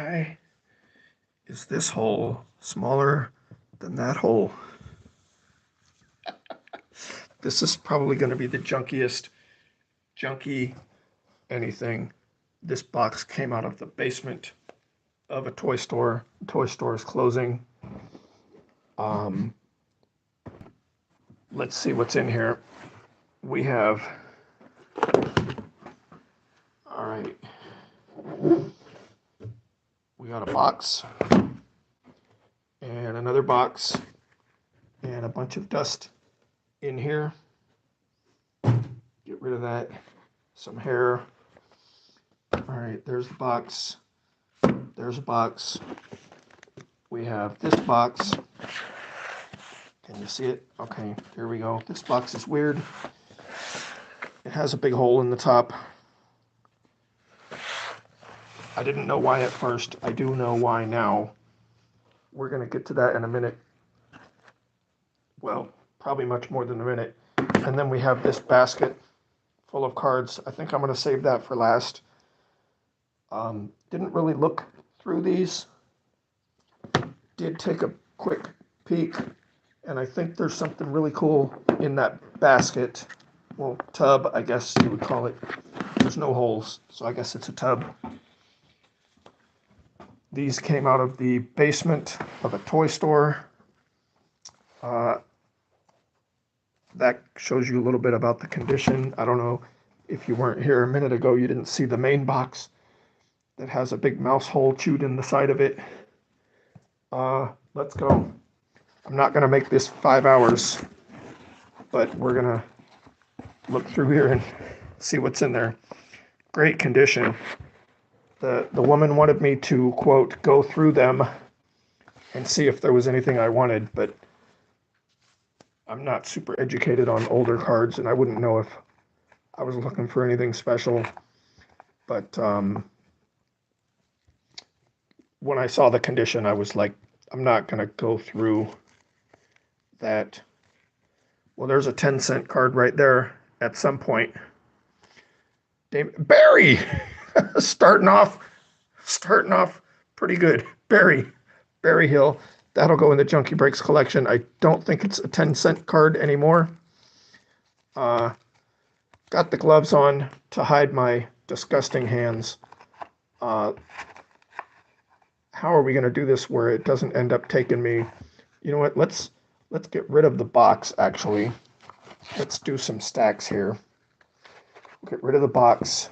Why is this hole smaller than that hole? This is probably going to be the junkiest junky anything. This box came out of the basement of a toy store. The toy store is closing. Um, let's see what's in here. We have, all right, we got a box and another box and a bunch of dust in here. Get rid of that. Some hair. All right, there's the box. There's a box. We have this box. Can you see it? Okay, here we go. This box is weird. It has a big hole in the top. I didn't know why at first. I do know why now. We're going to get to that in a minute. Well, probably much more than a minute. And then we have this basket full of cards. I think I'm going to save that for last. Didn't really look through these. Did take a quick peek, and I think there's something really cool in that basket. Well, tub, I guess you would call it. There's no holes, so I guess it's a tub. These came out of the basement of a toy store. That shows you a little bit about the condition. I don't know if you weren't here a minute ago, you didn't see the main box that has a big mouse hole chewed in the side of it. Let's go. I'm not going to make this 5 hours, but we're going to look through here and see what's in there. Great condition. The woman wanted me to, quote, go through them and see if there was anything I wanted, but I'm not super educated on older cards, and I wouldn't know if I was looking for anything special. But when I saw the condition, I was like, I'm not going to go through that. Well, there's a 10-cent card right there at some point. Barry! starting off pretty good. Barry Hill. That'll go in the Junkie Breaks collection. I don't think it's a 10-cent card anymore. Got the gloves on to hide my disgusting hands. How are we going to do this where it doesn't end up taking me? You know what? Let's get rid of the box, actually. Let's do some stacks here. Get rid of the box.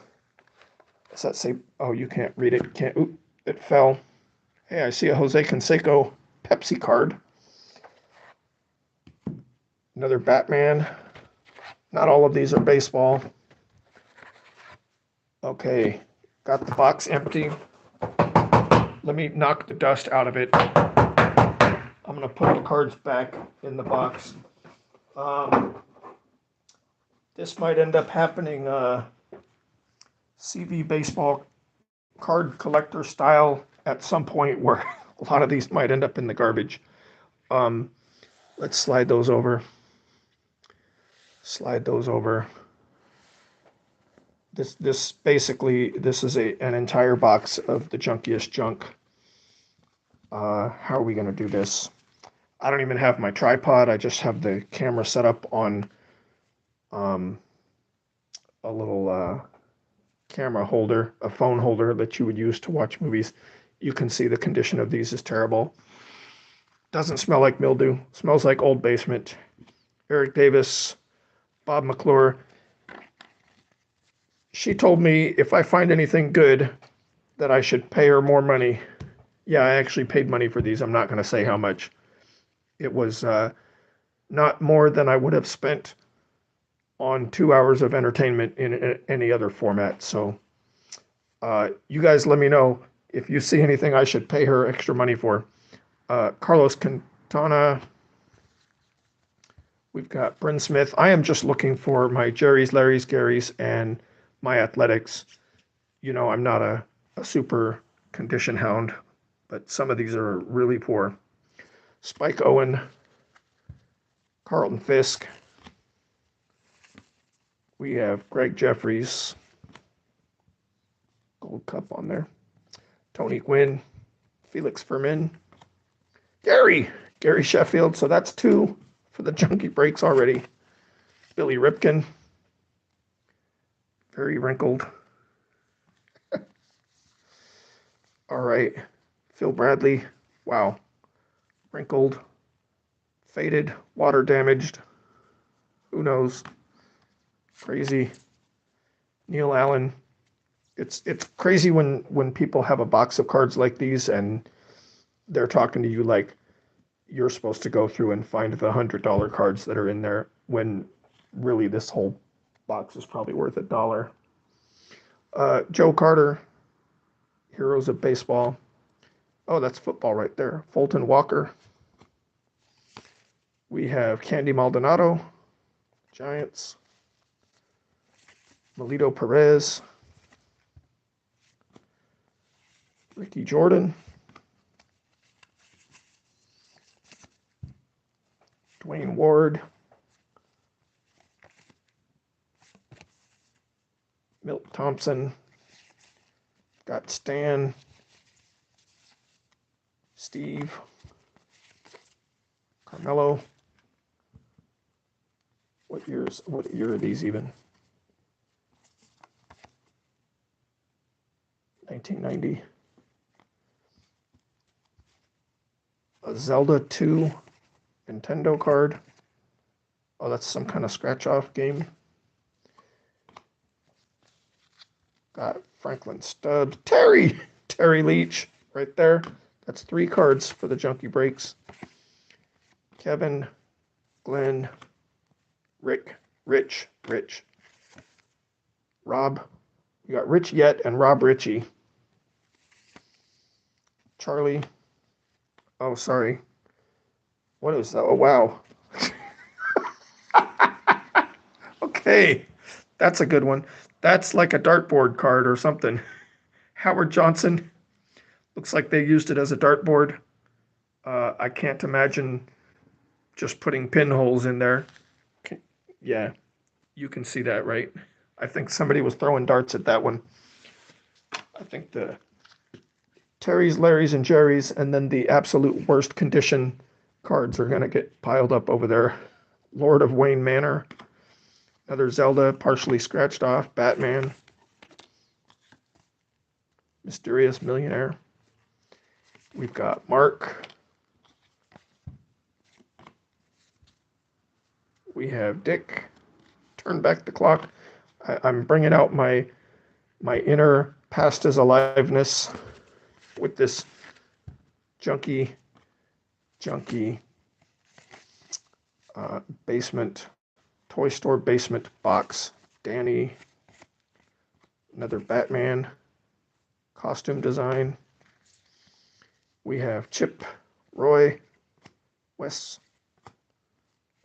Does that say? Oh, you can't read it. Can't. Oop, it fell. Hey, I see a Jose Canseco Pepsi card. Another Batman. Not all of these are baseball. Okay, got the box empty. Let me knock the dust out of it. I'm going to put the cards back in the box. This might end up happening CV baseball card collector style at some point where a lot of these might end up in the garbage. Let's slide those over. Slide those over. This basically, this is an entire box of the junkiest junk. How are we going to do this? I don't even have my tripod. I just have the camera set up on a little camera holder, a phone holder that you would use to watch movies. You can see the condition of these is terrible. Doesn't smell like mildew. Smells like old basement. Eric Davis, Bob McClure. She told me if I find anything good that I should pay her more money. Yeah, I actually paid money for these. I'm not going to say how much. It was not more than I would have spent on 2 hours of entertainment in any other format. So you guys let me know if you see anything I should pay her extra money for. Carlos Quintana. We've got Bryn Smith. I am just looking for my Jerry's, Larry's, Gary's, and my athletics. You know, I'm not a super condition hound, but some of these are really poor. Spike Owen, Carlton Fisk. We have Greg Jeffries, Gold Cup on there. Tony Gwynn, Felix Fermin, Gary Sheffield. So that's 2 for the Junkie breaks already. Billy Ripken, very wrinkled. All right, Phil Bradley, wow, wrinkled, faded, water damaged. Who knows? Crazy. Neil Allen. It's crazy when people have a box of cards like these and they're talking to you like you're supposed to go through and find the $100 cards that are in there when really this whole box is probably worth $1. Joe Carter, Heroes of Baseball. Oh, that's football right there. Fulton Walker. We have Candy Maldonado, Giants. Melito Perez. Ricky Jordan. Dwayne Ward. Milt Thompson. Got Stan. Steve. Carmelo. What year are these even? 1990. A Zelda 2 Nintendo card. Oh, that's some kind of scratch-off game. Got Franklin Stubbs. Terry Leach right there. That's 3 cards for the Junkie breaks. Kevin, Glenn, Rick, Rich. Rob. You got Rich Yet and Rob Ritchie. Charlie. Oh, sorry. What is that? Oh, wow. Okay. That's a good one. That's like a dartboard card or something. Howard Johnson. Looks like they used it as a dartboard. I can't imagine just putting pinholes in there. Yeah, you can see that, right? I think somebody was throwing darts at that one. I think the Terry's, Larry's, and Jerry's, and then the absolute worst condition cards are going to get piled up over there. Lord of Wayne Manor. Another Zelda, partially scratched off. Batman. Mysterious Millionaire. We've got Mark. We have Dick. Turn back the clock. I'm bringing out my inner past is aliveness with this junky basement, toy store basement box. Danny. Another Batman costume design. We have Chip, Roy, Wes,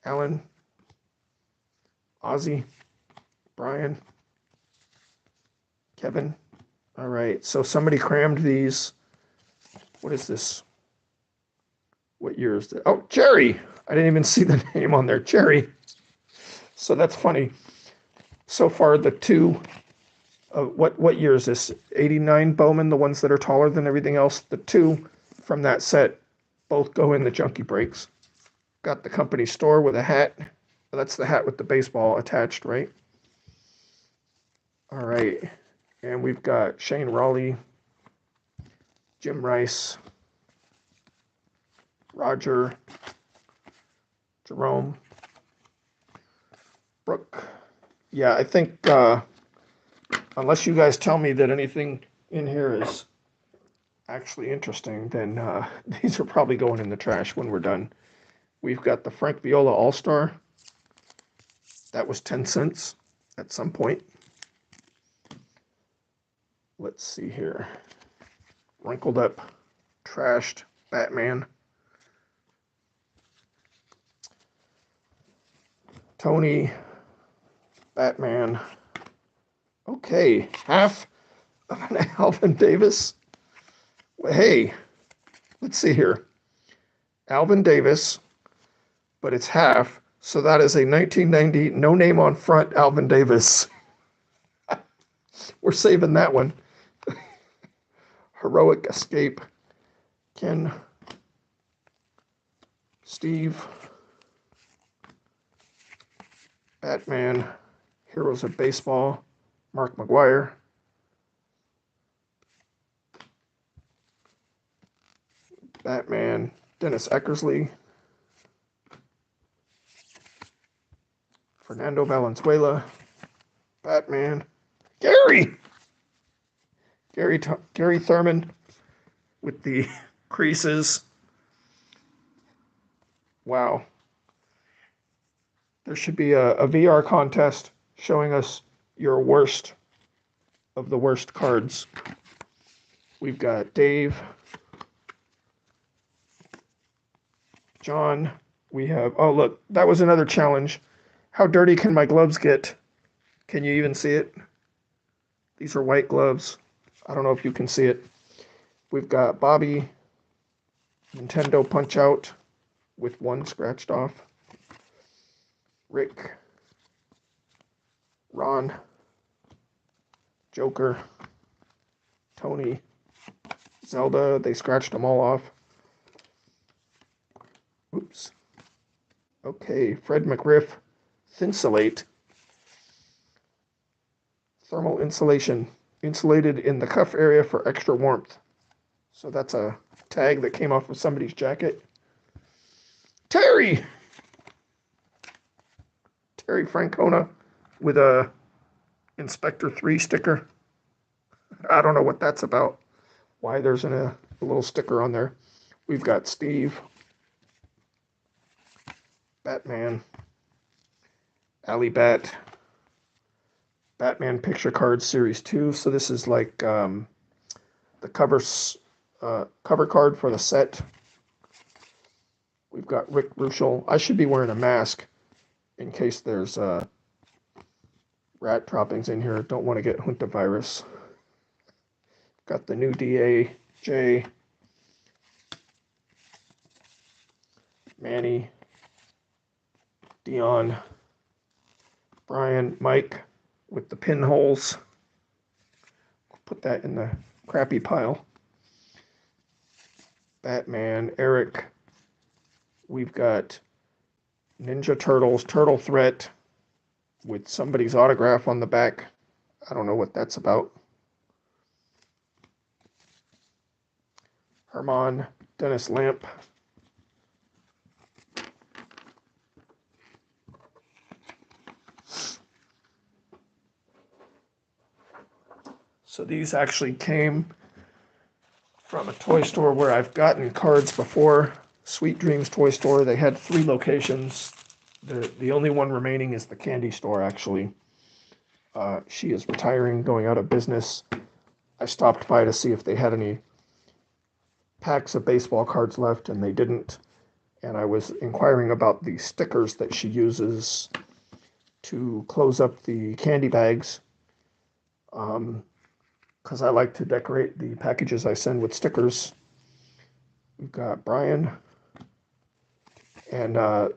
Alan, Ozzy, Brian, Kevin. All right, so somebody crammed these. What is this? What year is this? Oh, Jerry. I didn't even see the name on there. Jerry. So that's funny. So far, the 2, what year is this? 89 Bowman, the ones that are taller than everything else. The 2 from that set both go in the Junkie breaks. Got the company store with a hat. That's the hat with the baseball attached, right? All right. And we've got Shane Raleigh, Jim Rice, Roger, Jerome, Brooke. Yeah, I think unless you guys tell me that anything in here is actually interesting, then these are probably going in the trash when we're done. We've got the Frank Viola All-Star. That was 10 cents at some point. Let's see here. Wrinkled up, trashed Batman. Tony, Batman. Okay, half of an Alvin Davis. Well, hey, let's see here. Alvin Davis, but it's half. So that is a 1990 no name on front Alvin Davis. We're saving that one. Heroic Escape, Ken, Steve, Batman, Heroes of Baseball, Mark McGuire, Batman, Dennis Eckersley, Fernando Valenzuela, Batman, Gary Thurman with the creases. Wow. There should be a VR contest showing us your worst of the worst cards. We've got Dave, John. We have, oh look, that was another challenge. How dirty can my gloves get? Can you even see it? These are white gloves. I don't know if you can see it. We've got Bobby, Nintendo Punch Out with one scratched off. Rick, Ron, Joker, Tony, Zelda. They scratched them all off. Oops. Okay, Fred McGriff, Thinsulate. Thermal insulation, insulated in the cuff area for extra warmth. So that's a tag that came off of somebody's jacket. Terry Francona with a Inspector 3 sticker. I don't know what that's about. Why there's a little sticker on there. We've got Steve, Batman, Alley Bat, Batman Picture Cards Series 2. So this is like the cover card for the set. We've got Rick Ruschel. I should be wearing a mask in case there's rat droppings in here. Don't want to get hantavirus. Got the new DAJ, Manny, Dion, Brian, Mike with the pinholes. Put that in the crappy pile. Batman, Eric. We've got Ninja Turtles, Turtle Threat with somebody's autograph on the back. I don't know what that's about. Herman, Dennis Lamp. So these actually came from a toy store where I've gotten cards before. Sweet Dreams Toy Store. They had 3 locations. The only one remaining is the candy store, actually. She is retiring, going out of business. I stopped by to see if they had any packs of baseball cards left, and they didn't. And I was inquiring about the stickers that she uses to close up the candy bags. Because I like to decorate the packages I send with stickers. We've got Brian, and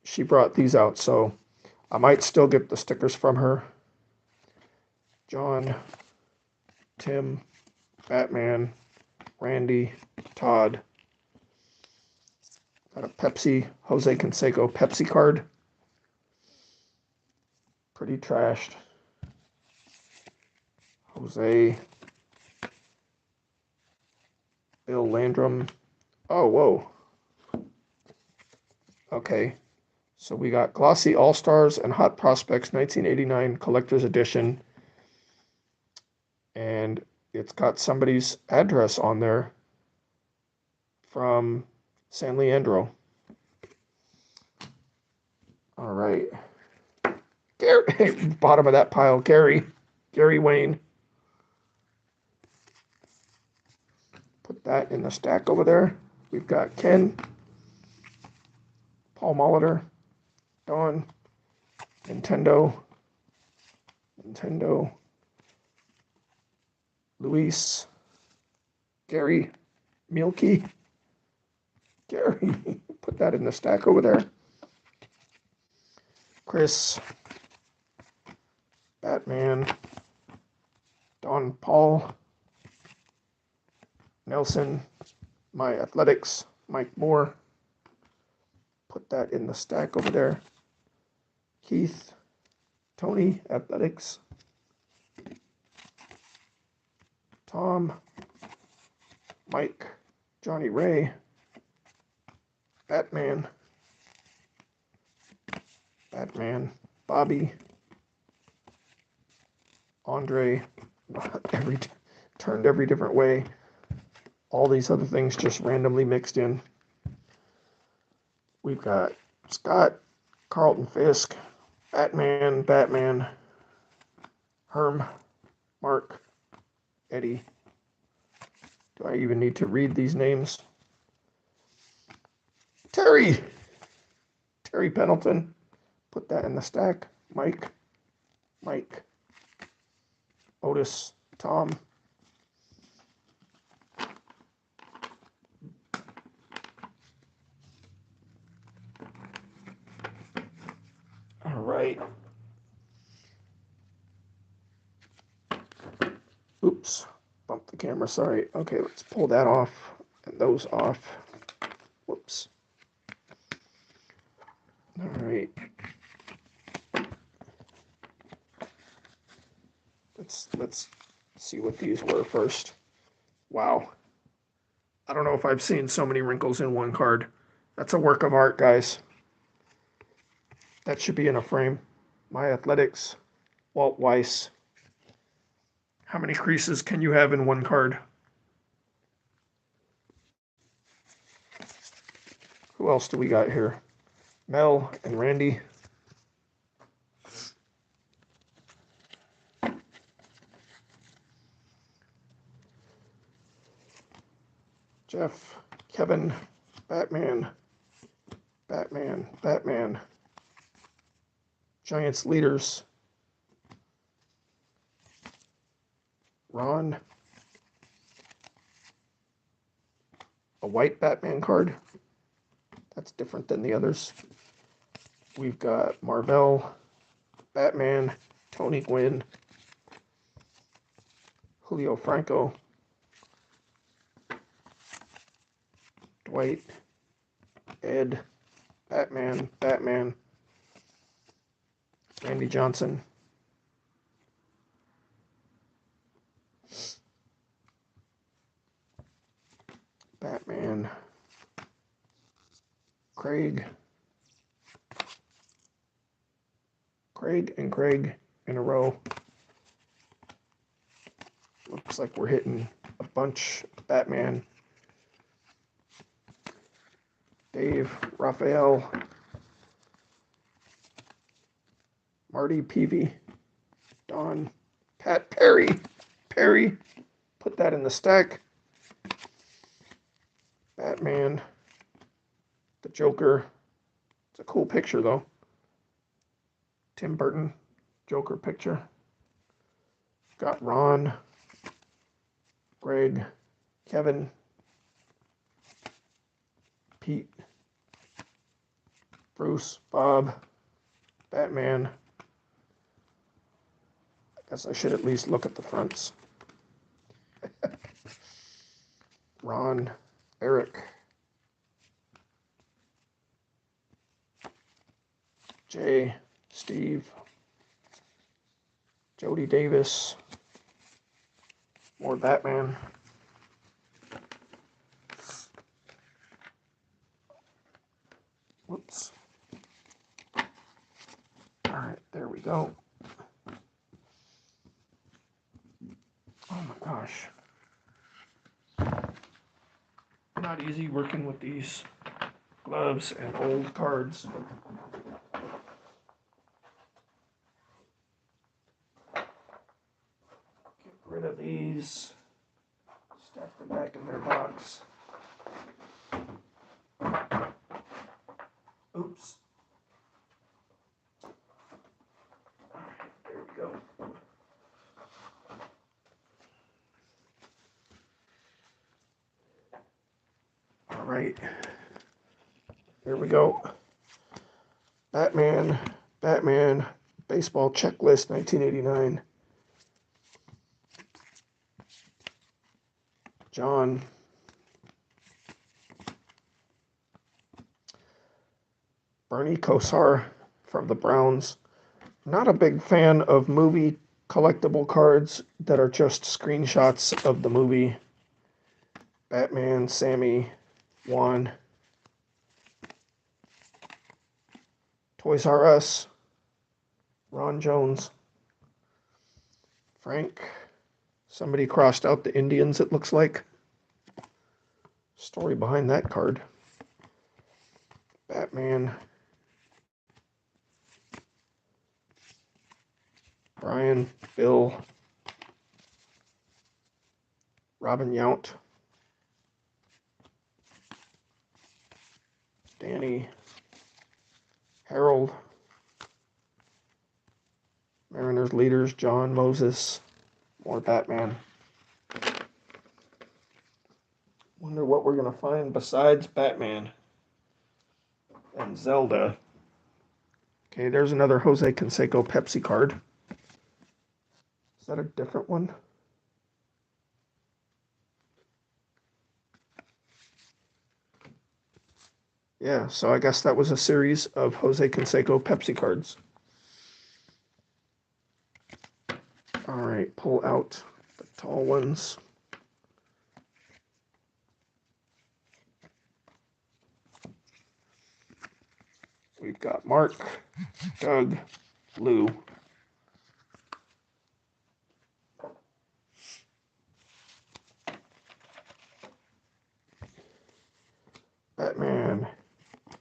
she brought these out, so I might still get the stickers from her. John, Tim, Batman, Randy, Todd. Got a Pepsi, Jose Canseco Pepsi card. Pretty trashed. Jose, Bill Landrum. Oh, whoa. Okay. So we got Glossy All-Stars and Hot Prospects 1989 Collector's Edition. And it's got somebody's address on there from San Leandro. All right. Gary, bottom of that pile, Gary Wayne. Put that in the stack over there. We've got Ken, Paul Molitor, Don, Nintendo, Luis, Gary, Milky, Gary, put that in the stack over there. Chris, Batman, Don Paul, Nelson, My Athletics, Mike Moore. Put that in the stack over there. Keith, Tony, Athletics. Tom, Mike, Johnny Ray, Batman, Bobby, Andre, turned every different way. All these other things just randomly mixed in. We've got Scott, Carlton Fisk, Batman, Herm, Mark, Eddie. Do I even need to read these names? Terry Pendleton. Put that in the stack. Mike, Otis, Tom. All right. Oops, bumped the camera, sorry. Okay, let's pull that off and those off. Whoops. All right. Let's see what these were first. Wow. I don't know if I've seen so many wrinkles in one card. That's a work of art, guys. That should be in a frame. My Athletics, Walt Weiss. How many creases can you have in one card? Who else do we got here? Mel and Randy. Jeff, Kevin, Batman. Giants leaders. Ron. A white Batman card. That's different than the others. We've got Marvel, Batman, Tony Gwynn, Julio Franco, Dwight, Ed, Batman, Randy Johnson, Batman, Craig and Craig in a row. Looks like we're hitting a bunch. Batman, Dave, Raphael, Marty Peavy, Don, Pat Perry, put that in the stack. Batman, the Joker. It's a cool picture though. Tim Burton, Joker picture. Got Ron, Greg, Kevin, Pete, Bruce, Bob, Batman. I guess I should at least look at the fronts. Ron, Eric, Jay, Steve, Jody Davis, more Batman. Whoops. All right, there we go. Oh my gosh. Not easy working with these gloves and old cards. Get rid of these. Stack them back in their box. Oops. All right, there we go. All right, there we go. Batman, baseball checklist, 1989. John, Bernie Kosar from the Browns. Not a big fan of movie collectible cards that are just screenshots of the movie. Batman, Sammy, Juan. Toys R Us, Ron Jones, Frank. Somebody crossed out the Indians, it looks like. Story behind that card. Batman. Brian, Bill, Robin Yount, Danny, Harold, Mariners leaders, John, Moses, more Batman. Wonder what we're going to find besides Batman and Zelda. Okay, there's another Jose Canseco Pepsi card. Is that a different one? Yeah, so I guess that was a series of Jose Canseco Pepsi cards. All right, pull out the tall ones. We've got Mark, Doug, Lou. Batman,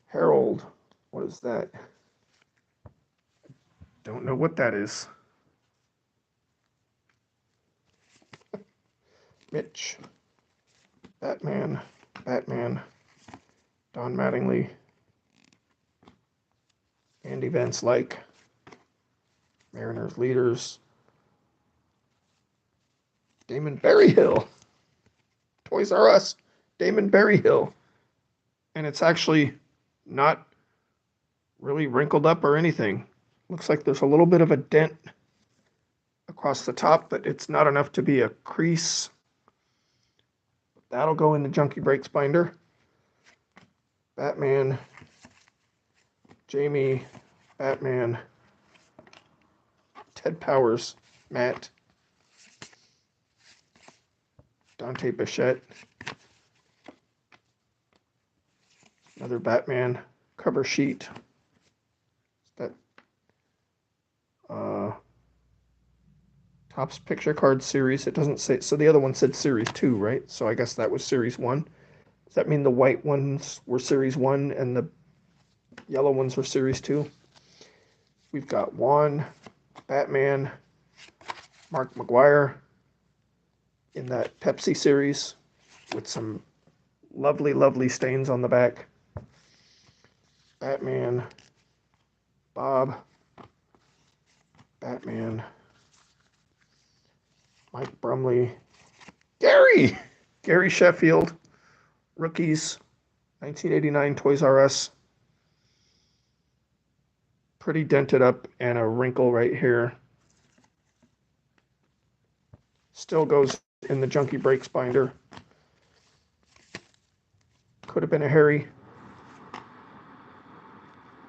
Harold. What is that? Don't know what that is. Mitch, Batman, Don Mattingly, Andy Van Slyke, Mariners leaders, Damon Berryhill, Toys R Us, Damon Berryhill. And it's actually not really wrinkled up or anything. Looks like there's a little bit of a dent across the top, but it's not enough to be a crease. That'll go in the Junkie Breaks binder. Batman, Jamie, Batman, Ted Powers, Matt, Dante Bichette, another Batman cover sheet. That Topps Picture Card Series. It doesn't say, so the other one said Series 2, right? So I guess that was Series 1. Does that mean the white ones were Series 1 and the yellow ones were Series 2? We've got Juan, Batman, Mark McGuire in that Pepsi series with some lovely, lovely stains on the back. Batman, Bob, Batman, Mike Brumley, Gary Sheffield, rookies, 1989 Toys R Us. Pretty dented up and a wrinkle right here. Still goes in the Junkie Breaks binder. Could have been a Harry.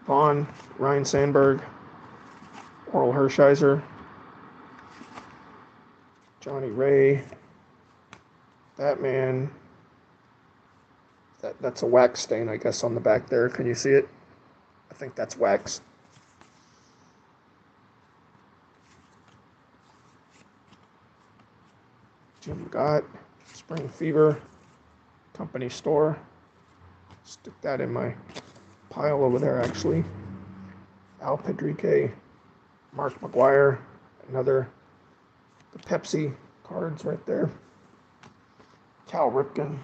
Vaughn, Ryan Sandberg, Oral Hershiser, Johnny Ray, Batman. That's a wax stain, I guess, on the back there. Can you see it? I think that's wax. Jim Gott, Spring Fever, Company Store. Stick that in my pile over there, actually. Al Pedrique, Mark McGuire, another, the Pepsi cards right there. Cal Ripken.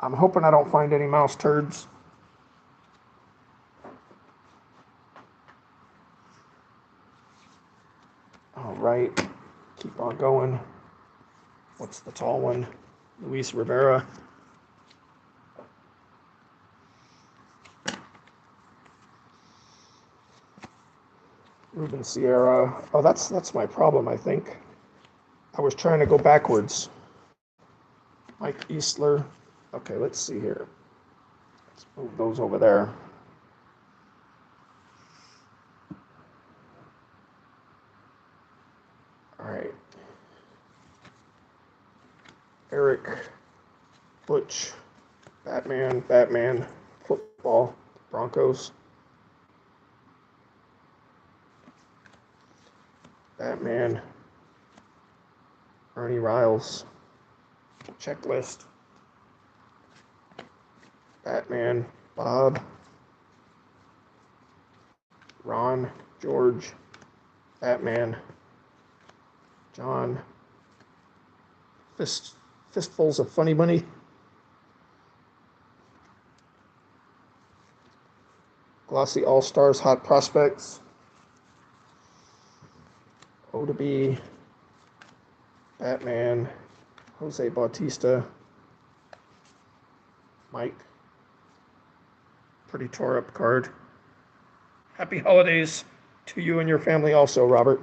I'm hoping I don't find any mouse turds. All right, keep on going. What's the tall one? Luis Rivera. Ruben Sierra. Oh, that's my problem, I think. I was trying to go backwards. Mike Eastler. Okay, let's see here. Let's move those over there. All right. Eric, Butch, Batman, football, Broncos, Batman, Ernie Riles, checklist, Batman, Bob, Ron, George, Batman, John, fistfuls of funny money, Glossy All-Stars, Hot Prospects, O to B, Batman, Jose Bautista, Mike, pretty tore up card. Happy holidays to you and your family also, Robert.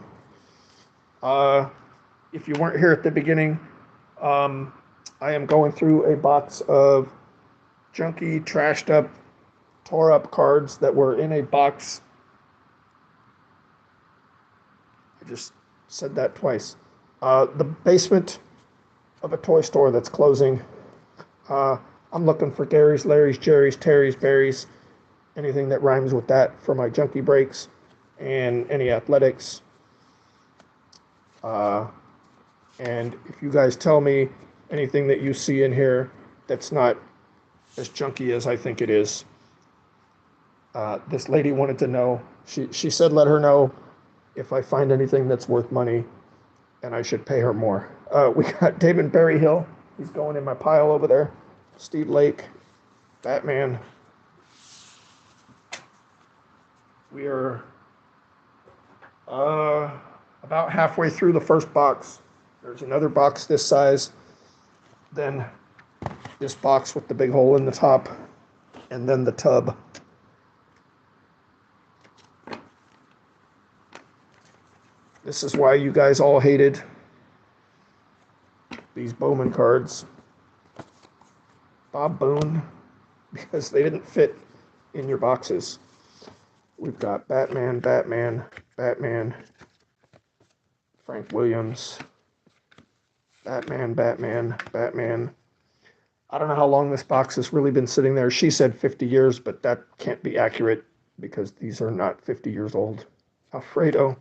If you weren't here at the beginning, I am going through a box of junky, trashed up, tore up cards that were in a box. I just said that twice. The basement of a toy store that's closing. I'm looking for Gary's, Larry's, Jerry's, Terry's, Barry's, anything that rhymes with that for my junkie breaks, and any athletics. And if you guys tell me anything that you see in here that's not as junky as I think it is. This lady wanted to know, she said let her know if I find anything that's worth money and I should pay her more. We got David Berryhill. He's going in my pile over there. Steve Lake, Batman. We are about halfway through the first box. There's another box this size, then this box with the big hole in the top, and then the tub. This is why you guys all hated these Bowman cards. Bob Boone, because they didn't fit in your boxes. We've got Batman, Frank Williams, Batman. I don't know how long this box has really been sitting there. She said 50 years, but that can't be accurate because these are not 50 years old. Alfredo,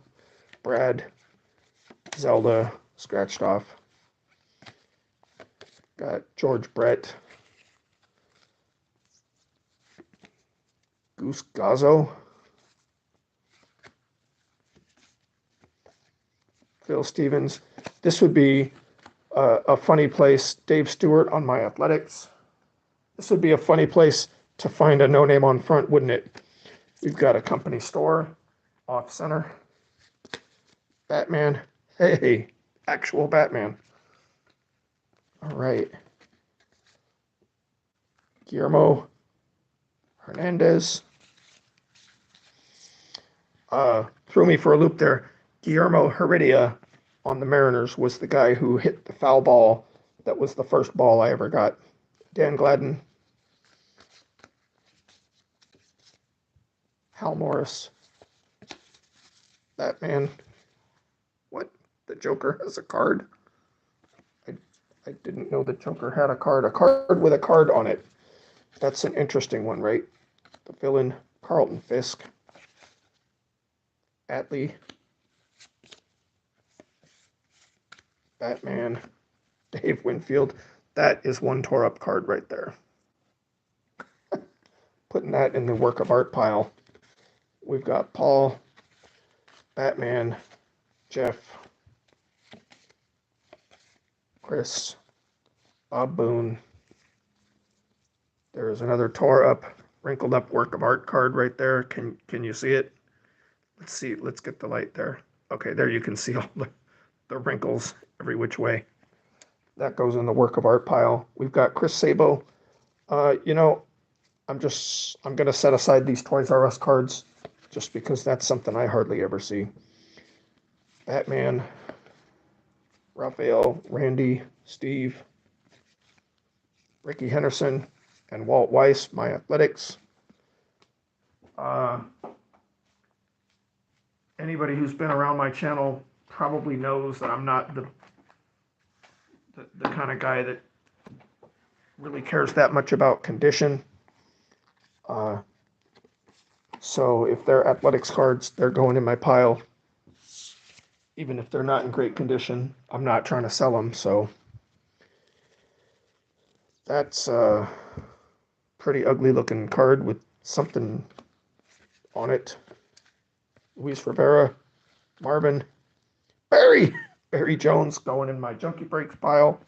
Brad, Zelda, scratched off. Got George Brett, Goose Gazzo, Phil Stevens. This would be a funny place. Dave Stewart on my athletics. This would be a funny place to find a no name on front, wouldn't it? We've got a company store, off center. Batman. Hey, actual Batman. All right. Guillermo Hernandez. Threw me for a loop there. Guillermo Heredia on the Mariners was the guy who hit the foul ball. That was the first ball I ever got. Dan Gladden. Hal Morris. Batman. What? The Joker has a card? I didn't know the Joker had a card with a card on it. That's an interesting one, right? The villain, Carlton Fisk. Atlee. Batman. Dave Winfield. That is one tore up card right there. Putting that in the work of art pile. We've got Paul, Batman, Jeff, Chris, Bob Boone. There is another tore up, wrinkled up work of art card right there. Can you see it? Let's see. Let's get the light there. Okay, there you can see all the wrinkles every which way. That goes in the work of art pile. We've got Chris Sabo. You know, I'm going to set aside these Toys R Us cards just because that's something I hardly ever see. Batman, Raphael, Randy, Steve, Ricky Henderson, and Walt Weiss, My Athletics. Anybody who's been around my channel probably knows that I'm not the kind of guy that really cares that much about condition. So if they're athletics cards, they're going in my pile. Even if they're not in great condition, I'm not trying to sell them. So that's a pretty ugly looking card with something on it. Luis Rivera, Marvin, Barry Jones going in my Junkie Breaks pile.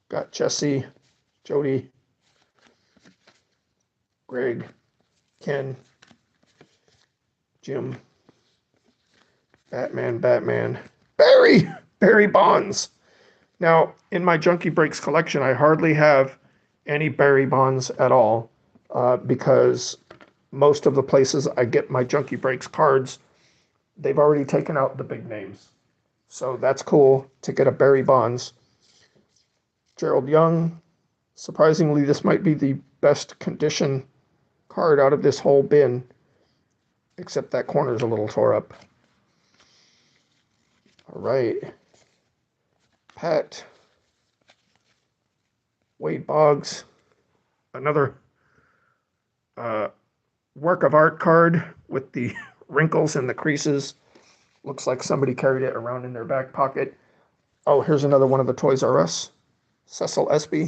Got Jesse, Jody, Greg, Ken, Jim, Batman, Barry Bonds. Now, in my Junkie Breaks collection, I hardly have any Barry Bonds at all because most of the places I get my Junkie Breaks cards, they've already taken out the big names. So that's cool to get a Barry Bonds. Gerald Young, surprisingly, this might be the best condition card out of this whole bin, except that corner's a little tore up. All right. Pat. Wade Boggs. Another work of art card with the wrinkles and the creases. Looks like somebody carried it around in their back pocket. Oh, here's another one of the Toys R Us. Cecil Espy.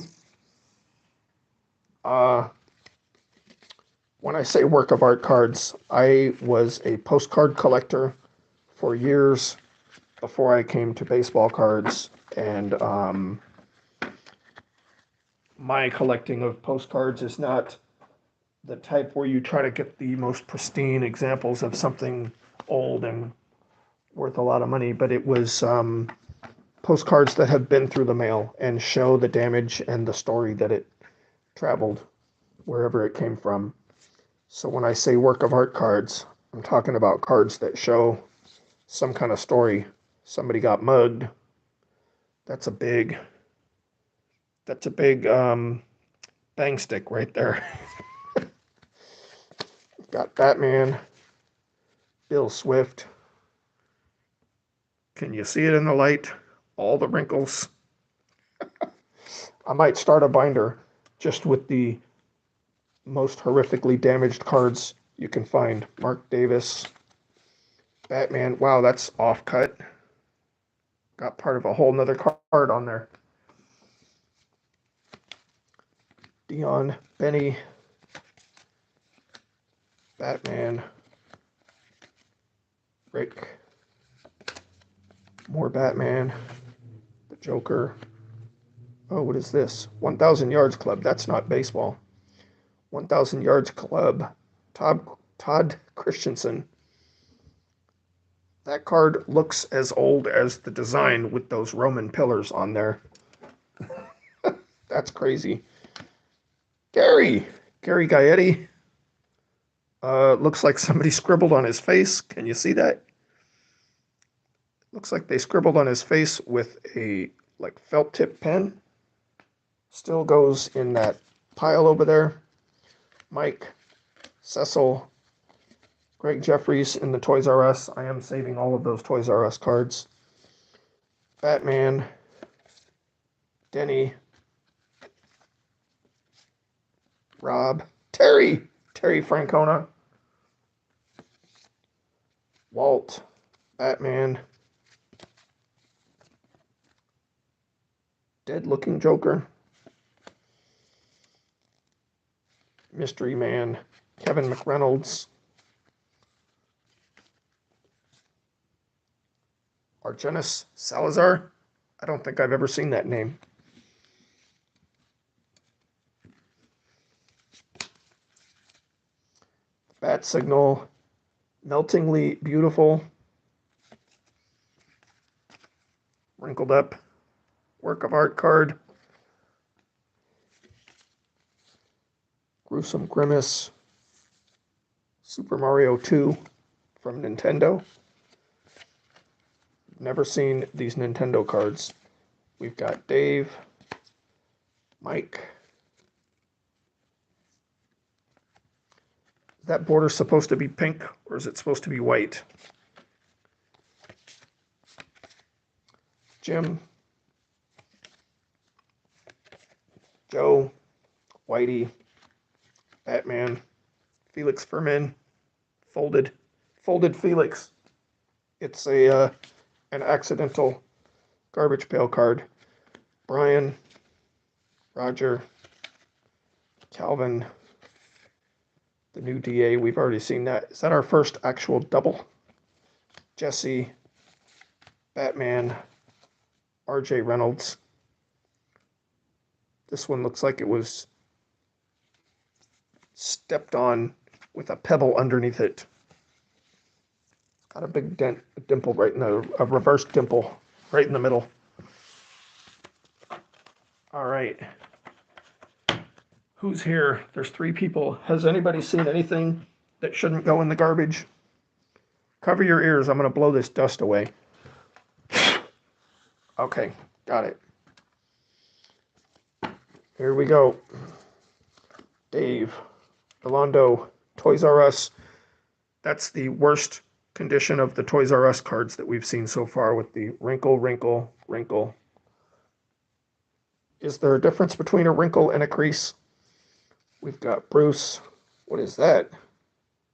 When I say work of art cards, I was a postcard collector for years before I came to baseball cards, and my collecting of postcards is not the type where you try to get the most pristine examples of something old and worth a lot of money, but it was postcards that have been through the mail and show the damage and the story that it traveled wherever it came from. So when I say work of art cards, I'm talking about cards that show some kind of story. Somebody got mugged. That's a big bang stick right there. Got Batman, Bill Swift. Can you see it in the light? All the wrinkles. I might start a binder just with the most horrifically damaged cards you can find. Mark Davis, Batman. Wow, that's off cut. Got part of a whole nother card on there. Dion, Benny, Batman, Rick, more Batman, the Joker. Oh, what is this? 1,000 Yards Club. That's not baseball. 1,000 Yards Club. Todd Christensen. That card looks as old as the design with those Roman pillars on there. That's crazy. Gary Gaetti. Looks like somebody scribbled on his face. Can you see that? Looks like they scribbled on his face with a felt tip pen. Still goes in that pile over there. Mike, Cecil, Greg Jeffries in the Toys R Us. I am saving all of those Toys R Us cards. Batman, Denny, Rob, Terry Francona, Walt, Batman, dead looking Joker, Mystery Man, Kevin McReynolds, Argenis Salazar. I don't think I've ever seen that name. Bat Signal, Meltingly Beautiful, wrinkled up, work of art card, Gruesome Grimace, Super Mario 2 from Nintendo. Never seen these Nintendo cards. We've got Dave, Mike, that border supposed to be pink or is it supposed to be white? Jim, Joe, Whitey, Batman, Felix Fermin, folded Felix. It's a an accidental garbage pail card. Brian, Roger, Calvin, the new DA. We've already seen that. Is that our first actual double? Jesse, Batman, RJ Reynolds. This one looks like it was stepped on with a pebble underneath it. Got a big dent, a dimple right in a reverse dimple right in the middle. All right. Who's here? There's 3 people. Has anybody seen anything that shouldn't go in the garbage? Cover your ears. I'm going to blow this dust away. Okay, got it. Here we go. Dave, Rolando, Toys R Us. That's the worst condition of the Toys R Us cards that we've seen so far with the wrinkle, wrinkle, wrinkle. Is there a difference between a wrinkle and a crease? We've got Bruce. What is that?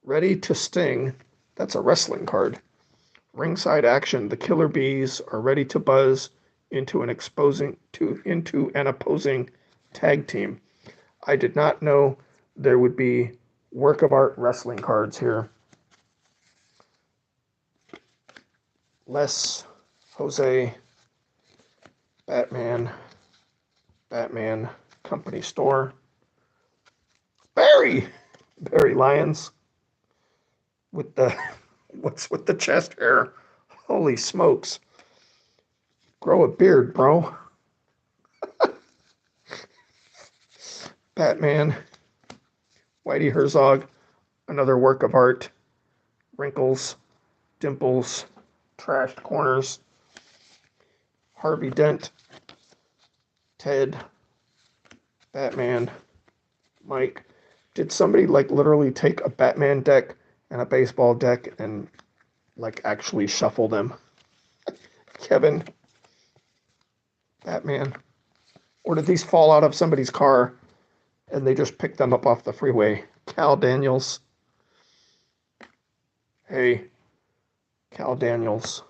Ready to Sting. That's a wrestling card. Ringside Action. The Killer Bees are ready to buzz into an opposing tag team. I did not know there would be work of art wrestling cards here. Les, Jose, Batman, Company Store, Barry Lyons with the, what's with the chest hair? Holy smokes. Grow a beard, bro. Batman, Whitey Herzog, another work of art. Wrinkles, dimples, trashed corners. Harvey Dent, Ted, Batman, Mike. Did somebody like literally take a Batman deck and a baseball deck and like actually shuffle them? Kevin, Batman. Or did these fall out of somebody's car and they just picked them up off the freeway? Cal Daniels. Hey, Cal Daniels.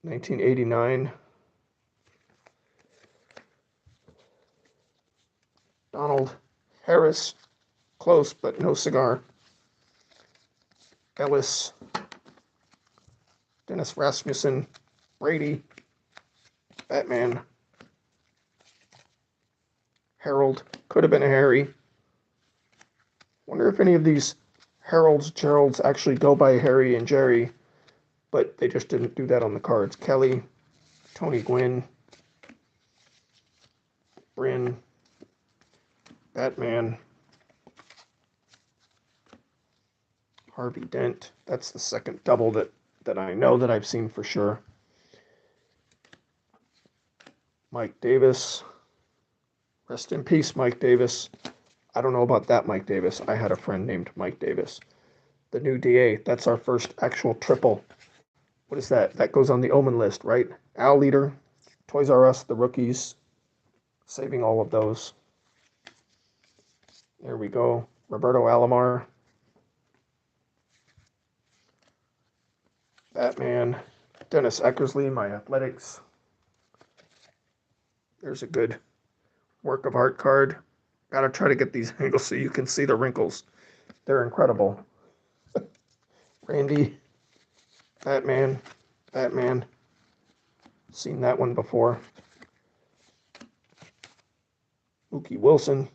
$1989. Donald Harris. Close, but no cigar. Ellis. Dennis Rasmussen. Brady. Batman. Harold. Could have been a Harry. Wonder if any of these Harolds, Geralds actually go by Harry and Jerry, but they just didn't do that on the cards. Kelly. Tony Gwynn. Bryn. Batman. Harvey Dent. That's the second double that I know that I've seen for sure. Mike Davis. Rest in peace, Mike Davis. I don't know about that Mike Davis. I had a friend named Mike Davis. The new DA. That's our first actual triple. What is that? That goes on the Omen list, right? Al Leader. Toys R Us. The Rookies. Saving all of those. There we go. Roberto Alomar. Batman. Dennis Eckersley, My Athletics. There's a good work of art card. Gotta try to get these angles so you can see the wrinkles. They're incredible. Randy. Batman. Seen that one before. Mookie Wilson.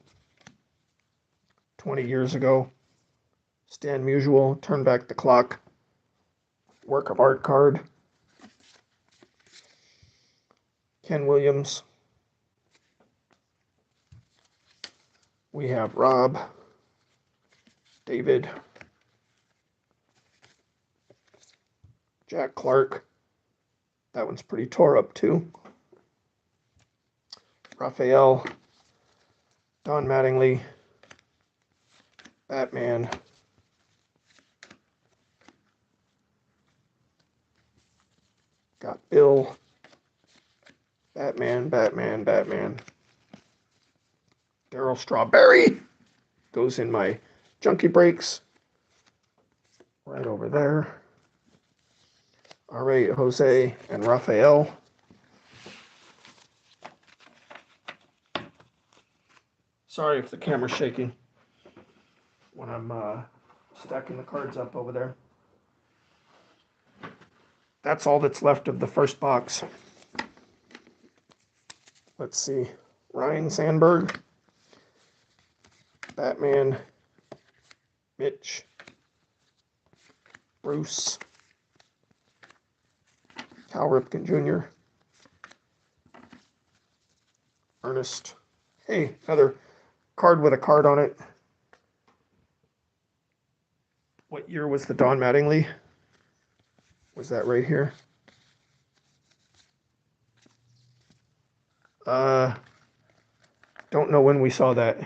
20 years ago. Stan Musial. Turn Back the Clock. Work of art card. Ken Williams. We have Rob. David. Jack Clark. That one's pretty tore up too. Raphael, Don Mattingly, Batman, got Bill, Batman, Daryl Strawberry goes in my Junkie breaks right over there. All right, Jose and Raphael. Sorry if the camera's shaking when I'm stacking the cards up over there. That's all that's left of the first box. Let's see. Ryan Sandberg, Batman, Mitch, Bruce, Cal Ripken Jr., Ernest. Hey, another card with a card on it. What year was the Don Mattingly? Was that right here? Don't know when we saw that.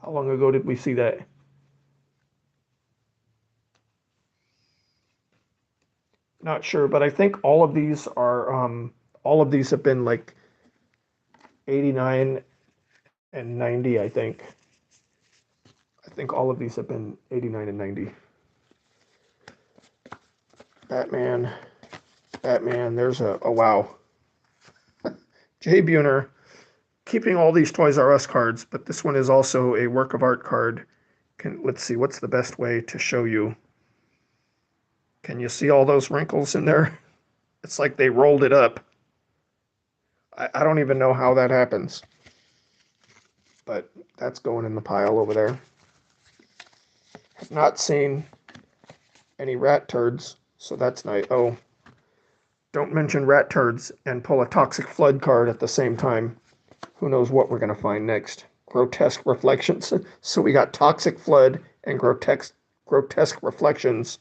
How long ago did we see that? Not sure, but I think all of these have been like 89 and 90, I think. I think all of these have been 89 and 90. Batman, there's oh wow. Jay Buhner, keeping all these Toys R Us cards, but this one is also a work of art card. Let's see, what's the best way to show you? Can you see all those wrinkles in there? It's like they rolled it up. I don't even know how that happens. But that's going in the pile over there. Have not seen any rat turds, so that's nice. Oh, don't mention rat turds and pull a Toxic Flood card at the same time. Who knows what we're going to find next. Grotesque Reflections. So we got Toxic Flood and Grotesque Reflections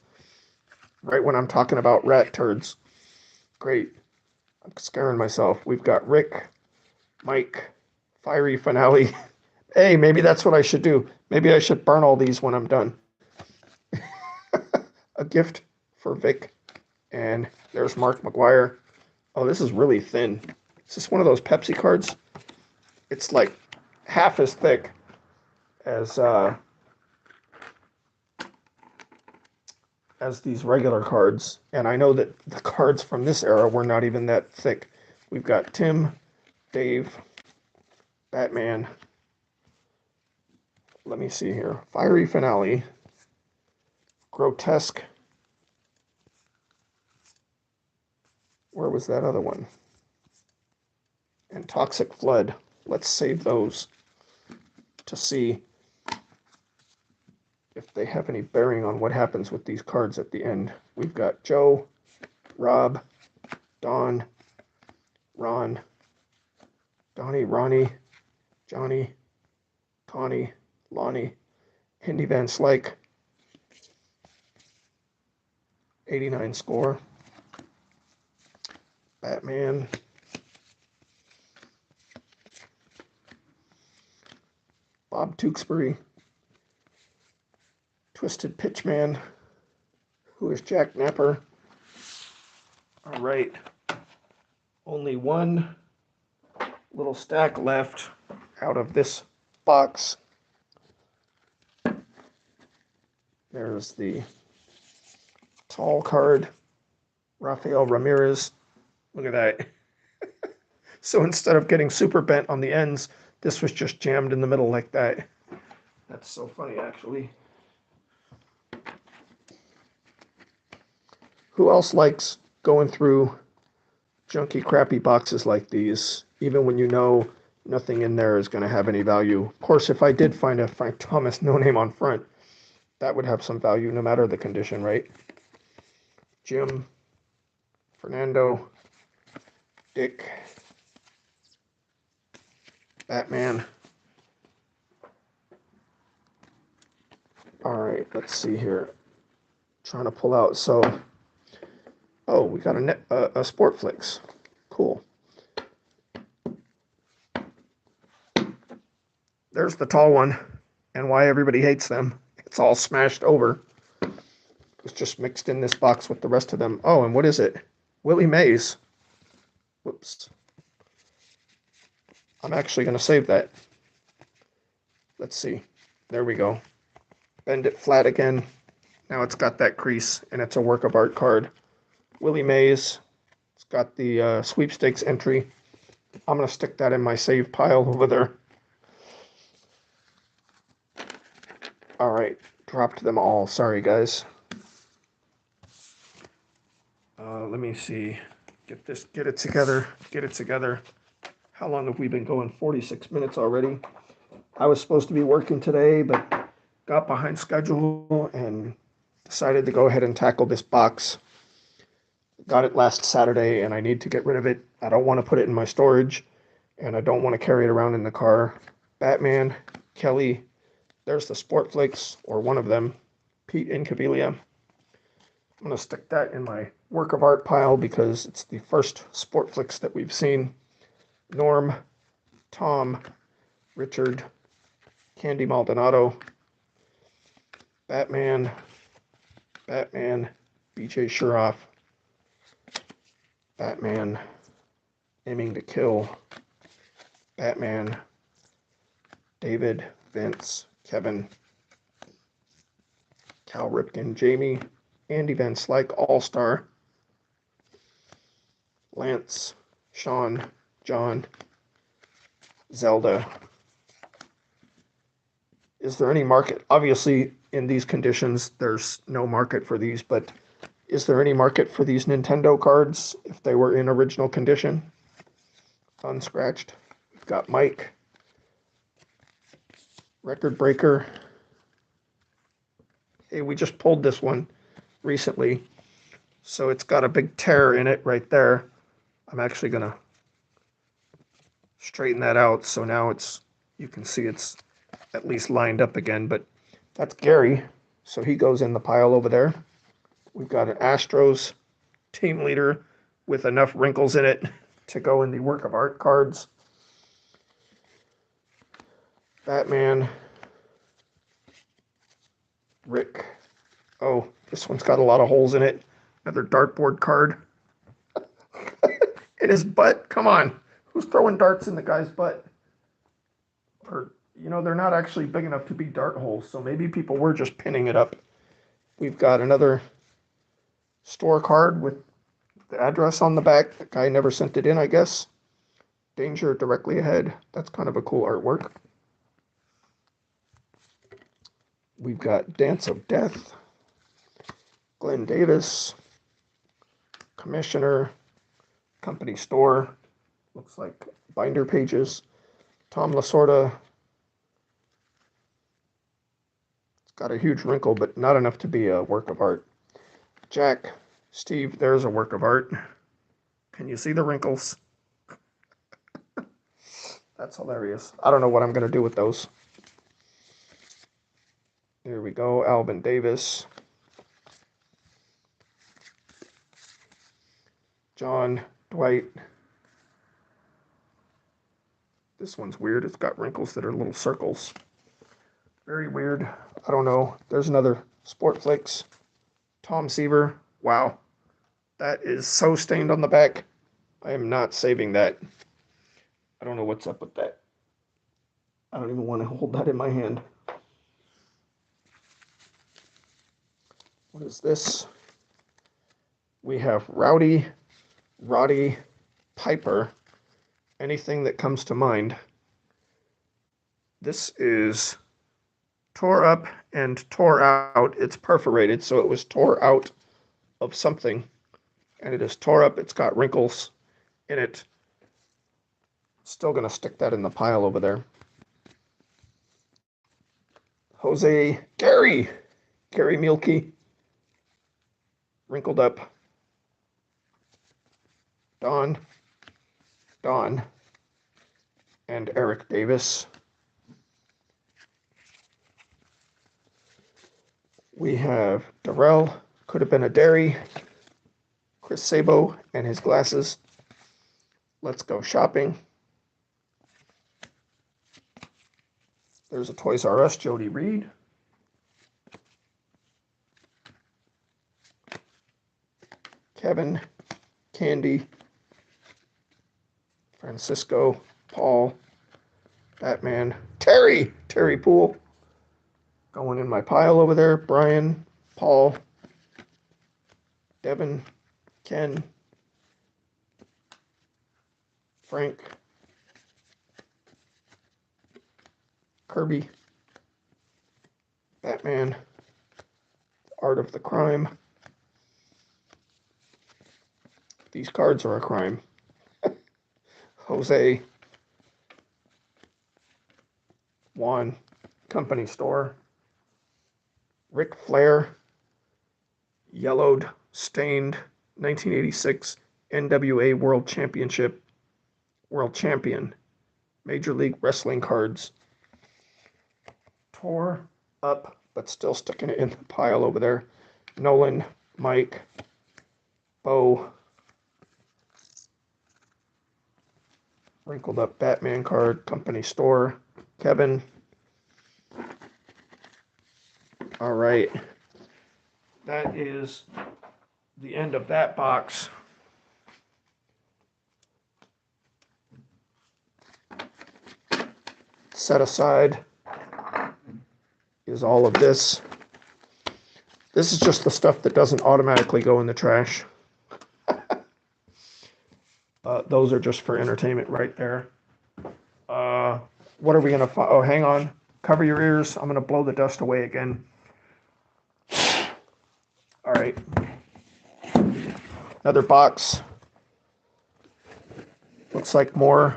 right when I'm talking about rat turds. Great. I'm scaring myself. We've got Rick, Mike, Fiery Finale. Hey, maybe that's what I should do. Maybe I should burn all these when I'm done. A gift for Vic. And there's Mark McGuire. Oh, this is really thin. Is this one of those Pepsi cards? It's like half as thick as these regular cards. And I know that the cards from this era were not even that thick. We've got Tim, Dave, Batman. Let me see here. Fiery Finale. Grotesque. Where was that other one? And Toxic Flood. Let's save those to see if they have any bearing on what happens with these cards at the end. We've got Joe, Rob, Don, Ron, Donnie, Ronnie, Johnny, Connie, Lonnie, Indy Van Slyke, 89 score, Batman, Bob Tewksbury, Twisted Pitchman, who is Jack Napper. All right, only one little stack left out of this box. There's the tall card, Rafael Ramirez. Look at that. So instead of getting super bent on the ends, this was just jammed in the middle like that. That's so funny, actually. Who else likes going through junky, crappy boxes like these, even when you know nothing in there is going to have any value? Of course, if I did find a Frank Thomas no name on front, that would have some value no matter the condition, right? Jim, Fernando, Dick, Batman. All right, let's see here. Trying to pull out. So, oh, we got a Sportflix. Cool. There's the tall one, and why everybody hates them. It's all smashed over. It's just mixed in this box with the rest of them. Oh, and what is it? Willie Mays. Whoops. I'm actually going to save that. Let's see. There we go. Bend it flat again. Now it's got that crease, and it's a work of art card. Willie Mays. It's got the sweepstakes entry. I'm going to stick that in my save pile over there. All right. Dropped them all. Sorry, guys. Let me see. Get it together. How long have we been going? 46 minutes already. I was supposed to be working today, but got behind schedule and decided to go ahead and tackle this box. Got it last Saturday, and I need to get rid of it. I don't want to put it in my storage, and I don't want to carry it around in the car. Batman, Kelly, there's the Sport Flakes, or one of them, Pete Incaviglia. I'm going to stick that in my work of art pile because it's the first Sport Flicks that we've seen. Norm, Tom, Richard, Candy Maldonado, Batman, BJ Shuroff, Batman, Aiming to Kill, Batman, David, Vince, Kevin, Cal Ripken, Jamie, Andy Van Slyke, All-Star, Lance, Sean, John, Zelda. Is there any market? Obviously, in these conditions, there's no market for these, but is there any market for these Nintendo cards if they were in original condition? Unscratched. We've got Mike, Record Breaker. Hey, we just pulled this one recently, so it's got a big tear in it right there. I'm actually going to straighten that out, so now you can see it's at least lined up again, but that's Gary, so he goes in the pile over there. We've got an Astros team leader with enough wrinkles in it to go in the work of art cards. Batman, Rick. Oh, this one's got a lot of holes in it. Another dartboard card. In his butt. Come on. Who's throwing darts in the guy's butt? Or, they're not actually big enough to be dart holes, so maybe people were just pinning it up. We've got another store card with the address on the back. The guy never sent it in, I guess. Danger directly ahead. That's kind of a cool artwork. We've got Dance of Death, Glenn Davis, Commissioner, Company Store, looks like binder pages, Tom Lasorda. It's got a huge wrinkle, but not enough to be a work of art. Jack, Steve, there's a work of art. Can you see the wrinkles? That's hilarious. I don't know what I'm going to do with those. Here we go, Alvin Davis. John, Dwight. This one's weird. It's got wrinkles that are little circles. Very weird. I don't know. There's another Sport Flakes. Tom Seaver. Wow. That is so stained on the back. I am not saving that. I don't know what's up with that. I don't even want to hold that in my hand. What is this? We have Roddy Piper. Anything that comes to mind. This is tore up and tore out. It's perforated, so it was tore out of something. And it is tore up. It's got wrinkles in it. Still going to stick that in the pile over there. Gary Mielke. Wrinkled up. Don, and Eric Davis. We have Darrell, could have been a dairy. Chris Sabo and his glasses. Let's go shopping. There's a Toys R Us Jody Reed. Kevin, Candy, Francisco, Paul, Batman, Terry Poole. Going in my pile over there. Brian, Paul, Devin, Ken, Frank, Kirby, Batman, Art of the Crime. These cards are a crime. Jose, Juan, Company Store, Ric Flair, yellowed, stained, 1986 NWA World Championship, World Champion, Major League Wrestling cards. Tore up, but still sticking it in the pile over there. Nolan, Mike, Bo, wrinkled up Batman card, Company Store, Kevin. All right. That is the end of that box. Set aside is all of this. This is just the stuff that doesn't automatically go in the trash. Those are just for entertainment right there. What are we going to find? Oh, hang on. Cover your ears. I'm going to blow the dust away again. All right. Another box. Looks like more.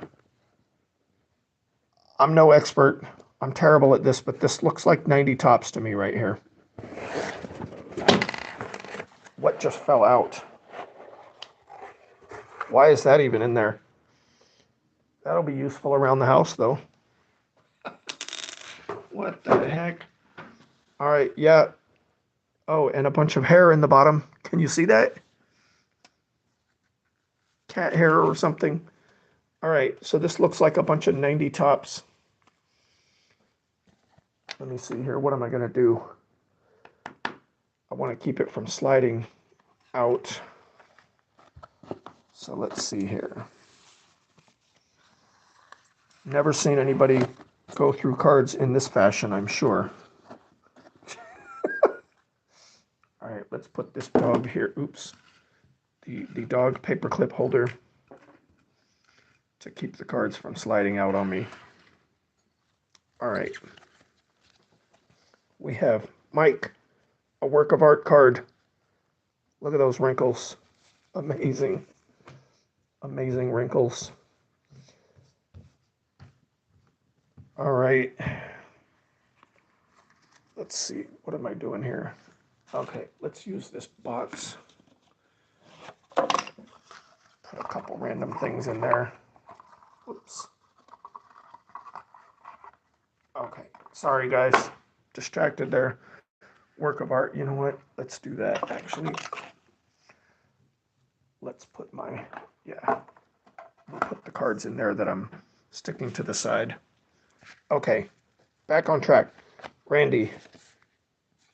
I'm no expert. I'm terrible at this, but this looks like 90 tops to me right here. What just fell out? Why is that even in there? That'll be useful around the house, though. What the heck? All right, yeah. Oh, and a bunch of hair in the bottom. Can you see that? Cat hair or something. All right, so this looks like a bunch of 90 tops. Let me see here. What am I going to do? I want to keep it from sliding out. So let's see here. Never seen anybody go through cards in this fashion, I'm sure. All right, let's put this dog here. Oops. The dog paperclip holder to keep the cards from sliding out on me. All right. We have Mike, a work of art card. Look at those wrinkles. Amazing. Amazing wrinkles. All right. Let's see. What am I doing here? Okay, let's use this box. Put a couple random things in there. Oops. Okay, sorry guys. Distracted there. Work of art. You know what? Let's do that actually. Let's put my, we'll put the cards in there that I'm sticking to the side. Okay, back on track. Randy,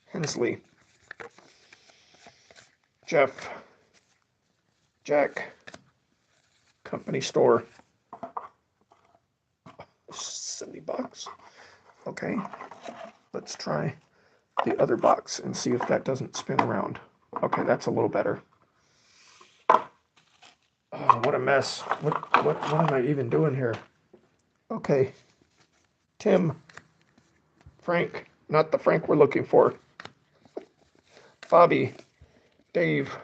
Hensley, Jeff, Jack, Company Store, silly box. Okay, let's try the other box and see if that doesn't spin around. Okay, that's a little better. Oh, what a mess. What am I even doing here? Okay. Tim. Frank. Not the Frank we're looking for. Bobby. Dave.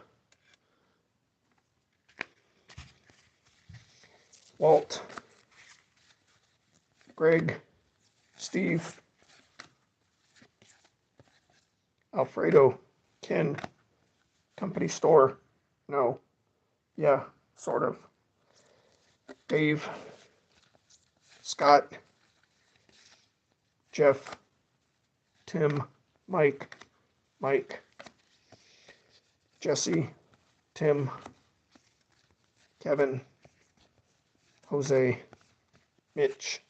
Walt. Greg. Steve. Alfredo. Ken. Company Store. No. Yeah, sort of. Dave. Scott. Jeff. Tim. Mike. Jesse. Tim. Kevin. Jose. Mitch.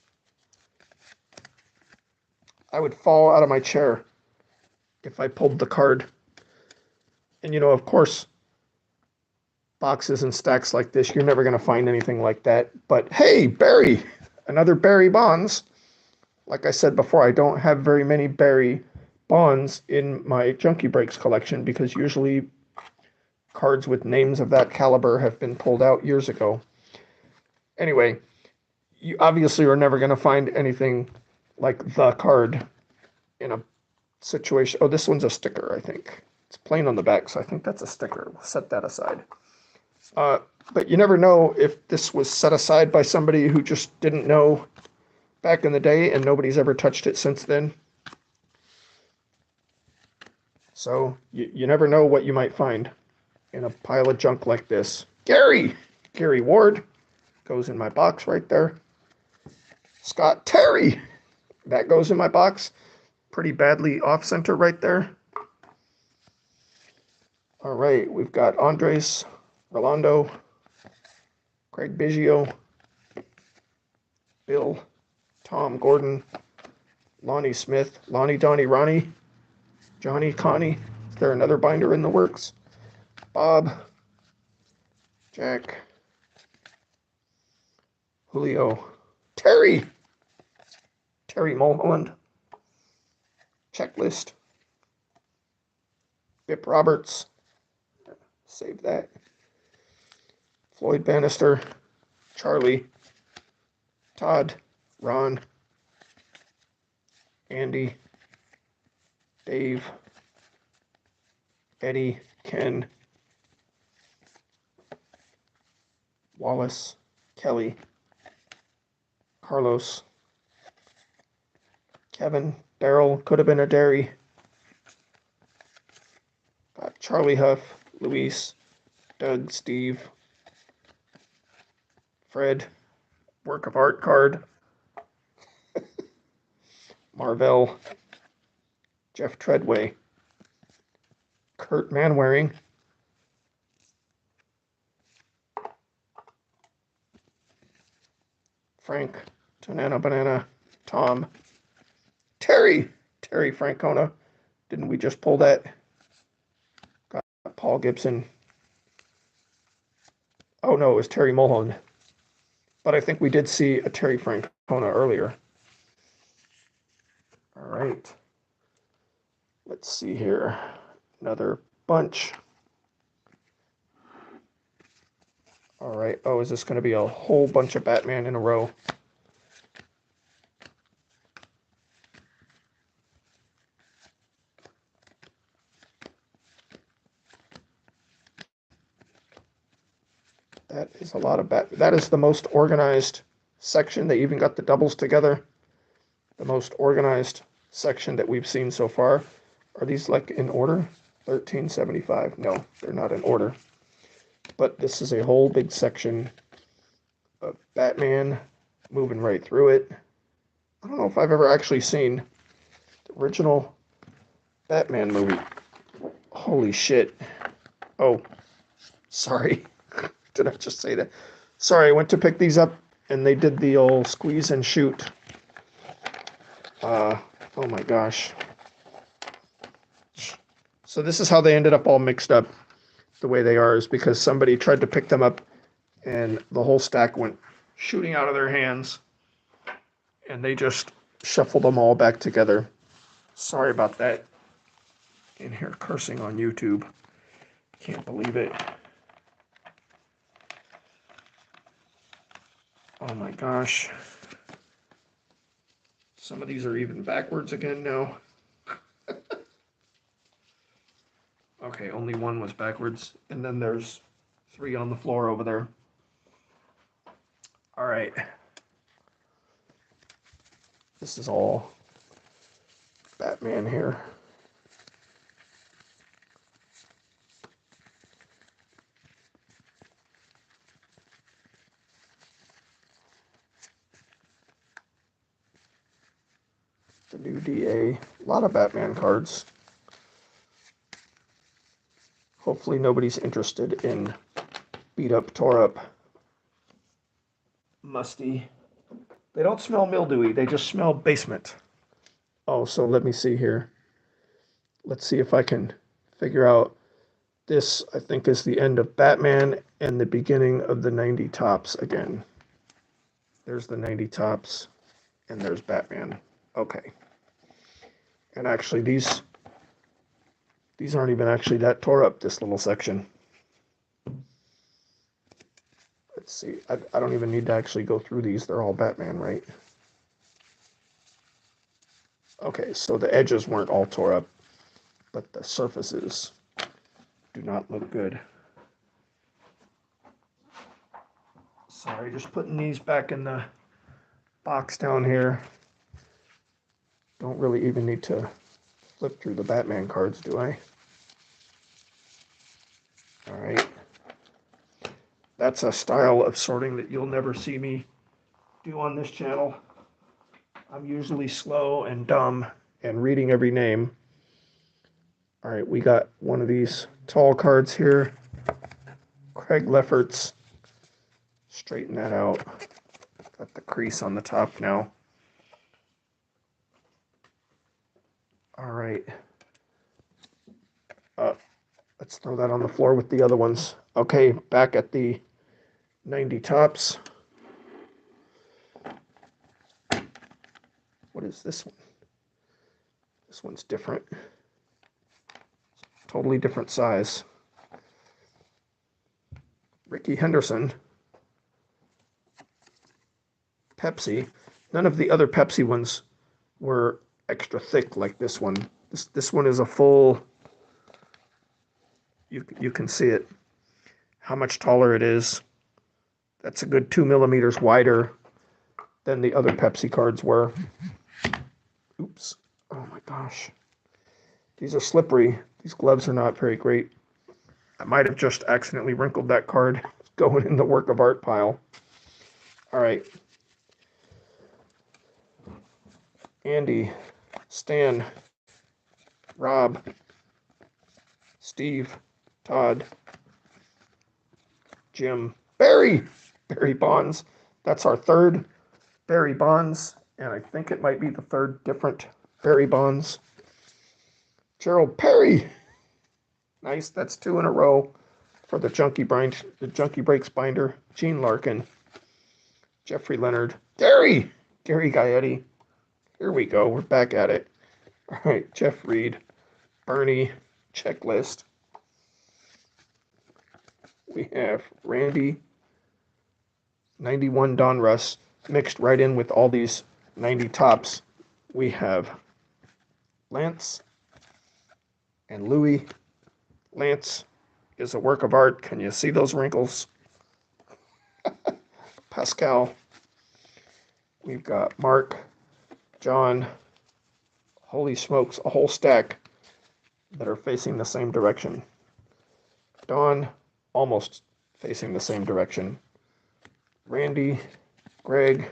I would fall out of my chair if I pulled the card. And of course, boxes and stacks like this, you're never going to find anything like that. But hey, Barry, another Barry Bonds. Like I said before, I don't have very many Barry Bonds in my Junkie Breaks collection because usually cards with names of that caliber have been pulled out years ago. Anyway, you obviously are never going to find anything like the card in a situation. Oh, this one's a sticker, I think. It's plain on the back, so I think that's a sticker. We'll set that aside. But you never know if this was set aside by somebody who just didn't know back in the day and nobody's ever touched it since then. So you never know what you might find in a pile of junk like this. Gary Ward goes in my box right there. Scott Terry, that goes in my box. Pretty badly off center right there. All right, we've got Andres Rolando, Craig Biggio, Bill, Tom Gordon, Lonnie Smith, Lonnie, Donnie, Ronnie, Johnny, Connie. Is there another binder in the works? Bob, Jack, Julio, Terry Mulholland, Checklist, Bip Roberts, save that, Floyd Bannister, Charlie, Todd, Ron, Andy, Dave, Eddie, Ken, Wallace, Kelly, Carlos, Kevin, Daryl, could have been a dairy. Got Charlie Huff, Luis, Doug, Steve, Fred, work of art card, Marvell, Jeff Treadway, Kurt Manwaring, Frank, Tanana Banana, Tom, Terry Francona. Didn't we just pull that? Got Paul Gibson. Oh no, it was Terry Mulholland. But I think we did see a Terry Francona earlier. All right. Let's see here. Another bunch. All right. Oh, is this going to be a whole bunch of Batman in a row? That is a lot of That is the most organized section. They even got the doubles together. The most organized section that we've seen so far. Are these like in order? 1375. No, they're not in order. But this is a whole big section of Batman, moving right through it. I don't know if I've ever actually seen the original Batman movie. Holy shit. Oh, sorry. Did I just say that? Sorry, I went to pick these up and they did the old squeeze and shoot. Oh my gosh. So this is how they ended up all mixed up the way they are, is because somebody tried to pick them up and the whole stack went shooting out of their hands and they just shuffled them all back together. Sorry about that. In here cursing on YouTube. Can't believe it. Oh my gosh. Some of these are even backwards again now. Okay, only one was backwards. And then there's 3 on the floor over there. All right. This is all Batman here. The new DA. A lot of Batman cards. Hopefully nobody's interested in beat up, tore up, musty. They don't smell mildewy, they just smell basement. Oh, so let me see here. Let's see if I can figure out. This, I think, is the end of Batman and the beginning of the 90 tops again. There's the 90 tops, and there's Batman. Okay. And actually, these aren't even actually that tore up, this little section. Let's see. I don't even need to actually go through these. They're all Batman, right? Okay, so the edges weren't all tore up, but the surfaces do not look good. Sorry, just putting these back in the box down here. Don't really even need to flip through the Batman cards, do I? All right. That's a style of sorting that you'll never see me do on this channel. I'm usually slow and dumb and reading every name. All right, we got one of these tall cards here. Craig Lefferts. Straighten that out. Got the crease on the top now. All right. Let's throw that on the floor with the other ones. Okay, back at the 90 tops. What is this one? This one's different. Totally different size. Ricky Henderson. Pepsi. None of the other Pepsi ones were extra thick like this one. This one is a full, you can see it, how much taller it is. That's a good 2 millimeters wider than the other Pepsi cards were. Oops. Oh my gosh. These are slippery. These gloves are not very great. I might have just accidentally wrinkled that card going in the work of art pile. All right. Andy, Stan, Rob, Steve, Todd, Jim, Barry Bonds. That's our third Barry Bonds, and I think it might be the third different Barry Bonds. Gerald Perry. Nice, that's 2 in a row for the Junkie Breaks binder. Gene Larkin, Jeffrey Leonard, Gary Gaetti. Here we go, we're back at it. All right, Jeff Reed, Bernie, checklist. We have Randy, 91 Donruss, mixed right in with all these 90 tops. We have Lance and Louis. Lance is a work of art. Can you see those wrinkles? Pascal. We've got Mark, John. Holy smokes, a whole stack that are facing the same direction. Don, almost facing the same direction. Randy, Greg,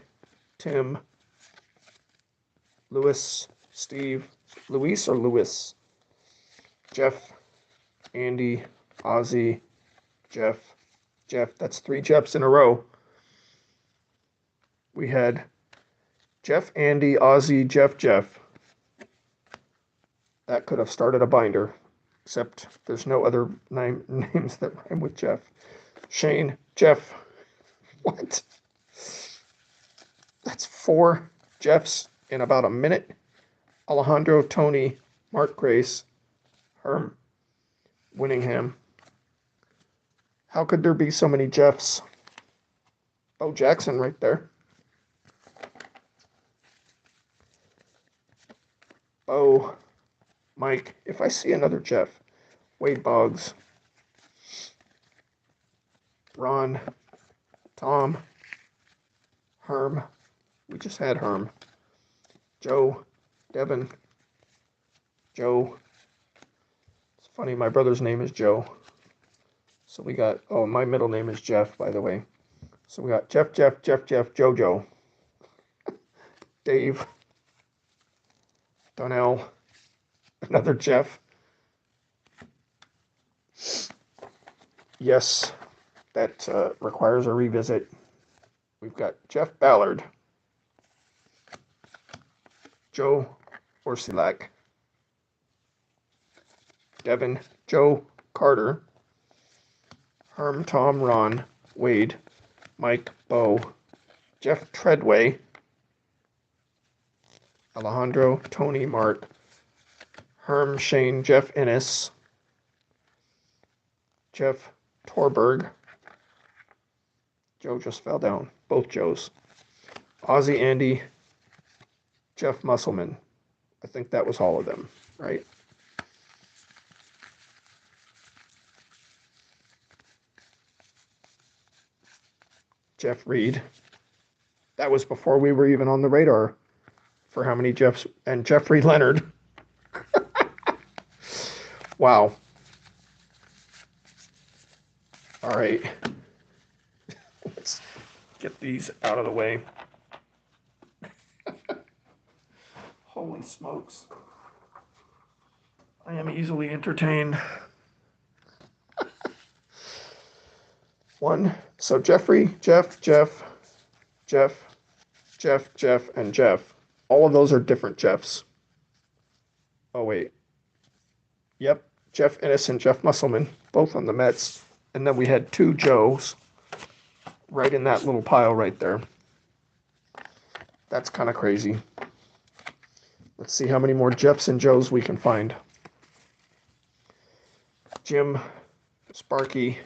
Tim, Louis, Steve, Luis or Louis, Jeff, Andy, Ozzy, Jeff, that's 3 Jeffs in a row. We had Jeff, Andy, Ozzy, Jeff. That could have started a binder, except there's no other names that rhyme with Jeff. Shane, Jeff. What? That's 4 Jeffs in about a minute. Alejandro, Tony, Mark Grace, Herm, Winningham. How could there be so many Jeffs? Bo Jackson right there. Bo, Mike. If I see another Jeff. Wade Boggs. Ron, Tom, Herm. We just had Herm. Joe, Devin, Joe. It's funny, my brother's name is Joe. So we got, oh, my middle name is Jeff, by the way. So we got Jeff, Jojo, Dave, Donnell, another Jeff. Yes, that requires a revisit. We've got Jeff Ballard, Joe Orsilak, Devin, Joe, Carter, Herm, Tom, Ron, Wade, Mike, Bo, Jeff Treadway, Alejandro, Tony, Mark, Herm, Shane, Jeff Innes, Jeff Torberg. Joe just fell down. Both Joes. Ozzy, Andy, Jeff Musselman. I think that was all of them, right? Jeff Reed. That was before we were even on the radar for how many Jeffs. And Jeffrey Leonard. Wow. All right. Let's get these out of the way. Holy smokes. I am easily entertained. One. So Jeffrey, Jeff, and Jeff. All of those are different Jeffs. Oh, wait. Yep. Jeff Innes and Jeff Musselman, both on the Mets. And then we had two Joes right in that little pile right there. That's kind of crazy. Let's see how many more Jeffs and Joes we can find. Jim, Sparky,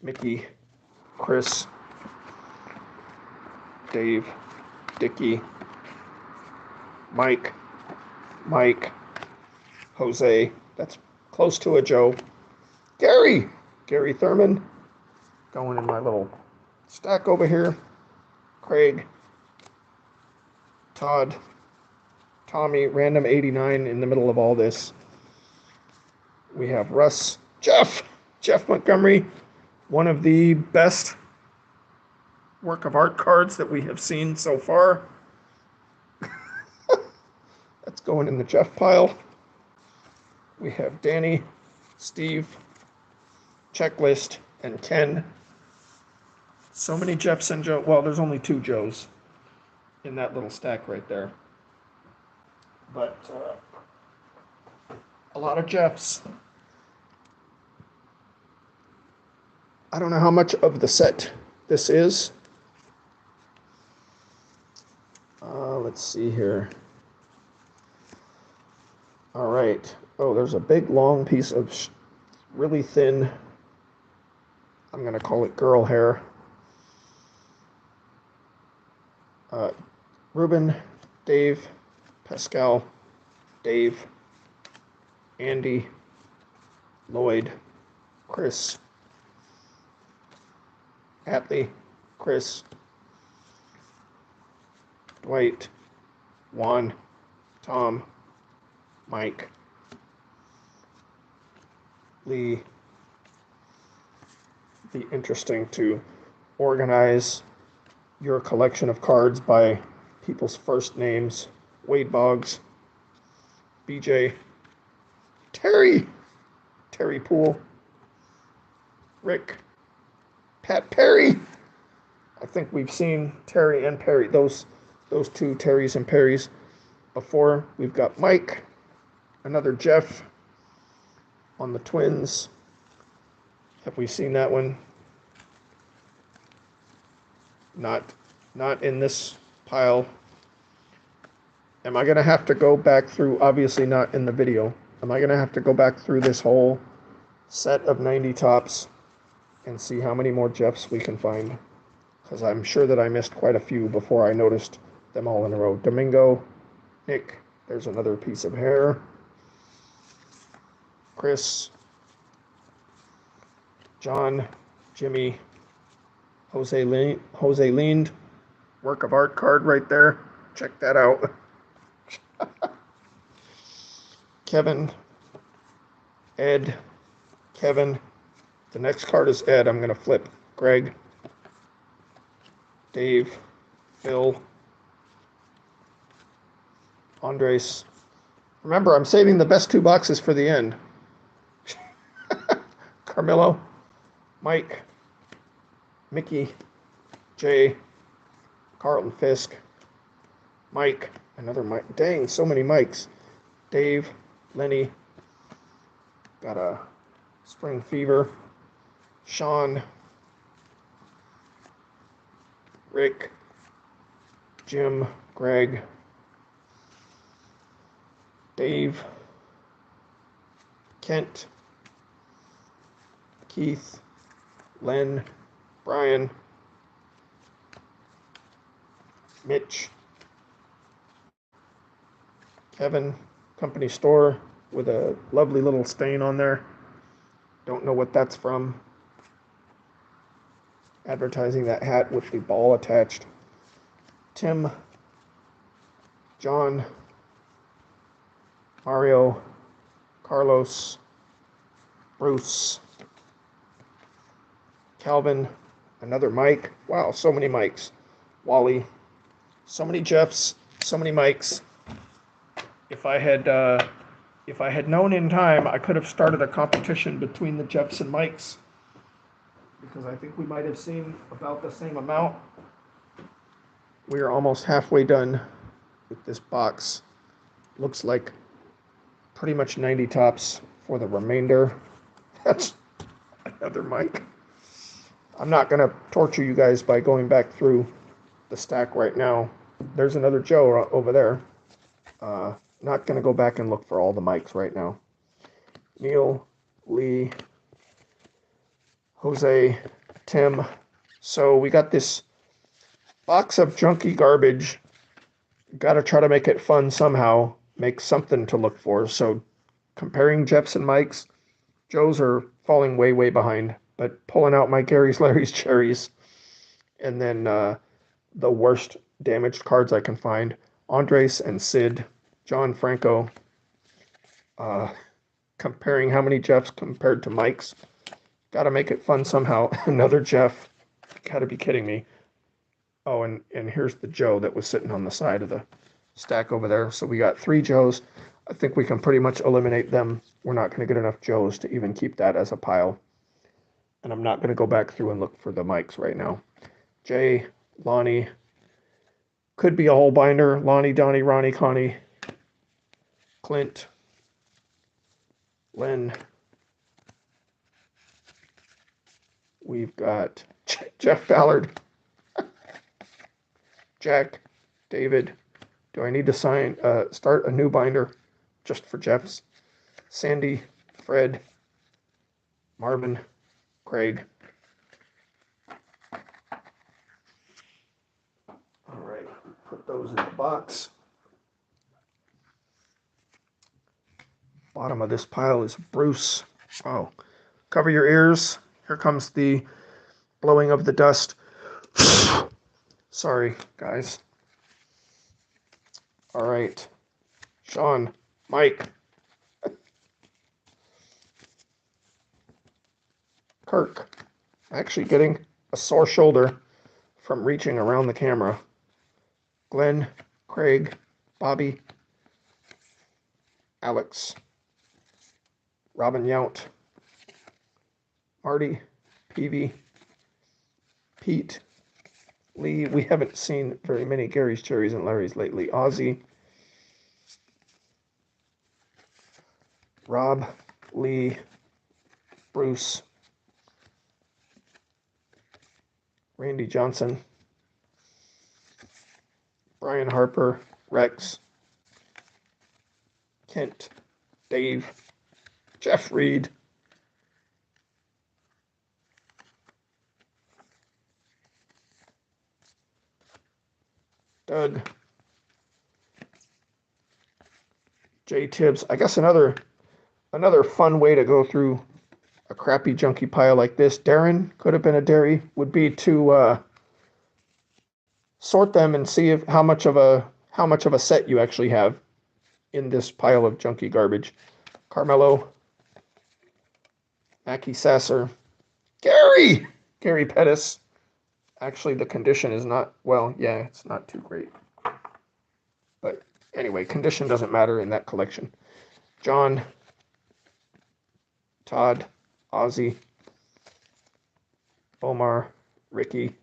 Mickey, Chris, Dave, Dickie, Mike, Jose, that's close to a Joe, Gary Thurman, going in my little stack over here, Craig, Todd, Tommy, random 89 in the middle of all this. We have Russ, Jeff Montgomery, one of the best work of art cards that we have seen so far. That's going in the Jeff pile. We have Danny, Steve, Checklist, and Ken. So many Jeffs and Joe. Well, there's only two Joes in that little stack right there. But a lot of Jeffs. I don't know how much of the set this is. Let's see here. All right. Oh, there's a big long piece of really thin, I'm going to call it girl hair. Ruben, Dave, Pascal, Dave, Andy, Lloyd, Chris, Atlee, Chris, Dwight, Juan, Tom, Mike, Lee. Be interesting to organize your collection of cards by people's first names. Wade Boggs, BJ, Terry Poole, Rick, Pat Perry. I think we've seen Terry and Perry, those two Terrys and Perrys before. We've got Mike, another Jeff on the Twins. Have we seen that one? Not in this pile. Am I going to have to go back through, obviously not in the video, am I going to have to go back through this whole set of 90 tops and see how many more Jeffs we can find? Because I'm sure that I missed quite a few before I noticed them all in a row. Domingo, Nick, there's another piece of hair. Chris, John, Jimmy, Jose leaned, work of art card right there. Check that out. Kevin, Ed, Kevin. The next card is Ed. I'm going to flip. Greg, Dave, Phil, Andres. Remember, I'm saving the best two boxes for the end. Carmelo, Mike, Mickey, Jay, Carlton Fisk, Mike, Another Mike. Dang, so many Mikes. Dave, Lenny, got a spring fever. Sean, Rick, Jim, Greg, Dave, Kent, Keith, Len, Brian, Mitch, Kevin, company store with a lovely little stain on there. Don't know what that's from. Advertising that hat with the ball attached. Tim, John, Mario, Carlos, Bruce, Calvin, another Mike. Wow, so many Mikes. Wally, so many Jeffs, so many Mikes. If I had known in time, I could have started a competition between the Jeffs and Mikes, because I think we might have seen about the same amount. We are almost halfway done with this box. Looks like pretty much 90 tops for the remainder. That's another Mike. I'm not going to torture you guys by going back through the stack right now. There's another Joe over there. Not going to go back and look for all the Mikes right now. Neil, Lee, Jose, Tim. So we got this box of junky garbage. Got to try to make it fun somehow. Make something to look for. So comparing Jeffs and Mikes, Joe's are falling way, way behind. But pulling out my Gary's, Larry's, Cherries. And then the worst damaged cards I can find. Andres and Sid. John Franco. Comparing how many Jeffs compared to Mikes. Got to make it fun somehow. Another Jeff. Got to be kidding me. Oh, and here's the Joe that was sitting on the side of the stack over there. So we got 3 Joes. I think we can pretty much eliminate them. We're not going to get enough Joes to even keep that as a pile. And I'm not going to go back through and look for the Mikes right now. Jay, Lonnie. Could be a whole binder. Lonnie, Donnie, Ronnie, Connie. Clint. Len. We've got Jeff Ballard. Jack. David. Do I need to start a new binder just for Jeff's? Sandy. Fred. Marvin. Craig. All right, put those in the box. Bottom of this pile is Bruce. Oh, cover your ears. Here comes the blowing of the dust. Sorry, guys. All right, Sean, Mike, Kirk. Actually getting a sore shoulder from reaching around the camera. Glenn, Craig, Bobby, Alex, Robin Yount, Marty, Peavy, Pete, Lee. We haven't seen very many Gary's, Cherries, and Larry's lately. Ozzy, Rob, Lee, Bruce, Randy Johnson, Brian Harper, Rex, Kent, Dave, Jeff Reed, Doug, Jay Tibbs. I guess another fun way to go through a crappy junkie pile like this, Darren, could have been a dairy, would be to sort them and see if how much of a set you actually have in this pile of junky garbage. Carmelo, Mackie Sasser, Gary Pettis. Actually, the condition is not, well, yeah, it's not too great. But anyway, condition doesn't matter in that collection. John, Todd, Ozzy, Omar, Ricky,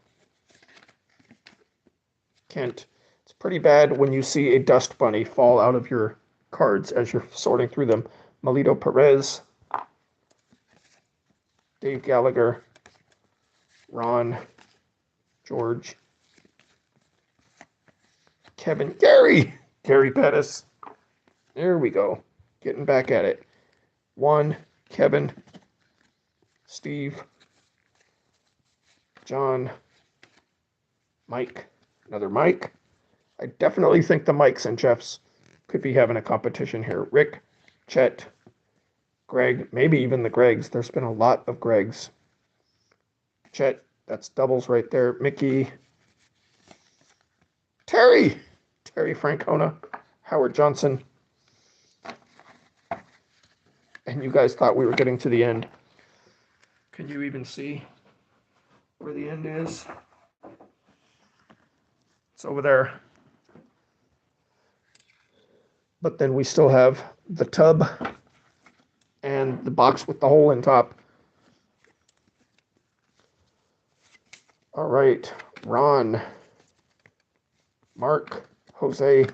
Kent. It's pretty bad when you see a dust bunny fall out of your cards as you're sorting through them. Melito Perez, Dave Gallagher, Ron, George, Kevin, Gary Pettis. There we go. Getting back at it. Juan, Kevin, Steve, John, Mike, another Mike. I definitely think the Mikes and Jeffs could be having a competition here. Rick, Chet, Greg, maybe even the Gregs. There's been a lot of Gregs. Chet, that's doubles right there. Mickey, Terry Francona, Howard Johnson. And you guys thought we were getting to the end. Can you even see where the end is? It's over there. But then we still have the tub and the box with the hole in top. All right, Ron, Mark, Jose,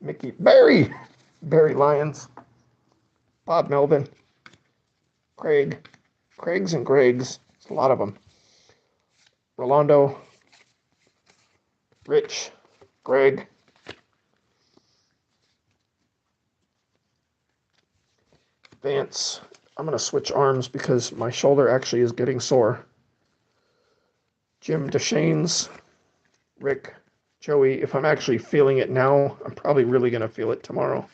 Mickey, Barry Lyons, Bob Melvin, Craigs and Gregs, it's a lot of them. Rolando, Rich, Greg, Vance. I'm going to switch arms because my shoulder actually is getting sore. Jim DeShanes, Rick, Joey. If I'm actually feeling it now, I'm probably really going to feel it tomorrow.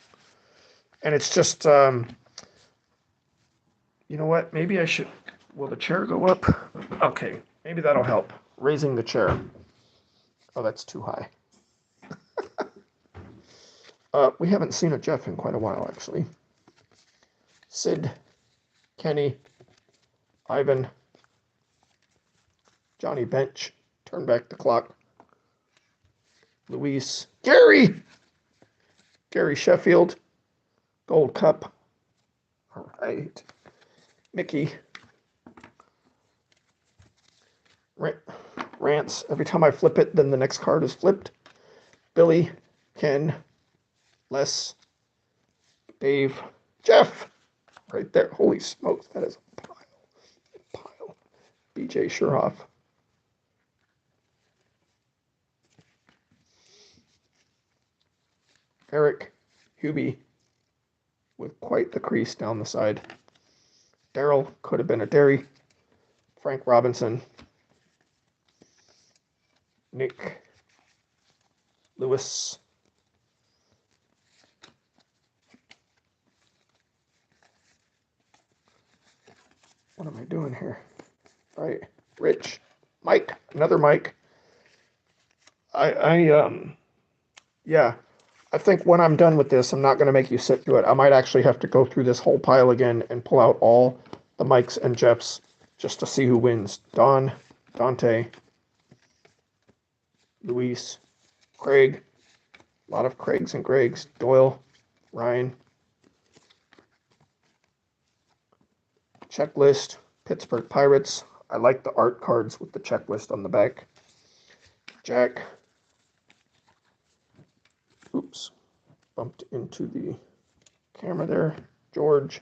And it's just, you know what? Maybe I should, will the chair go up? Okay, maybe that'll help. Raising the chair. Oh, that's too high. We haven't seen a Jeff in quite a while, actually. Sid, Kenny, Ivan, Johnny Bench, turn back the clock. Luis, Gary Sheffield, Gold Cup. All right. Mickey, Rants. Every time I flip it, then the next card is flipped. Billy, Ken, Les, Dave, Jeff. Right there. Holy smokes, that is a pile. BJ Sherhoff. Eric, Hubie, with quite the crease down the side. Daryl, could have been a dairy. Frank Robinson. Nick, Lewis. What am I doing here? All right, Rich, Mike, another Mike. Yeah, I think when I'm done with this, I'm not going to make you sit through it. I might actually have to go through this whole pile again and pull out all the Mikes and Jeffs just to see who wins. Don, Dante, Luis, Craig, a lot of Craigs and Gregs, Doyle, Ryan, Checklist, Pittsburgh Pirates. I like the art cards with the checklist on the back. Jack. Oops. Bumped into the camera there. George.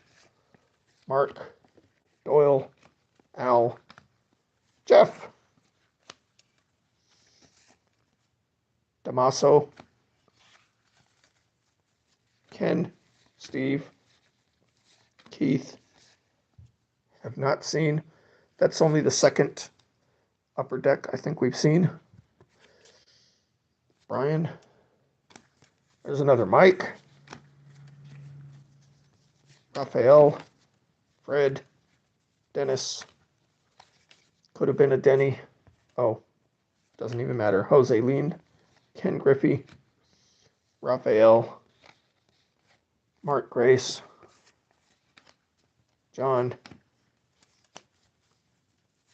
Mark. Doyle. Al. Jeff. Damaso. Ken. Steve. Keith. Have not seen. That's only the second upper deck I think we've seen. Brian. There's another Mike. Raphael. Fred. Dennis. Could have been a Denny. Oh, doesn't even matter. Jose Lean. Ken Griffey. Raphael. Mark Grace. John.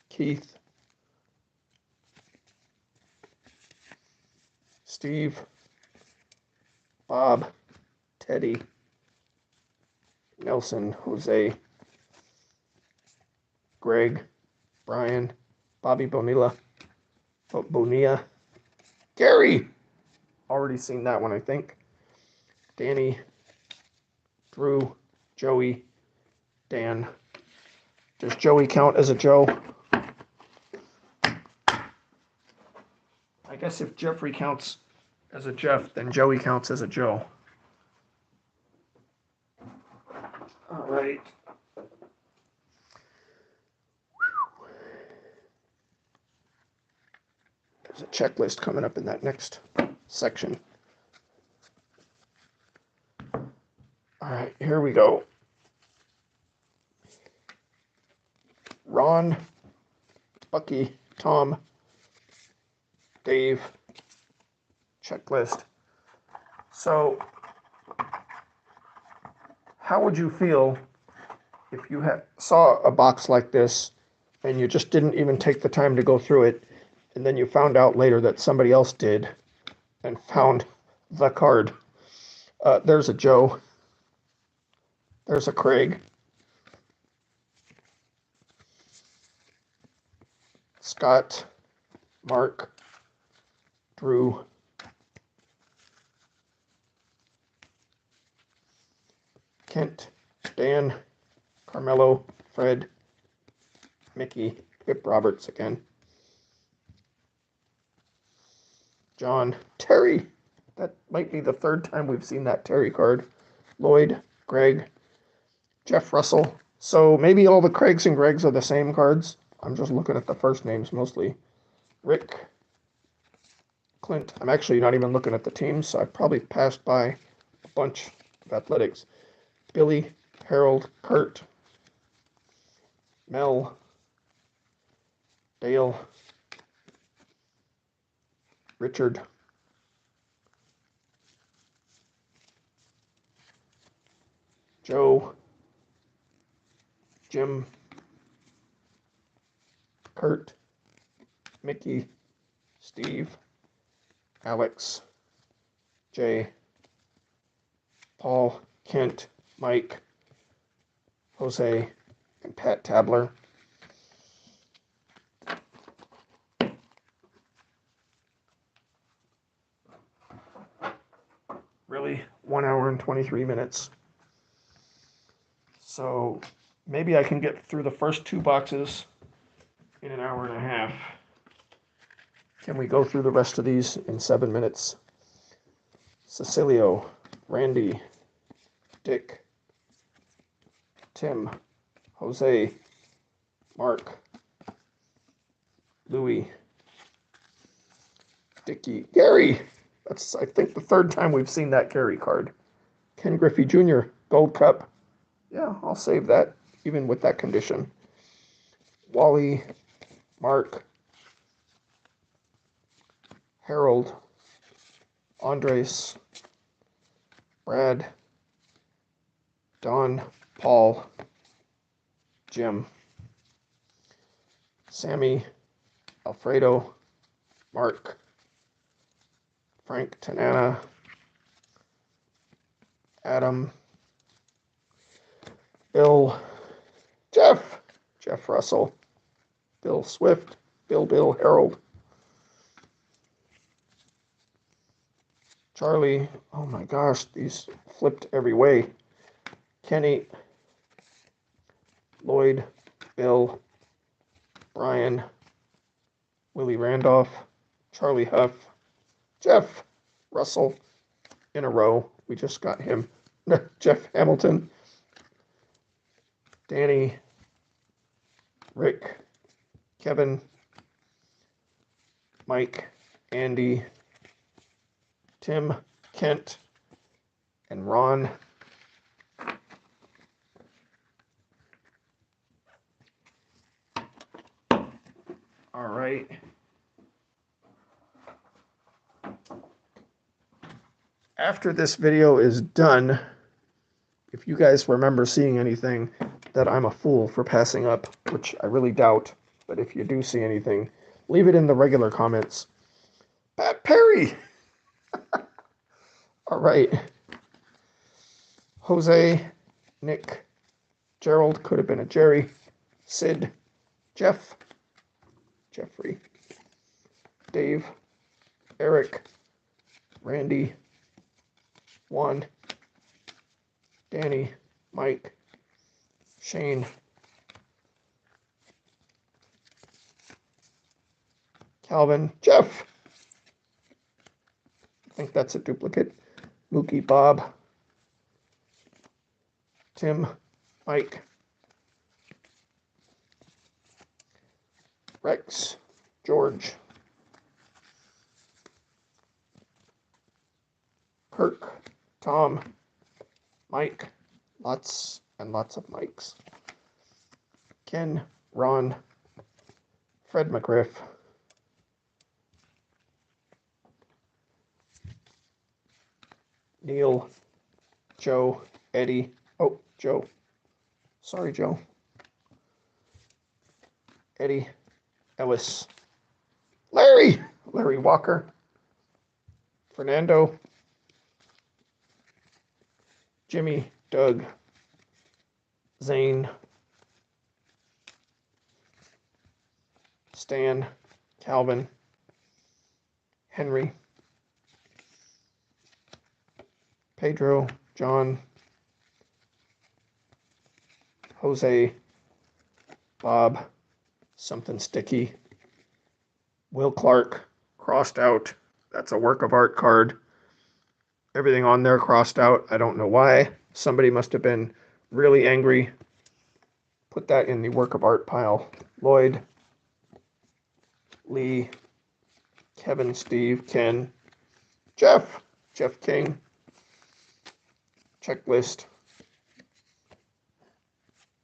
Keith. Steve. Bob. Teddy. Nelson. Jose. Greg. Brian. Bobby Bonilla. Bonilla. Gary! Already seen that one, I think. Danny. Drew. Joey. Dan. Does Joey count as a Joe? I guess if Jeffrey counts as a Jeff, then Joey counts as a Joe. All right. There's a checklist coming up in that next section. All right, here we go. Ron, Bucky, Tom, Dave, checklist. So, how would you feel if you saw a box like this and you just didn't even take the time to go through it, and then you found out later that somebody else did and found the card? There's a Joe. There's a Craig. Scott, Mark, Drew, Kent, Dan, Carmelo, Fred, Mickey, Pip Roberts again, John, Terry. That might be the third time we've seen that Terry card. Lloyd, Greg, Jeff Russell. So maybe all the Craigs and Gregs are the same cards. I'm just looking at the first names mostly. Rick, Clint. I'm actually not even looking at the teams, so I probably passed by a bunch of athletics. Billy, Harold, Kurt, Mel, Dale, Richard, Joe, Jim, Kurt, Mickey, Steve, Alex, Jay, Paul, Kent, Mike, Jose, and Pat Tabler. Really, 1 hour and 23 minutes. So maybe I can get through the first two boxes in an hour and a half. Can we go through the rest of these in 7 minutes? Cecilio, Randy, Dick, Tim, Jose, Mark, Louie, Dickie, Gary. That's, I think, the third time we've seen that Gary card. Ken Griffey Jr., Gold Cup. Yeah, I'll save that, even with that condition. Wally, Mark, Harold, Andres, Brad, Don, Paul, Jim, Sammy, Alfredo, Mark, Frank Tanana, Adam, Bill, Jeff Russell, Bill Swift, Bill Harold, Charlie. Oh my gosh, these flipped every way. Kenny, Lloyd, Bill, Brian, Willie Randolph, Charlie Huff, Jeff Russell in a row. We just got him. Jeff Hamilton, Danny, Rick, Kevin, Mike, Andy, Tim, Kent, and Ron. All right. After this video is done, if you guys remember seeing anything that I'm a fool for passing up, which I really doubt, but if you do see anything, leave it in the regular comments. Pat Perry! All right. Jose, Nick, Gerald, could have been a Jerry, Sid, Jeff, Jeffrey, Dave, Eric, Randy, Juan, Danny, Mike, Shane, Calvin, Jeff. I think that's a duplicate. Mookie, Bob, Tim, Mike, Rex, George, Kirk, Tom, Mike, lots and lots of Mikes, Ken, Ron, Fred McGriff, Neil, Joe, Eddie, oh, Joe, sorry, Joe, Eddie, Ellis, Larry Walker, Fernando, Jimmy, Doug, Zane, Stan, Calvin, Henry, Pedro, John, Jose, Bob, something sticky, Will Clark, crossed out. That's a work of art card. Everything on there crossed out. I don't know why. Somebody must have been really angry. Put that in the work of art pile. Lloyd, Lee, Kevin, Steve, Ken, Jeff King, Checklist,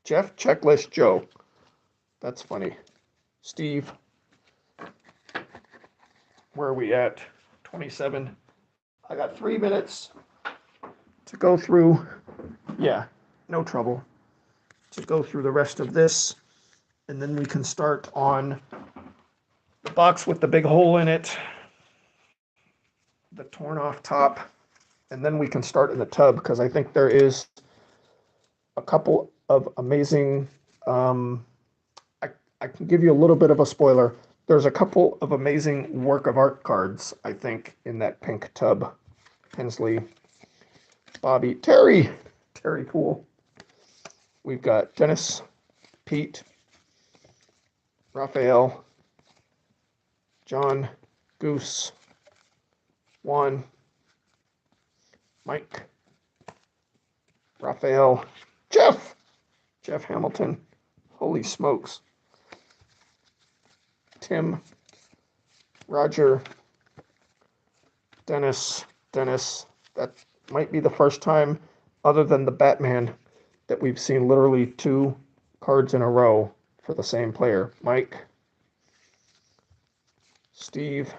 Jeff, Checklist, Joe. That's funny. Steve, where are we at? 27. I got 3 minutes to go through. Yeah, no trouble. To go through the rest of this, and then we can start on the box with the big hole in it, the torn off top, and then we can start in the tub, because I think there is a couple of amazing, I can give you a little bit of a spoiler. There's a couple of amazing work of art cards, I think, in that pink tub. Hensley, Bobby, Terry Poole. We've got Dennis, Pete, Raphael, John, Goose, Juan, Mike, Raphael, Jeff Hamilton. Holy smokes. Tim, Roger, Dennis. That might be the first time, other than the Batman, that we've seen literally 2 cards in a row for the same player. Mike, Steve,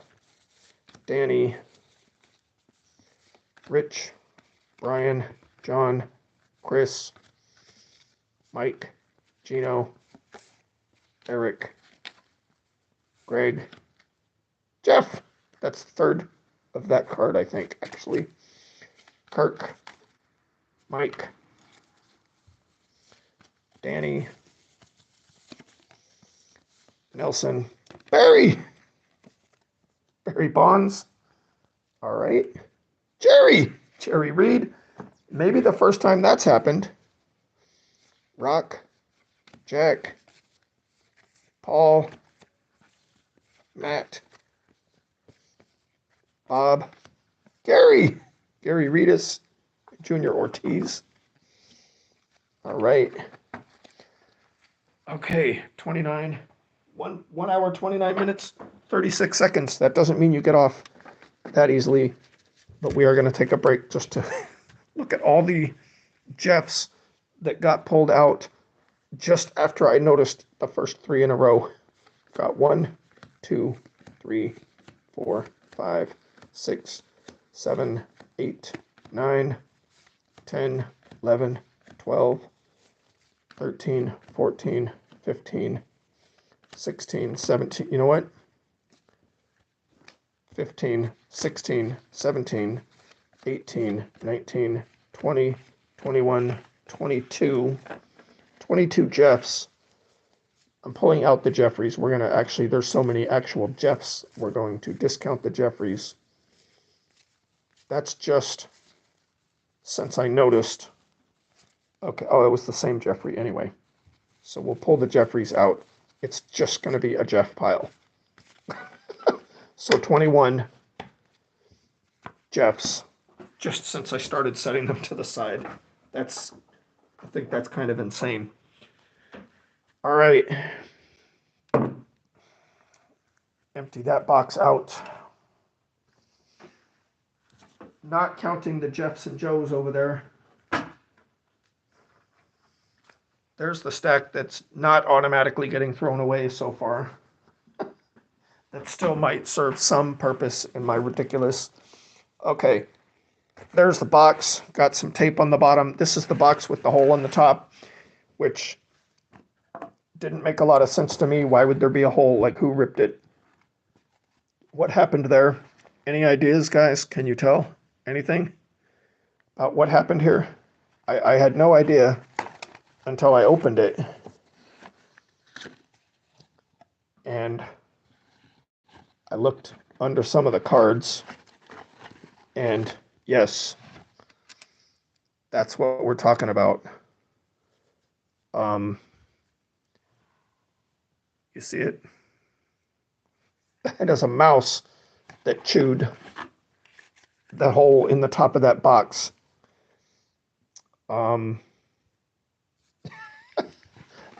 Danny, Rich, Brian, John, Chris, Mike, Gino, Eric, Greg, Jeff. That's the third of that card, I think, actually. Kirk, Mike, Danny, Nelson, Barry Bonds. All right. Jerry Reed. Maybe the first time that's happened. Rock, Jack, Paul, Matt, Bob, Gary Reedus, Junior Ortiz. All right. Okay, 29, 1 hour, 29 minutes, 36 seconds. That doesn't mean you get off that easily, but we are going to take a break just to look at all the Jeffs that got pulled out just after I noticed the first 3 in a row. Got 1, 2, 3, 4, 5, 6, 7, 8, 9, 10, 11, 12, 13, 14, 15, 16, 17. You know what? 15, 16, 17, 18, 19, 20, 21, 22. 22 Jeffs. I'm pulling out the Jeffries. We're going to actually, there's so many actual Jeffs, we're going to discount the Jeffries. That's just since I noticed. Okay, oh, it was the same Jeffrey anyway. So we'll pull the Jeffries out. It's just going to be a Jeff pile. So 21 Jeffs, just since I started setting them to the side. I think that's kind of insane. All right. Empty that box out. Not counting the Jeffs and Joes over there. There's the stack that's not automatically getting thrown away so far. That still might serve some purpose in my ridiculous. Okay, there's the box. Got some tape on the bottom. This is the box with the hole on the top, which didn't make a lot of sense to me. Why would there be a hole? Like, who ripped it? What happened there? Any ideas, guys? Can you tell anything about what happened here? I had no idea until I opened it. And I looked under some of the cards. And yes, that's what we're talking about. You see it? It has a mouse that chewed the hole in the top of that box.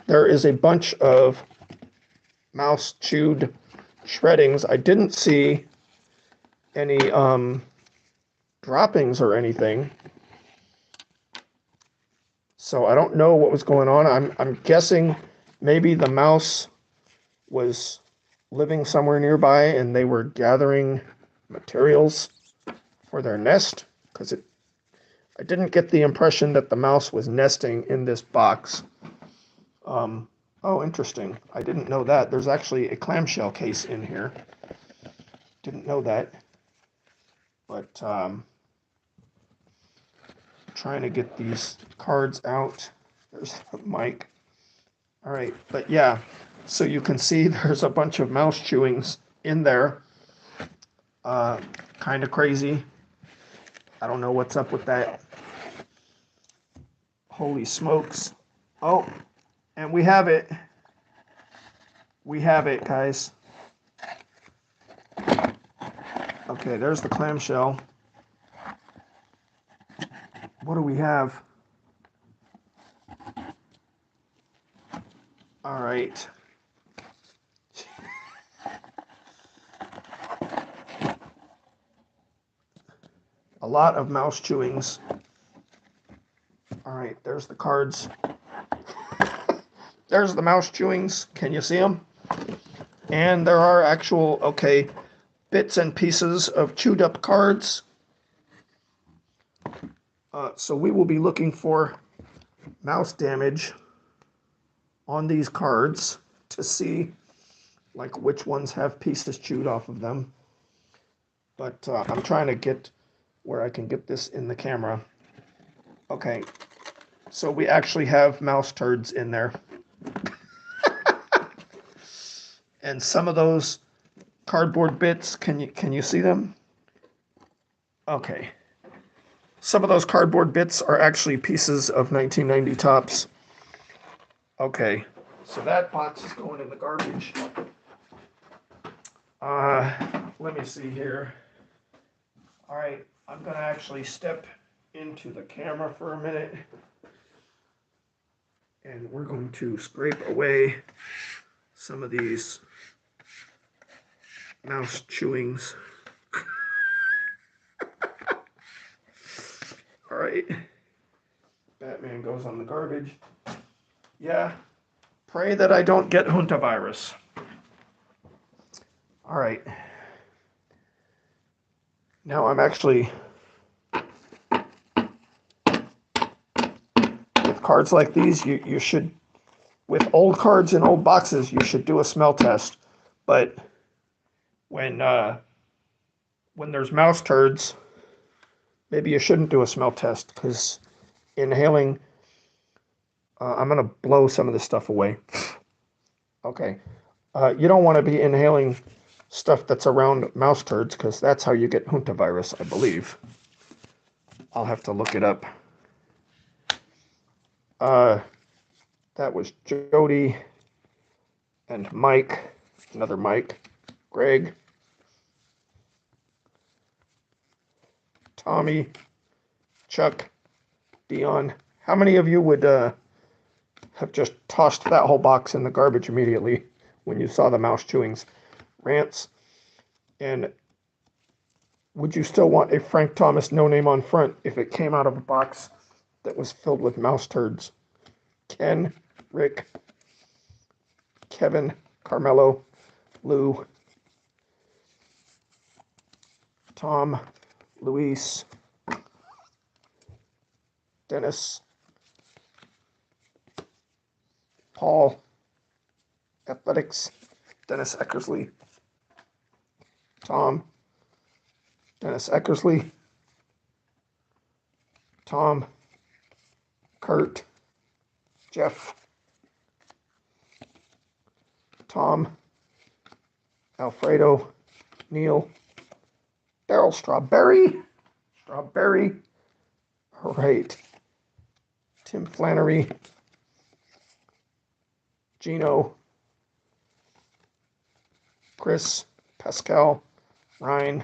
There is a bunch of mouse chewed shreddings. I didn't see any droppings or anything. So I don't know what was going on. I'm guessing maybe the mouse was living somewhere nearby and they were gathering materials for their nest, because I didn't get the impression that the mouse was nesting in this box. Oh, interesting. I didn't know that. There's actually a clamshell case in here. Didn't know that. But trying to get these cards out. There's the mic. All right, but yeah, so you can see there's a bunch of mouse chewings in there. Kind of crazy. I don't know what's up with that. Holy smokes. Oh, and we have it. We have it, guys. Okay, there's the clamshell. What do we have? All right. A lot of mouse chewings. All right, there's the cards. There's the mouse chewings. Can you see them? And there are actual, okay, bits and pieces of chewed up cards. So we will be looking for mouse damage on these cards to see like which ones have pieces chewed off of them. But I'm trying to get where I can get this in the camera. Okay, so we actually have mouse turds in there. And some of those cardboard bits, can you see them? Okay. Some of those cardboard bits are actually pieces of 1990 tops. Okay, so that box is going in the garbage. Let me see here. All right, I'm gonna actually step into the camera for a minute. And we're going to scrape away some of these mouse chewings. All right, Batman goes on the garbage. Yeah, pray that I don't get hantavirus. All right. Now I'm actually, with cards like these, you should, with old cards in old boxes, you should do a smell test. But when there's mouse turds, maybe you shouldn't do a smell test, because inhaling, I'm going to blow some of this stuff away. Okay. You don't want to be inhaling stuff that's around mouse turds because that's how you get hantavirus, I believe. I'll have to look it up. That was Jody and Mike, another Mike, Greg, Tommy, Chuck, Dion. How many of you would have just tossed that whole box in the garbage immediately when you saw the mouse chewings? Rants. And would you still want a Frank Thomas no name on front if it came out of a box that was filled with mouse turds? Ken, Rick, Kevin, Carmelo, Lou, Tom, Luis, Dennis, Paul, Athletics, Dennis Eckersley, Tom, Dennis Eckersley, Tom, Kurt, Jeff, Tom, Alfredo, Neil, Daryl Strawberry, all right, Tim Flannery, Gino, Chris, Pascal, Ryan,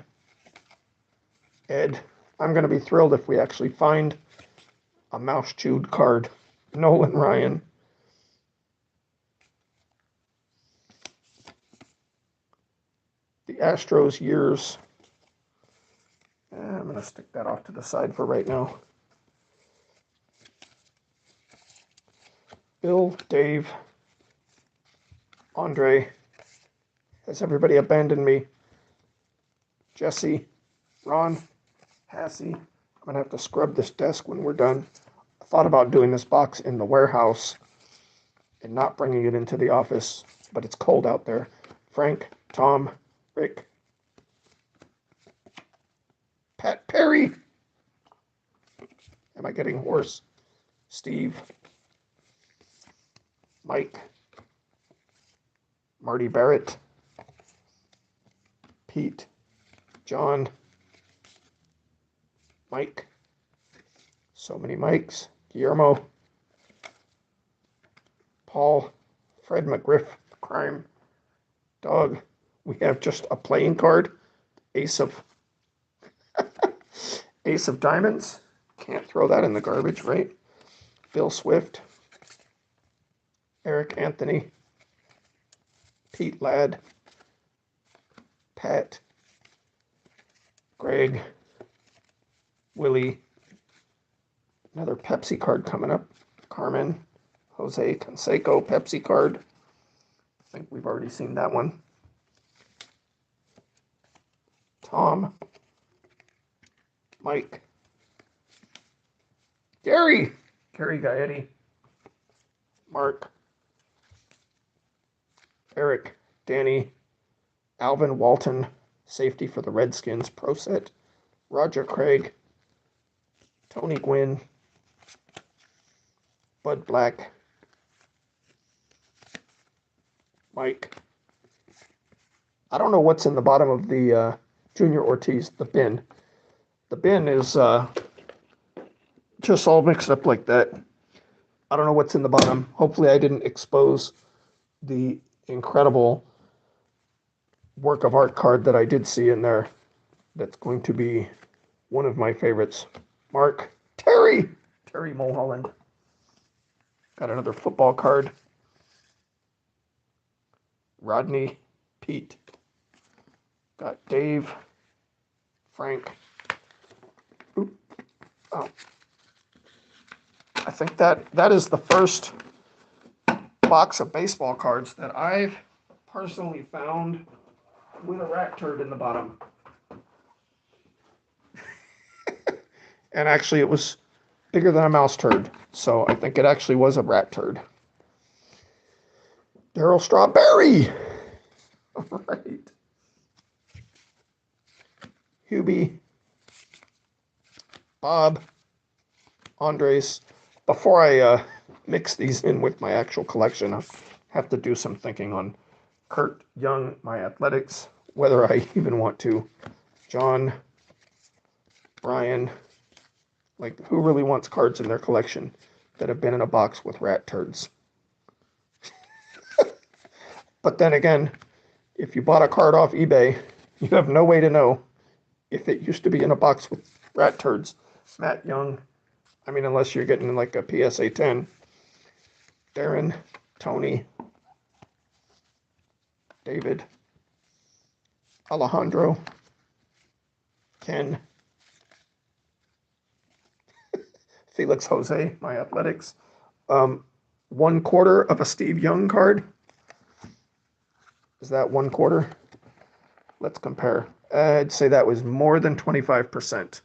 Ed. I'm going to be thrilled if we actually find a mouse chewed card. Nolan, Ryan. The Astros years. I'm going to stick that off to the side for right now. Bill, Dave, Andre. Has everybody abandoned me? Jesse, Ron, Hassie. I'm going to have to scrub this desk when we're done. I thought about doing this box in the warehouse and not bringing it into the office, but it's cold out there. Frank, Tom, Rick, Pat Perry. Am I getting hoarse? Steve, Mike, Marty Barrett, Pete, John, Mike, so many Mikes, Guillermo, Paul, Fred McGriff, Crime, Doug. We have just a playing card, Ace of Diamonds. Can't throw that in the garbage, right? Phil Swift, Eric Anthony, Pete Ladd, Pat, Greg, Willie, another Pepsi card coming up, Carmen, Jose Canseco, Pepsi card. I think we've already seen that one. Tom, Mike, Gary Gaetti, Mark, Eric, Danny, Alvin Walton, safety for the Redskins, pro set, Roger Craig, Tony Gwynn, Bud Black, Mike. I don't know what's in the bottom of the Junior Ortiz, the bin. The bin is just all mixed up like that. I don't know what's in the bottom. Hopefully I didn't expose the incredible work of art card that I did see in there. That's going to be one of my favorites. Mark, Terry Mulholland. Got another football card. Rodney, Pete. Got Dave, Frank. Oop. Oh. I think that is the first box of baseball cards that I've personally found with a rat turd in the bottom. And actually it was bigger than a mouse turd, so I think it actually was a rat turd. Daryl Strawberry. All right. Hubie, Bob, Andres. Before I mix these in with my actual collection, I have to do some thinking on Kurt Young, my athletics, whether I even want to. John, Brian, like who really wants cards in their collection that have been in a box with rat turds? But then again, if you bought a card off eBay, you have no way to know if it used to be in a box with rat turds. Matt Young, I mean, unless you're getting like a PSA 10. Darren, Tony, David, Alejandro, Ken, Felix Jose, my athletics. 1/4 of a Steve Young card. Is that 1/4? Let's compare. I'd say that was more than 25%.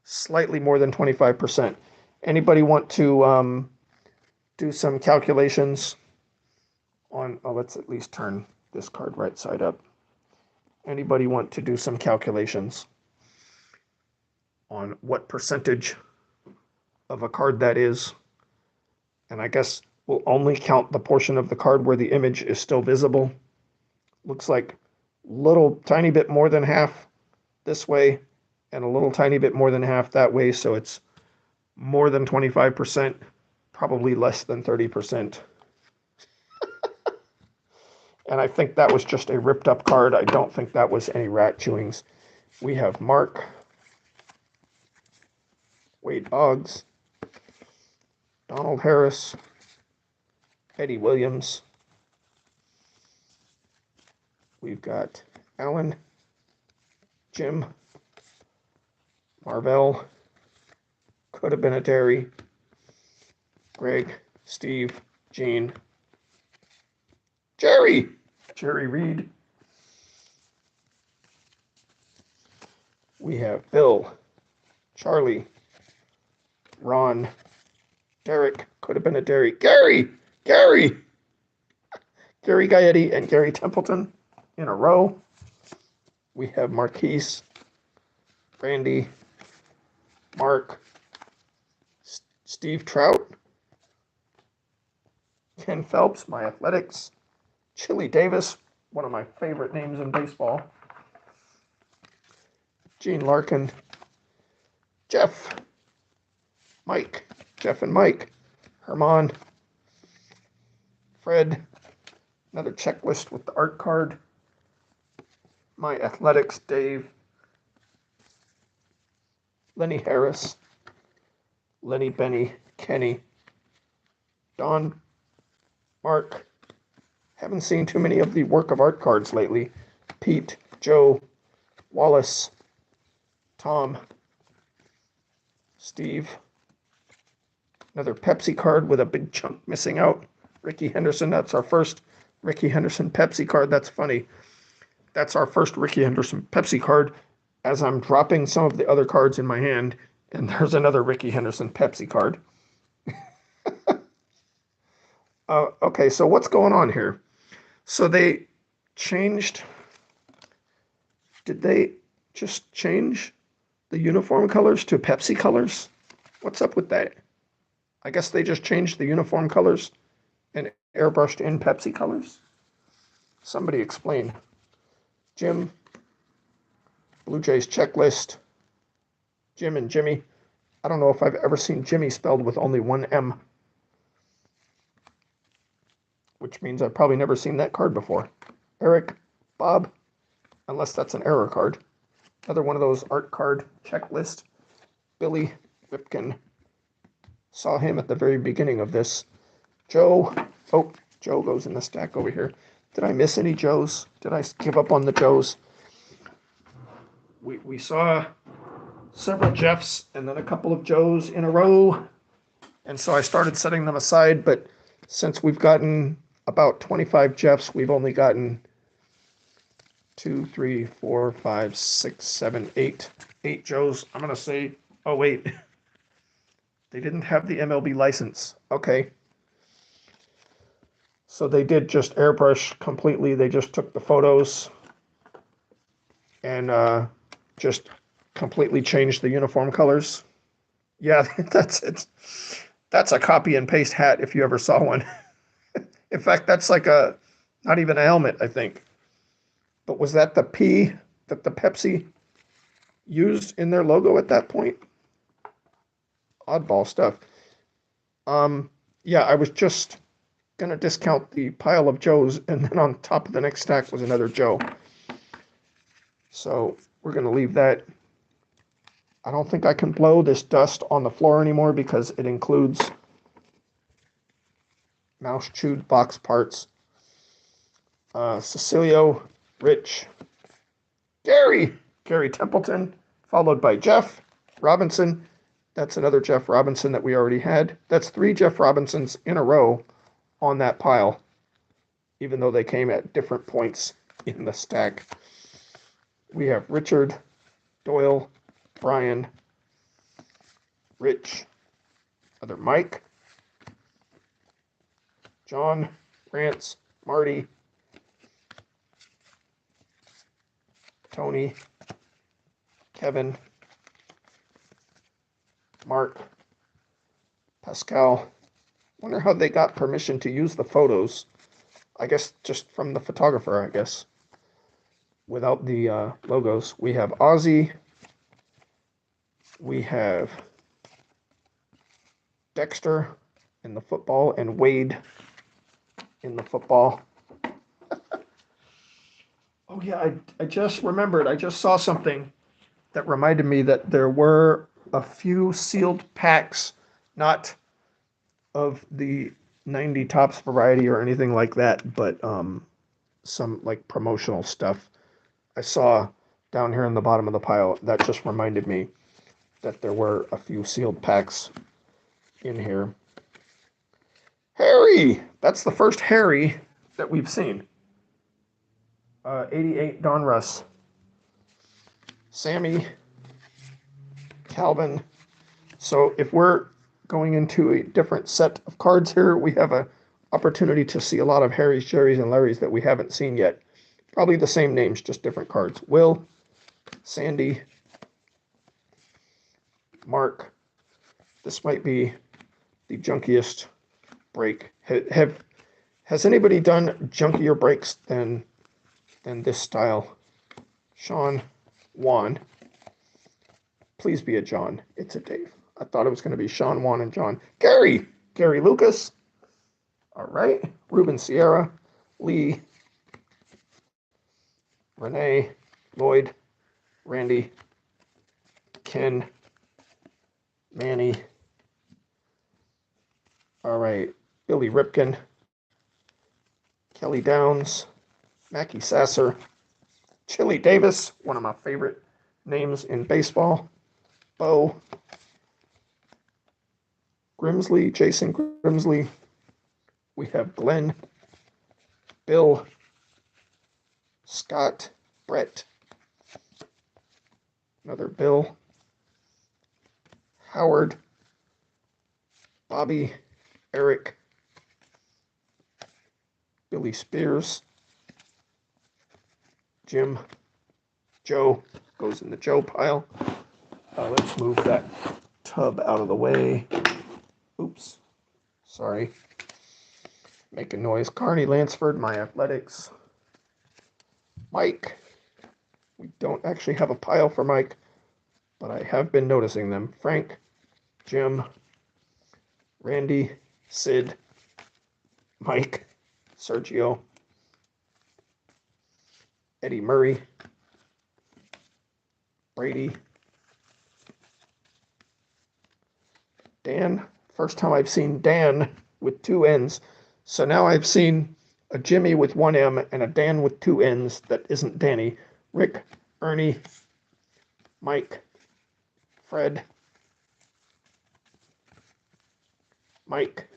Slightly more than 25%. Anybody want to do some calculations on, let's at least turn this card right side up. Anybody want to do some calculations on what percentage of a card that is? And I guess we'll only count the portion of the card where the image is still visible. Looks like little tiny bit more than half this way and a little tiny bit more than half that way. So it's more than 25%, probably less than 30%. And I think that was just a ripped up card. I don't think that was any rat chewings. We have Mark, Wade Boggs, Donald Harris, Eddie Williams. We've got Alan, Jim, Marvell, could have been a Derry, Greg, Steve, Gene, Jerry Reed. We have Bill, Charlie, Ron, Derek, could have been a Derry, Gary Gaetti and Gary Templeton in a row. We have Marquise, Randy, Mark, Steve Trout, Ken Phelps, my athletics, Chili Davis, one of my favorite names in baseball, Gene Larkin, Jeff and Mike, Herman, Fred, another checklist with the art card, my athletics, Dave, Lenny Harris, Lenny Benny, Kenny, Don, Mark. Haven't seen too many of the work of art cards lately. Pete, Joe, Wallace, Tom, Steve. Another Pepsi card with a big chunk missing out. Ricky Henderson, that's our first Ricky Henderson Pepsi card. That's funny. That's our first Ricky Henderson Pepsi card as I'm dropping some of the other cards in my hand, and there's another Ricky Henderson Pepsi card. Okay, so what's going on here? So they changed, did they just change the uniform colors to Pepsi colors? What's up with that? I guess they just changed the uniform colors and airbrushed in Pepsi colors? Somebody explain. Jim, Blue Jays checklist, Jim and Jimmy. I don't know if I've ever seen Jimmy spelled with only one M, which means I've probably never seen that card before. Eric, Bob, unless that's an error card. Another one of those art card checklist. Billy Whipkin. Saw him at the very beginning of this. Joe. Oh, Joe goes in the stack over here. Did I miss any Joes? Did I give up on the Joes? We saw several Jeffs and then a couple of Joes in a row. And so I started setting them aside, but since we've gotten about 25 Jeffs, we've only gotten 2, 3, 4, 5, 6, 7, 8 Joes. I'm going to say, oh, wait. They didn't have the MLB license. Okay. So they did just airbrush completely. They just took the photos and just completely changed the uniform colors. Yeah, that's it. That's a copy and paste hat if you ever saw one. In fact, that's like not even a helmet, I think. But was that the P that the Pepsi used in their logo at that point? Oddball stuff. Yeah, I was just gonna discount the pile of Joes, and then on top of the next stack was another Joe. So we're gonna leave that. I don't think I can blow this dust on the floor anymore because it includes mouse chewed box parts. Cecilio, Rich, Gary Templeton, followed by Jeff Robinson. That's another Jeff Robinson that we already had. That's 3 Jeff Robinsons in a row on that pile, even though they came at different points in the stack. We have Richard, Doyle, Brian, Rich, other Mike, John, Rance, Marty, Tony, Kevin, Mark, Pascal. Wonder how they got permission to use the photos. I guess just from the photographer, I guess. Without the logos. We have Ozzy. We have Dexter in the football and Wade in the football. Oh yeah, I just remembered. I just saw something that reminded me that there were a few sealed packs, not of the 90 Tops variety or anything like that, but some like promotional stuff I saw down here in the bottom of the pile. That just reminded me that there were a few sealed packs in here. Harry! That's the first Harry that we've seen. 88 Don Russ. Sammy. Calvin. So if we're going into a different set of cards here, we have an opportunity to see a lot of Harrys, Jerrys, and Larrys that we haven't seen yet. Probably the same names, just different cards. Will, Sandy, Mark. This might be the junkiest break. Has anybody done junkier breaks than this style? Sean, Juan. Please be a John. It's a Dave. I thought it was going to be Sean, Juan, and John. Gary Lucas. All right. Ruben Sierra, Lee, Renee, Lloyd, Randy, Ken, Manny. All right. Billy Ripken, Kelly Downs, Mackie Sasser, Chili Davis, one of my favorite names in baseball, Bo, Grimsley, Jason Grimsley. We have Glenn, Bill, Scott, Brett, another Bill, Howard, Bobby, Eric, Billy Spears, Jim, Joe, goes in the Joe pile. Let's move that tub out of the way. Oops, sorry. Making noise. Carney Lansford, My Athletics. Mike. We don't actually have a pile for Mike, but I have been noticing them. Frank, Jim, Randy, Sid, Mike, Sergio, Eddie Murray, Brady, Dan. First time I've seen Dan with 2 N's. So now I've seen a Jimmy with 1 M and a Dan with 2 N's that isn't Danny. Rick, Ernie, Mike, Fred, Mike,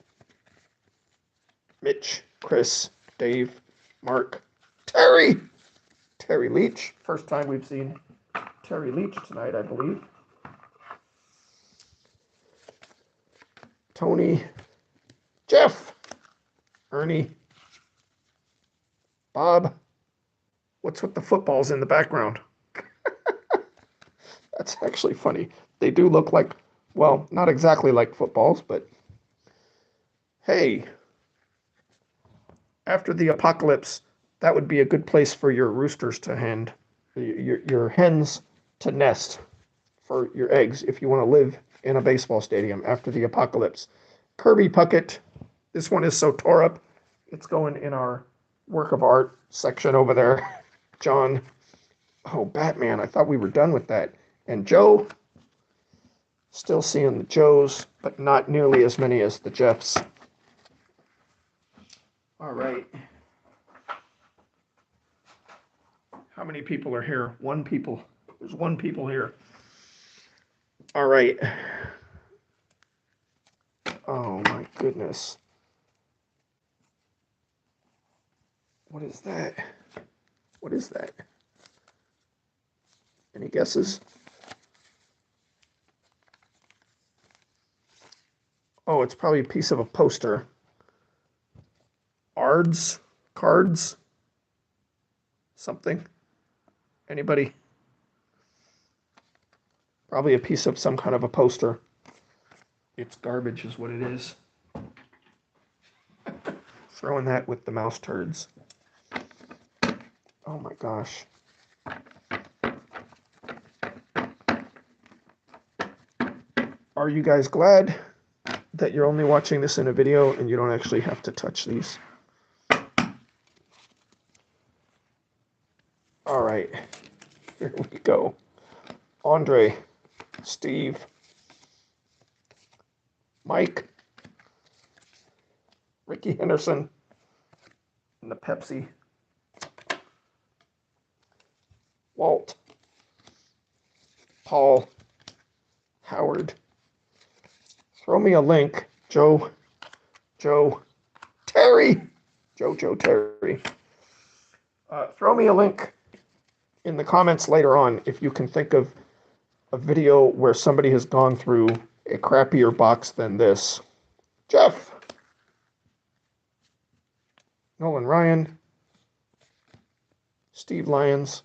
Mitch, Chris, Dave, Mark, Terry Leach. First time we've seen Terry Leach tonight, I believe. Tony, Jeff, Ernie, Bob. What's with the footballs in the background? That's actually funny. They do look like, well, not exactly like footballs, but hey, after the apocalypse, that would be a good place for your roosters to hand, your hens to nest for your eggs if you want to live in a baseball stadium after the apocalypse. Kirby Puckett, this one is so tore up, it's going in our work of art section over there. John, oh, Batman, I thought we were done with that. And Joe, still seeing the Joes, but not nearly as many as the Jeffs. All right. How many people are here? One people. There's one people here. All right. Oh my goodness. What is that? What is that? Any guesses? Oh, it's probably a piece of a poster. Cards, something. Anybody? Probably a piece of some kind of a poster. It's garbage is what it is. Throwing that with the mouse turds. Oh my gosh. Are you guys glad that you're only watching this in a video and you don't actually have to touch these? All right, here we go. Andre, Steve, Mike, Ricky Henderson, and the Pepsi. Walt, Paul, Howard. Throw me a link. Joe, Terry. Joe, Terry. Throw me a link in the comments later on if you can think of a video where somebody has gone through a crappier box than this. Jeff. Nolan Ryan. Steve Lyons.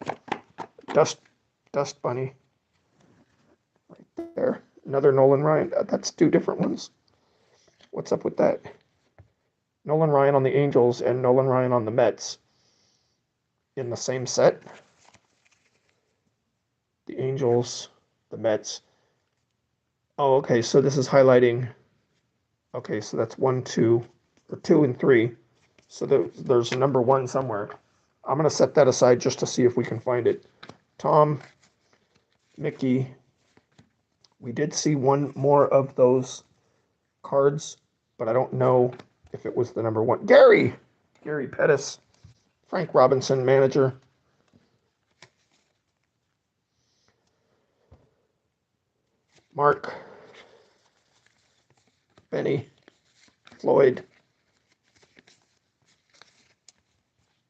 Dust Bunny. Right there. Another Nolan Ryan. That's two different ones. What's up with that? Nolan Ryan on the Angels and Nolan Ryan on the Mets in the same set. The Angels, the Mets. Oh, okay, so this is highlighting. Okay, so that's 1, 2, or 2 and 3. So there's a number 1 somewhere. I'm going to set that aside just to see if we can find it. Tom, Mickey. We did see one more of those cards, but I don't know if it was the number 1. Gary Pettis, Frank Robinson, manager. Mark, Benny, Floyd,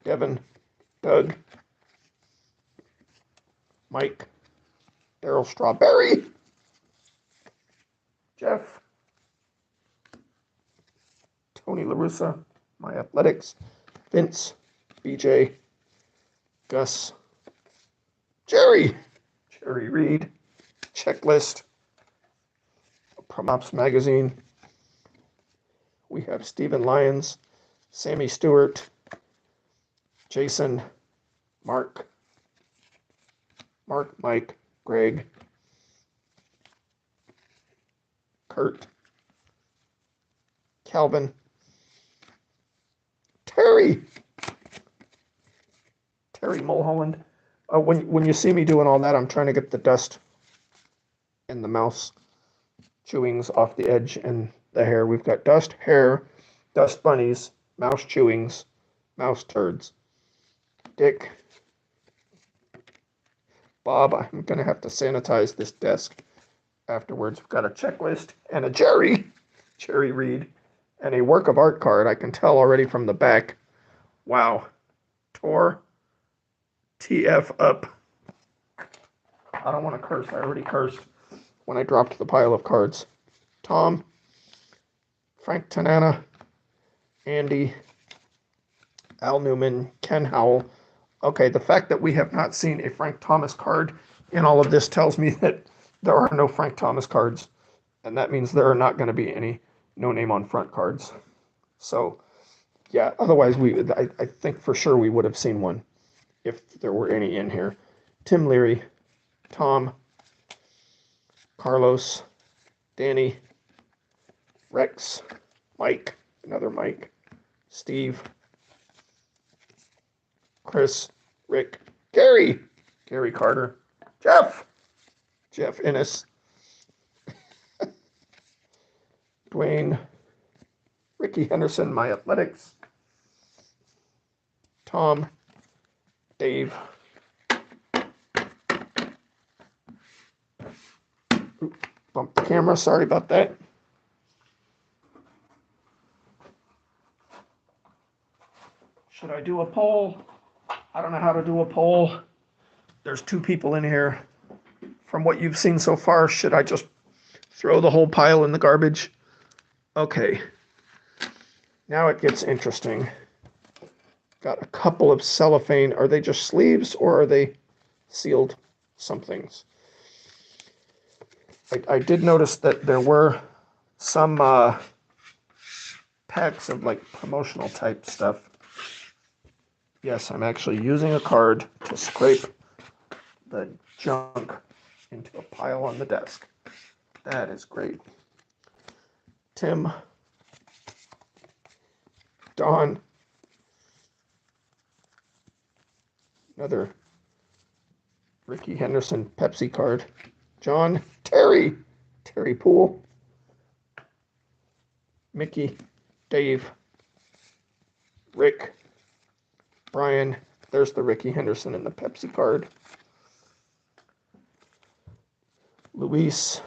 Devin, Doug, Mike, Daryl Strawberry, Jeff, Tony LaRussa, My Athletics, Vince, BJ, Gus, Jerry Reed, Checklist, Promops Magazine. We have Stephen Lyons, Sammy Stewart, Jason, Mark, Mike, Greg, Kurt, Calvin, Terry Mulholland. When you see me doing all that, I'm trying to get the dust and the mouse chewings off the edge and the hair. We've got dust, hair, dust bunnies, mouse chewings, mouse turds. Dick, Bob, I'm going to have to sanitize this desk afterwards. We've got a checklist and a Jerry Reed, and a work of art card. I can tell already from the back. Wow. Tore TF up. I don't want to curse. I already cursed when I dropped the pile of cards. Tom, Frank Tanana, Andy, Al Newman, Ken Howell. Okay, the fact that we have not seen a Frank Thomas card in all of this tells me that there are no Frank Thomas cards, and that means there are not going to be any no name on front cards. So Yeah, otherwise I think for sure we would have seen one if there were any in here. Tim Leary, Tom, Carlos, Danny, Rex, Mike, another Mike, Steve, Chris, Rick, Gary, Gary Carter, Jeff, Jeff Innes, Dwayne, Ricky Henderson, My Athletics, Tom, Dave, bump the camera, sorry about that. Should I do a poll? I don't know how to do a poll. There's 2 people in here. From what you've seen so far, should I just throw the whole pile in the garbage? Okay. Now it gets interesting. Got a couple of cellophane. Are they just sleeves or are they sealed somethings? I did notice that there were some packs of like promotional type stuff. Yes, I'm actually using a card to scrape the junk into a pile on the desk. That is great. Tim, Don, another Ricky Henderson Pepsi card. John, Terry Poole, Mickey, Dave, Rick, Brian. There's the Ricky Henderson and the Pepsi card. Luis,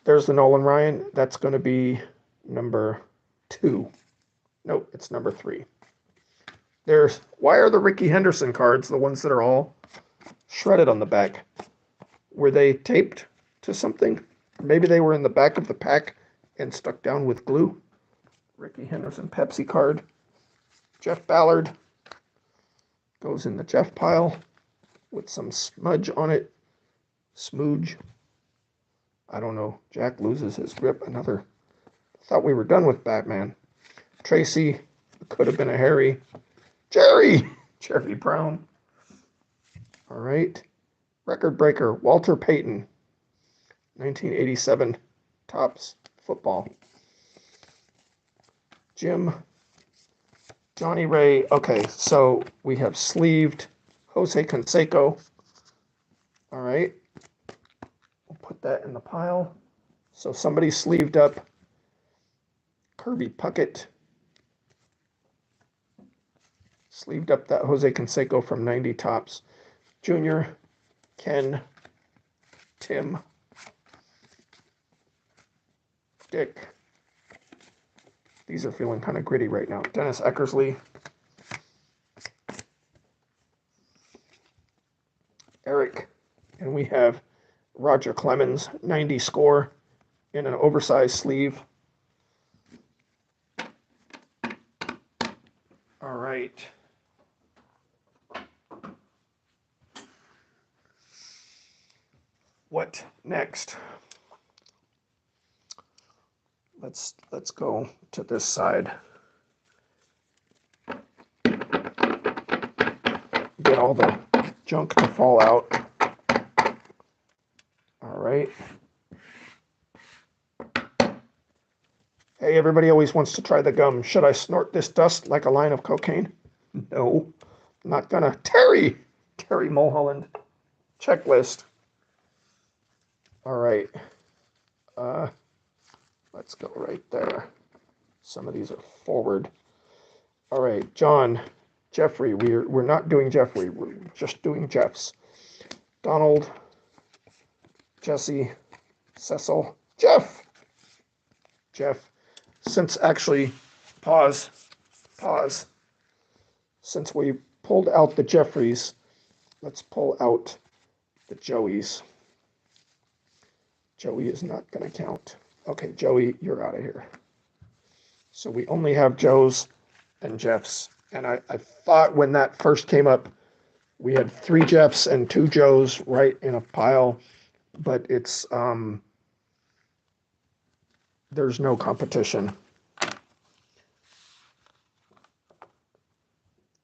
there's the Nolan Ryan. That's going to be number 2. Nope, it's number 3. Why are the Ricky Henderson cards the ones that are all shredded on the back? Were they taped to something? Maybe they were in the back of the pack and stuck down with glue. Ricky Henderson Pepsi card. Jeff Ballard goes in the Jeff pile with some smudge on it. Smooge. I don't know. Jack loses his grip. Another. Thought we were done with Batman. Tracy. Could have been a Harry. Jerry Brown. All right. Record breaker. Walter Payton. 1987 Topps football. Jim. Johnny Ray. Okay, so we have sleeved Jose Canseco. All right. We'll put that in the pile. So somebody sleeved up Kirby Puckett. Sleeved up that Jose Canseco from 90 Topps. Junior, Ken, Tim, Dick. These are feeling kind of gritty right now. Dennis Eckersley. Eric. And we have Roger Clemens, 90 score in an oversized sleeve. All right. What next? Let's go to this side. Get all the junk to fall out. All right. Hey, everybody always wants to try the gum. Should I snort this dust like a line of cocaine? No, I'm not gonna. Terry Mulholland. Checklist. All right. Let's go right there. Some of these are forward. All right, John, Jeffrey. We're not doing Jeffrey. We're just doing Jeffs. Donald, Jesse, Cecil, Jeff. Since actually, pause. Since we pulled out the Jeffreys, let's pull out the Joeys. Joey is not going to count. Okay, Joey, you're out of here. So we only have Joes and Jeffs. And I thought when that first came up, we had 3 Jeffs and 2 Joes right in a pile. But it's, there's no competition.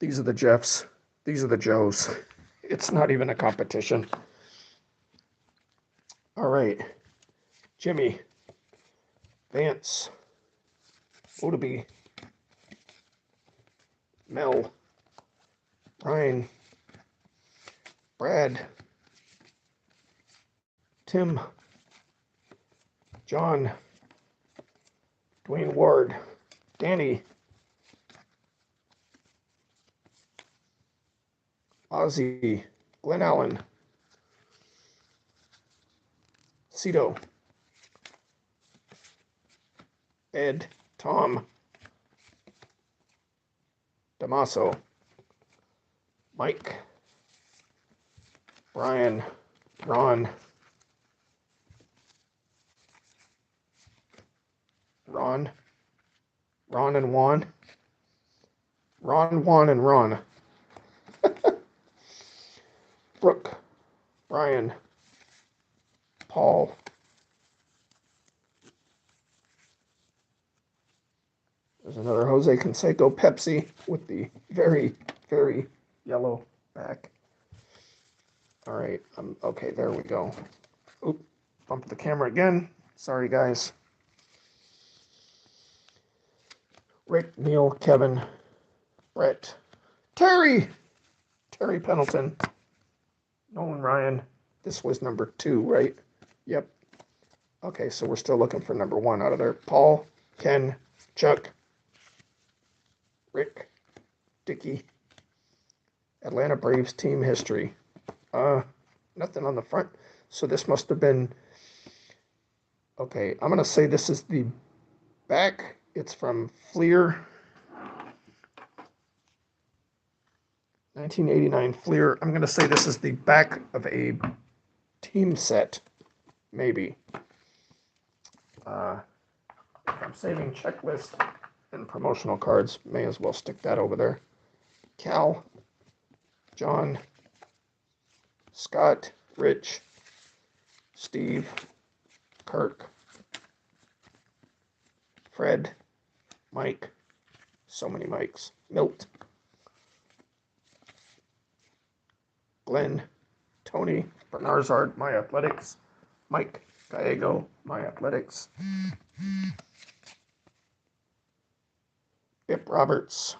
These are the Jeffs. These are the Joes. It's not even a competition. All right. Jimmy, Vance, Odaby, Mel, Brian, Brad, Tim, John, Dwayne Ward, Danny, Ozzy, Glenn Allen, Cito, Ed, Tom, Damaso, Mike, Brian, Ron, Ron and Juan, Juan, and Ron, Brooke, Brian, Paul, there's another Jose Canseco Pepsi with the very, very yellow back. All right, okay, there we go. Oop, bumped the camera again. Sorry, guys. Rick, Neil, Kevin, Brett, Terry Pendleton, Nolan Ryan. This was number 2, right? Yep. Okay, so we're still looking for number 1 out of there. Paul, Ken, Chuck, Rick, Dicky, Atlanta Braves team history. Nothing on the front. So this must have been, okay, I'm going to say this is the back. It's from Fleer. 1989 Fleer. I'm going to say this is the back of a team set, maybe. If I'm saving checklist and promotional cards, may as well stick that over there. Cal, John, Scott, Rich, Steve, Kirk, Fred, Mike, so many Mikes, Milt, Glenn, Tony, Bernard, My Athletics, Mike Gallego, My Athletics, Bip Roberts,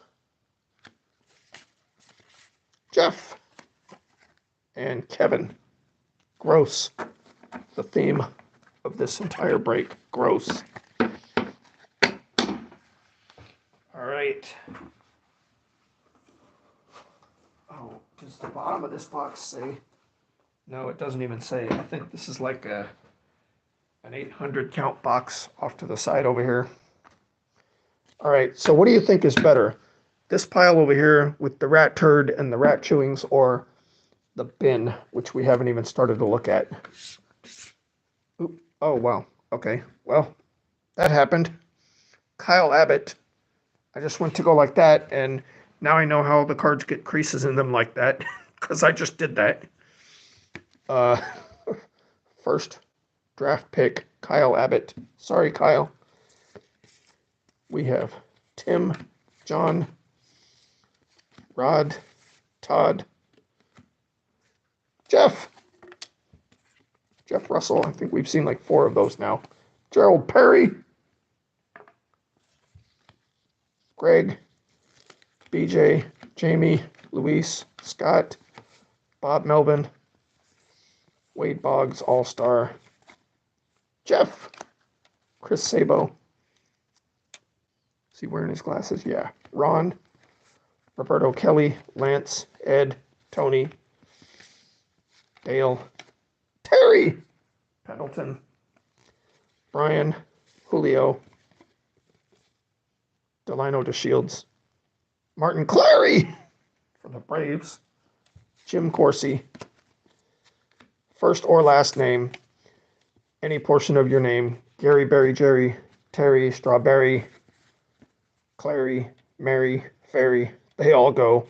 Jeff, and Kevin. Gross. The theme of this entire break. Gross. All right. Oh, does the bottom of this box say? No, it doesn't even say. I think this is like an 800 count box off to the side over here. All right, so what do you think is better? This pile over here with the rat turd and the rat chewings, or the bin, which we haven't even started to look at? Oop. Oh, wow. Okay, well, that happened. Kyle Abbott. I just went to go like that, and now I know how the cards get creases in them like that, because I just did that. First draft pick, Kyle Abbott. Sorry, Kyle. We have Tim, John, Rod, Todd, Jeff Russell. I think we've seen like 4 of those now. Gerald Perry, Greg, BJ, Jamie, Luis, Scott, Bob Melvin, Wade Boggs, All-Star, Jeff, Chris Sabo. Is he wearing his glasses? Yeah. Ron, Roberto Kelly, Lance, Ed, Tony, Dale, Terry Pendleton, Brian, Julio, Delino DeShields, Martin Clary for the Braves, Jim Corsi, first or last name, any portion of your name, Gary, Barry, Jerry, Terry, Strawberry, Clary, Mary, Ferry, they all go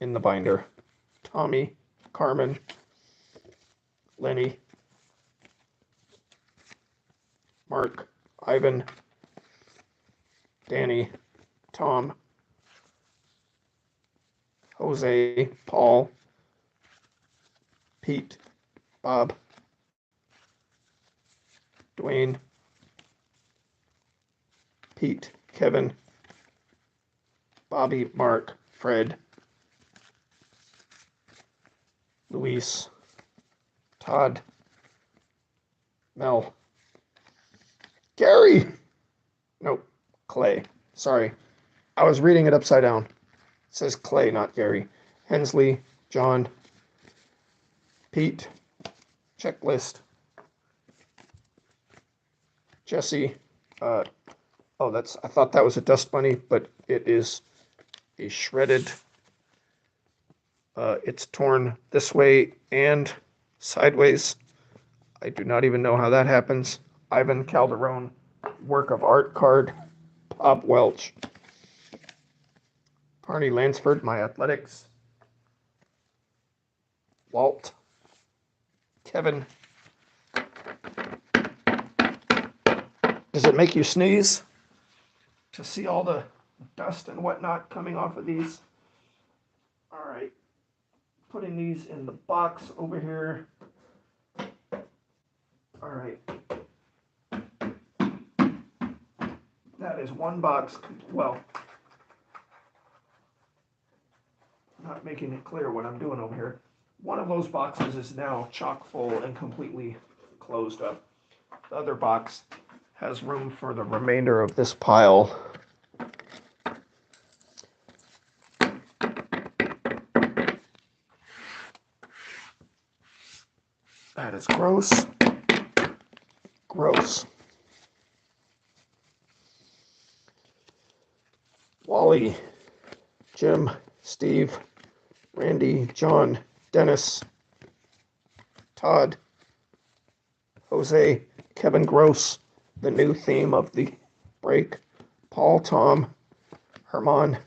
in the binder. Tommy, Carmen, Lenny, Mark, Ivan, Danny, Tom, Jose, Paul, Pete, Bob, Dwayne, Pete, Kevin, Bobby, Mark, Fred, Luis, Todd, Mel, Gary. Nope, Clay. Sorry, I was reading it upside down. It says Clay, not Gary. Hensley, John, Pete, Checklist, Jesse. Oh, I thought that was a dust bunny, but it is a shredded. It's torn this way and sideways. I do not even know how that happens. Ivan Calderon, work of art card. Bob Welch. Barney Lansford, My Athletics. Walt. Kevin. Does it make you sneeze to see all the dust and whatnot coming off of these? All right. Putting these in the box over here. All right. That is one box. Well, not making it clear what I'm doing over here. One of those boxes is now chock full and completely closed up. The other box has room for the remainder of this pile. That is gross. Gross. Wally, Jim, Steve, Randy, John, Dennis, Todd, Jose, Kevin Gross, the new theme of the break, Paul, Tom, Herman,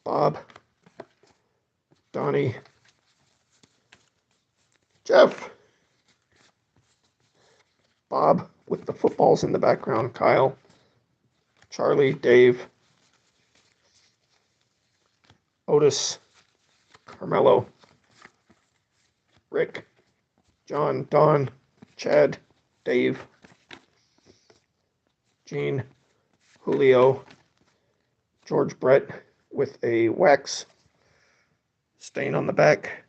Bob, Donnie, Jeff, Bob with the footballs in the background, Kyle, Charlie, Dave, Otis, Carmelo, Rick, John, Don, Chad, Dave, Gene, Julio, George Brett with a wax stain on the back.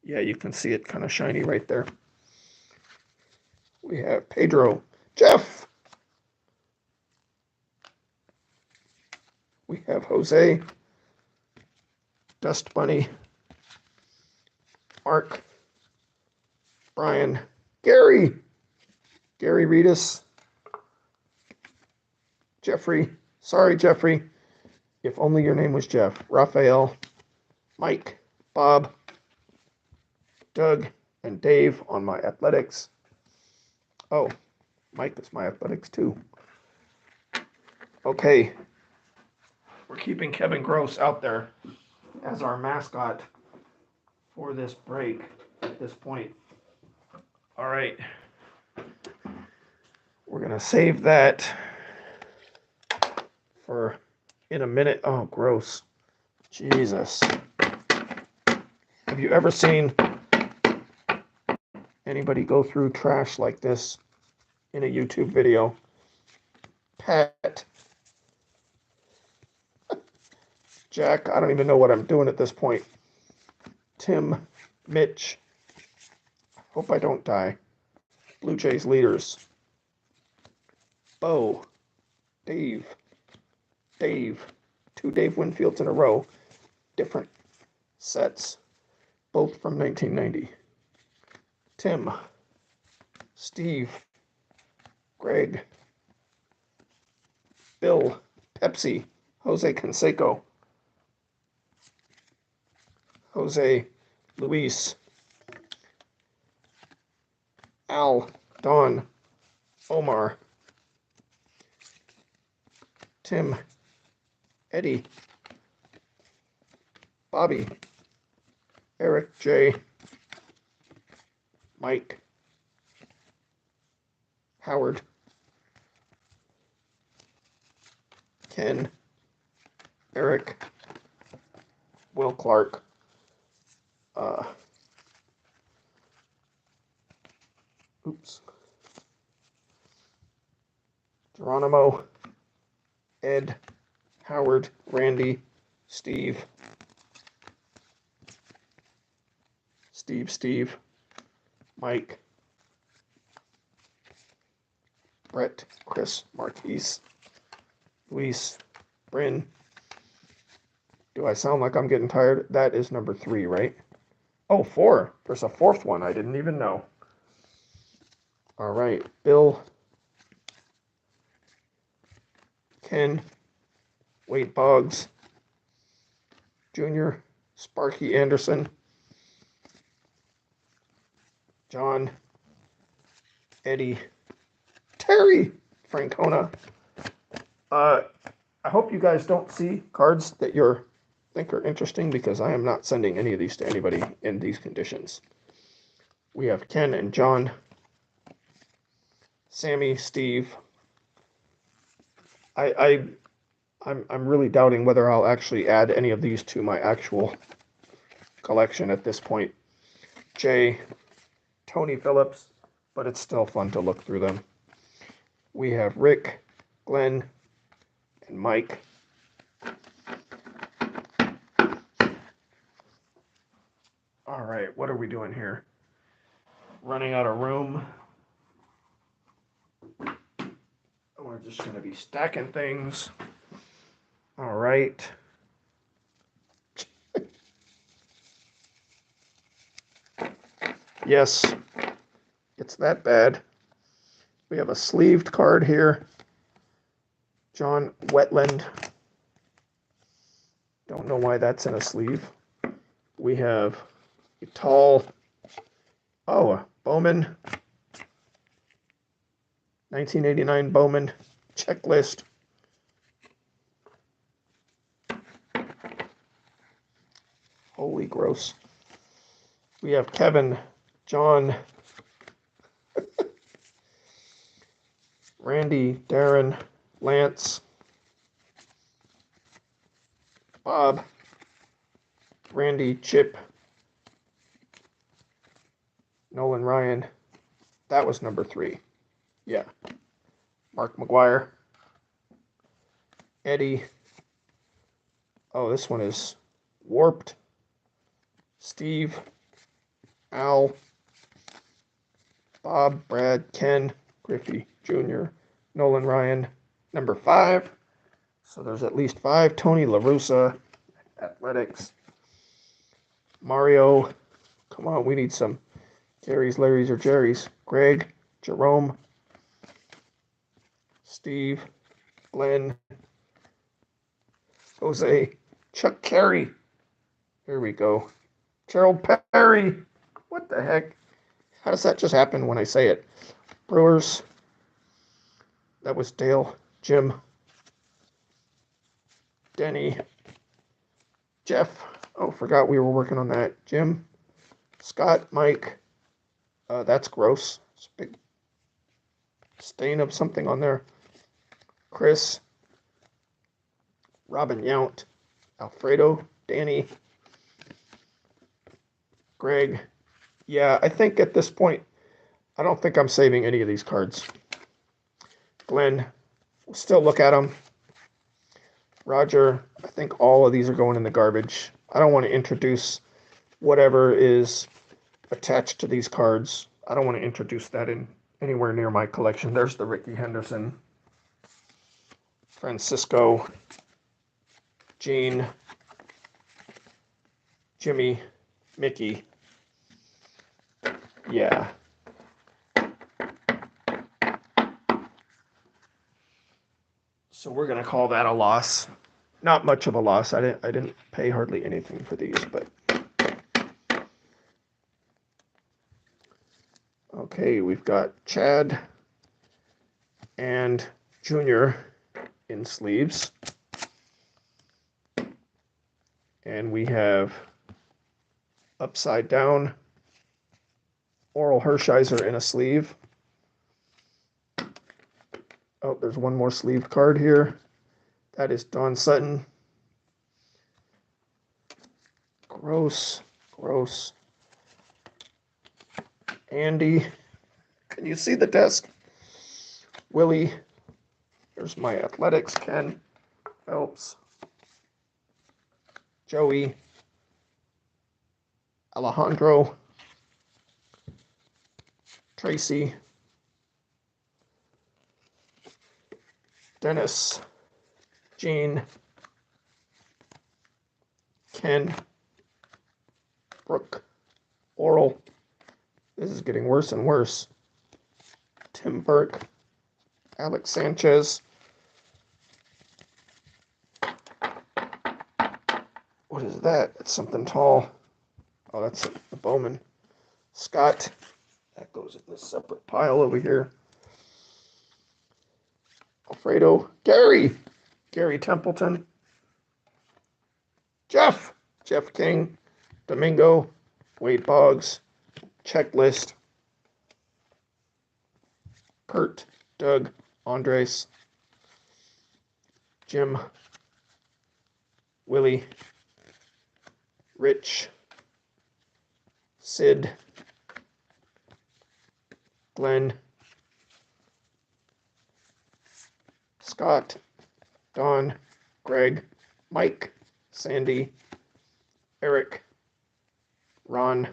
Yeah, you can see it kind of shiny right there. We have Pedro, Jeff. We have Jose, Dust Bunny, Mark, Brian, Gary Reedus, Jeffrey. Sorry, Jeffrey. If only your name was Jeff. Raphael, Mike, Bob, Doug, and Dave on My Athletics. Oh, Mike is My Athletics too. Okay. We're keeping Kevin Gross out there as our mascot for this break at this point. All right. We're going to save that for in a minute. Oh, gross. Jesus. Have you ever seen anybody go through trash like this in a YouTube video? Pat. Jack, I don't even know what I'm doing at this point. Tim, Mitch. Hope I don't die. Blue Jays leaders. Bo. Dave. Two Dave Winfields in a row. Different sets. Both from 1990. Tim. Steve. Greg. Bill. Pepsi. Jose Canseco. Jose, Luis, Al, Don, Omar, Tim, Eddie, Bobby, Eric J, Mike, Howard, Ken, Eric, Will Clark. Oops. Geronimo. Ed. Howard. Randy. Steve. Steve. Mike. Brett. Chris. Marquise. Luis. Bryn. Do I sound like I'm getting tired? That is number 3, right? Oh, 4. There's a 4th one I didn't even know. All right. Bill. Ken. Wade Boggs. Junior. Sparky Anderson. John. Eddie. Terry Francona. I hope you guys don't see cards that you think are interesting, because I am not sending any of these to anybody in these conditions. We have Ken and John. Sammy, Steve. I'm really doubting whether I'll actually add any of these to my actual collection at this point. Jay, Tony Phillips, but it's still fun to look through them. We have Rick, Glenn, and Mike. All right, what are we doing here? Running out of room. We're just going to be stacking things. All right. Yes, it's that bad. We have a sleeved card here. John Wetland. Don't know why that's in a sleeve. We have a tall, Bowman. 1989 Bowman checklist. Holy gross. We have Kevin, John, Randy, Darren, Lance, Bob, Randy, Chip, Nolan Ryan. That was number 3. Yeah. Mark McGuire, Eddie. Oh, this one is warped. Steve, Al, Bob, Brad, Ken, Griffey Jr., Nolan Ryan, number 5. So there's at least 5. Tony La Russa, Athletics. Mario, come on, we need some Gary's, Larry's, or Jerry's. Greg, Jerome, Steve, Glenn, Jose, Chuck Carey. Here we go. Gerald Perry. What the heck? How does that just happen when I say it? Brewers. That was Dale. Jim. Denny. Jeff. Oh, forgot we were working on that. Jim. Scott. Mike. That's gross. It's a big stain of something on there. Chris. Robin Yount. Alfredo. Danny. Greg. Yeah, I think at this point, I don't think I'm saving any of these cards. Glenn, we'll still look at them. Roger, I think all of these are going in the garbage. I don't want to introduce whatever is attached to these cards. I don't want to introduce that in anywhere near my collection. There's the Ricky Henderson. Francisco. Gene. Jimmy. Mickey. Yeah. So we're going to call that a loss. Not much of a loss. I didn't pay hardly anything for these, but okay, we've got Chad and Junior in sleeves. And we have upside down Oral Hershiser in a sleeve. Oh, there's one more sleeved card here. That is Don Sutton. Gross. Gross. Andy. Can you see the desk? Willie. There's my athletics. Ken. Phelps. Joey. Alejandro. Tracy. Dennis. Gene. Ken. Brooke. Oral. This is getting worse and worse. Tim Burke. Alex Sanchez. What is that? It's something tall. Oh, that's the Bowman. Scott. That goes in this separate pile over here. Alfredo. Gary. Gary Templeton. Jeff. Jeff King. Domingo. Wade Boggs. Checklist. Kurt. Doug. Andres. Jim. Willie. Rich. Sid. Glenn. Scott. Don. Greg. Mike. Sandy. Eric. Ron.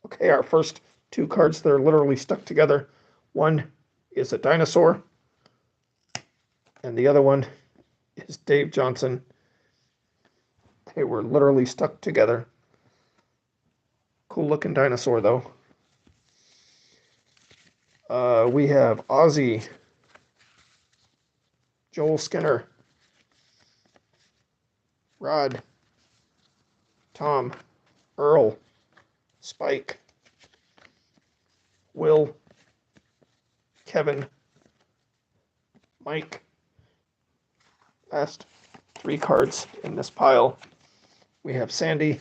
Okay, our first two cards that are literally stuck together. One is a dinosaur, and the other one is Dave Johnson. They were literally stuck together. Cool looking dinosaur, though. We have Ozzy, Joel Skinner, Rod, Tom, Earl, Spike, Will, Kevin, Mike. Last three cards in this pile. We have Sandy,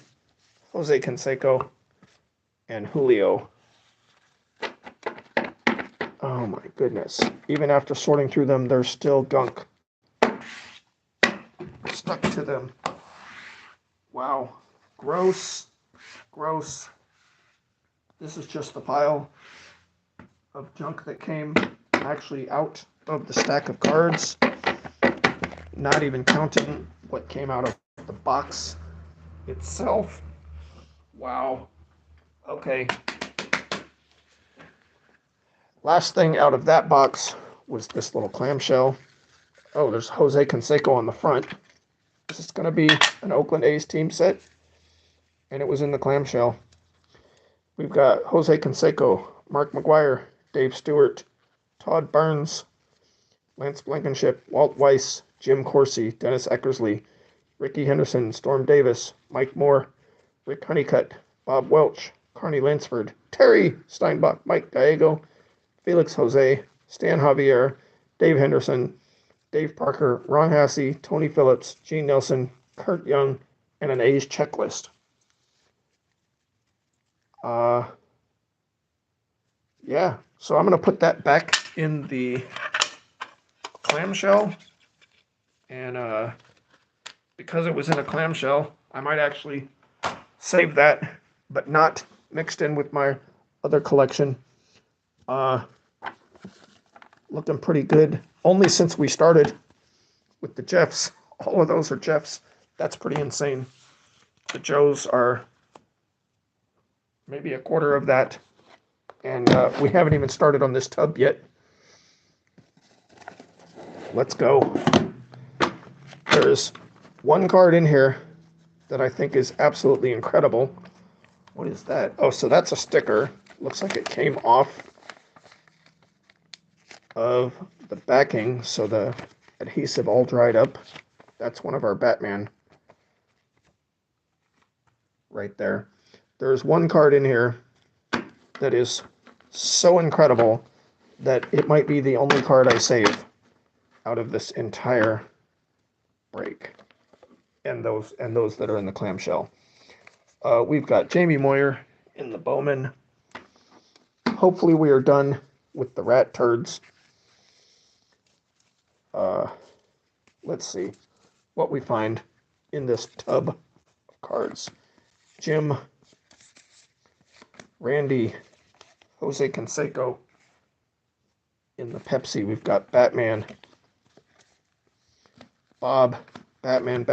Jose Canseco, and Julio. Oh my goodness. Even after sorting through them, there's still gunk stuck to them. Wow. Gross. Gross. This is just the pile of junk that came actually out of the stack of cards. Not even counting what came out of the box itself. Wow. Okay. Last thing out of that box was this little clamshell. Oh, there's Jose Canseco on the front. This is going to be an Oakland A's team set, and it was in the clamshell. We've got Jose Canseco, Mark McGuire, Dave Stewart, Todd Burns, Lance Blankenship, Walt Weiss, Jim Corsi, Dennis Eckersley, Ricky Henderson, Storm Davis, Mike Moore, Rick Honeycutt, Bob Welch, Carney Lansford, Terry Steinbach, Mike Gallego, Felix Jose, Stan Javier, Dave Henderson, Dave Parker, Ron Hassey, Tony Phillips, Gene Nelson, Kurt Young, and an A's checklist. Yeah, so I'm going to put that back in the clamshell. And because it was in a clamshell, I might actually save that, but not mixed in with my other collection. Looking pretty good. Only since we started with the Jeffs. All of those are Jeffs. That's pretty insane. The Joes are maybe a quarter of that. And we haven't even started on this tub yet. Let's go. There's one card in here that I think is absolutely incredible. What is that? Oh, so that's a sticker. Looks like it came off of the backing, so the adhesive all dried up. That's one of our Batman right there. There's one card in here that is so incredible that it might be the only card I save out of this entire break, and those that are in the clamshell. We've got Jamie Moyer in the Bowman. Hopefully we are done with the rat turds. Let's see what we find in this tub of cards. Jim, Randy, Jose Canseco. In the Pepsi, we've got Batman, Bob, Batman,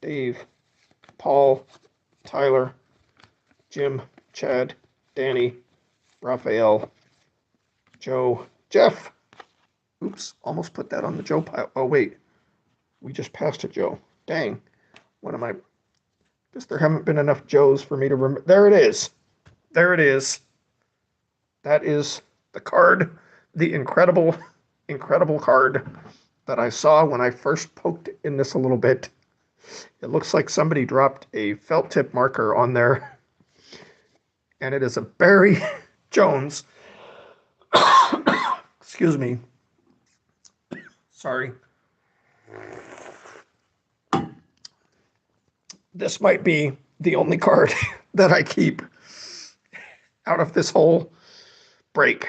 Dave, Paul, Tyler, Jim, Chad, Danny, Raphael, Joe, Jeff. Oops, almost put that on the Joe pile. Oh, wait. We just passed a Joe. Dang. What am I? Guess there haven't been enough Joes for me to remember. There it is. There it is. That is the card, the incredible card that I saw when I first poked in this a little bit. It looks like somebody dropped a felt tip marker on there. And it is a Barry Jones. Excuse me. Sorry. This might be the only card that I keep out of this whole break.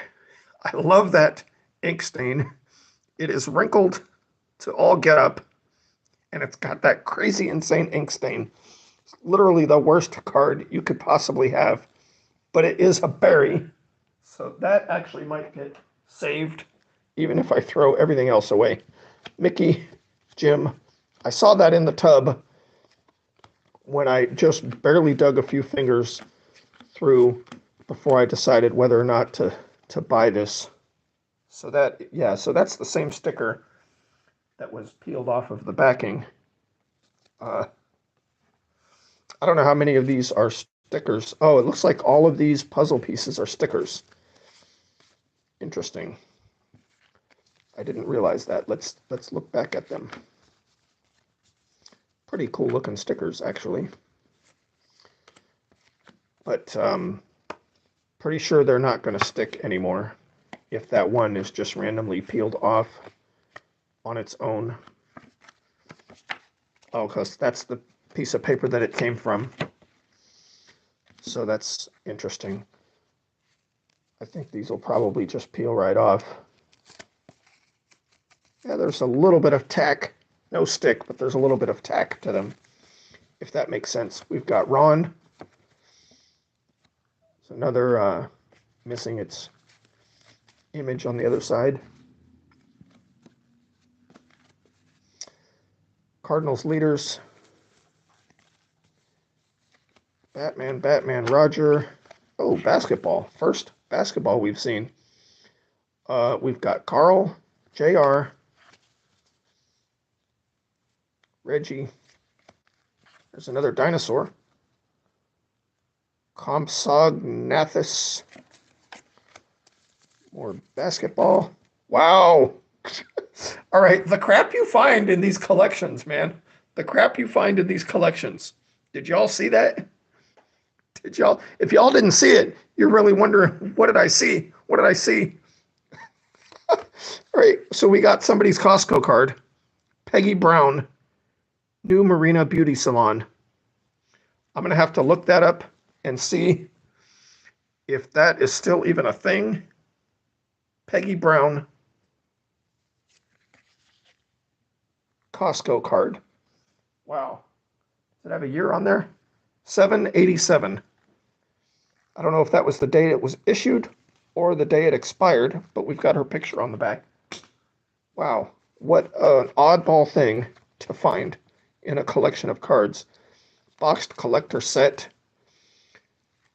I love that ink stain. It is wrinkled to all get up, and it's got that crazy, insane ink stain. It's literally the worst card you could possibly have, but it is a Barry, so that actually might get saved, even if I throw everything else away. Mickey, Jim, I saw that in the tub when I just barely dug a few fingers through before I decided whether or not to buy this. So that, yeah, so that's the same sticker that was peeled off of the backing. I don't know how many of these are stickers. Oh, it looks like all of these puzzle pieces are stickers. Interesting. I didn't realize that. Let's look back at them. Pretty cool looking stickers, actually. But pretty sure they're not going to stick anymore if that one is just randomly peeled off on its own. Oh, because that's the piece of paper that it came from. So that's interesting. I think these will probably just peel right off. Yeah, there's a little bit of tack. No stick, but there's a little bit of tack to them, if that makes sense. We've got Ron. It's another missing its image on the other side. Cardinals leaders. Batman, Roger. Oh, basketball. First basketball we've seen. We've got Carl, JR, Reggie. There's another dinosaur. Compsognathus. More basketball. Wow. All right, the crap you find in these collections, man. The crap you find in these collections. Did y'all see that? Did y'all? If y'all didn't see it, you're really wondering, what did I see? What did I see? All right, so we got somebody's Costco card. Peggy Brown, New Marina Beauty Salon. I'm going to have to look that up and see if that is still even a thing. Peggy Brown, Costco card. Wow. Does it have a year on there? 7/87. I don't know if that was the date it was issued or the day it expired, but we've got her picture on the back. Wow. What an oddball thing to find in a collection of cards. Boxed collector set.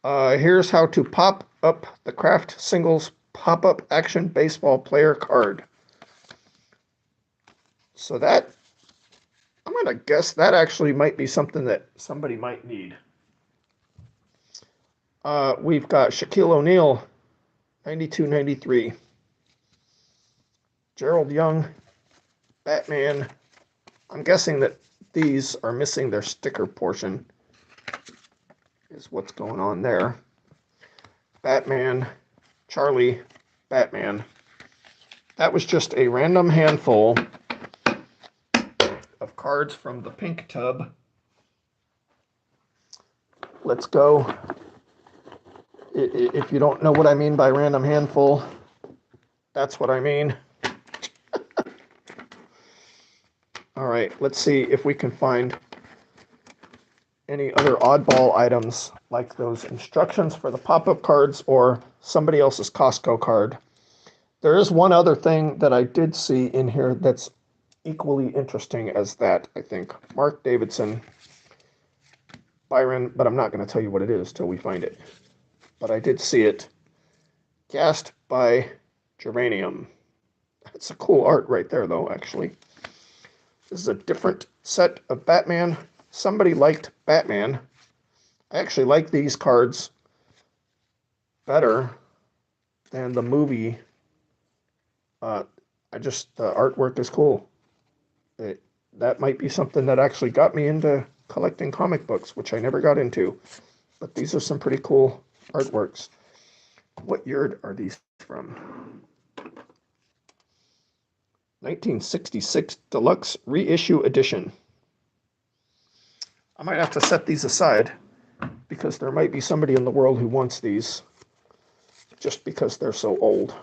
Here's how to pop up the Kraft Singles Pop-Up Action Baseball Player card. So that, I'm going to guess that actually might be something that somebody might need. We've got Shaquille O'Neal, 92-93. Gerald Young, Batman. I'm guessing that these are missing their sticker portion, is what's going on there. Batman, Charlie, Batman. That was just a random handful of cards from the pink tub. Let's go. If you don't know what I mean by random handful, that's what I mean. right, let's see if we can find any other oddball items like those instructions for the pop-up cards or somebody else's Costco card. There is one other thing that I did see in here that's equally interesting as that, I think. Mark Davidson, Byron, but I'm not going to tell you what it is till we find it. But I did see it. Gassed by Geranium. That's a cool art right there, though, actually. This is a different set of Batman. Somebody liked Batman. I actually like these cards better than the movie. The artwork is cool. That might be something that actually got me into collecting comic books, which I never got into. But these are some pretty cool artworks. What year are these from? 1966 Deluxe Reissue Edition. I might have to set these aside because there might be somebody in the world who wants these just because they're so old.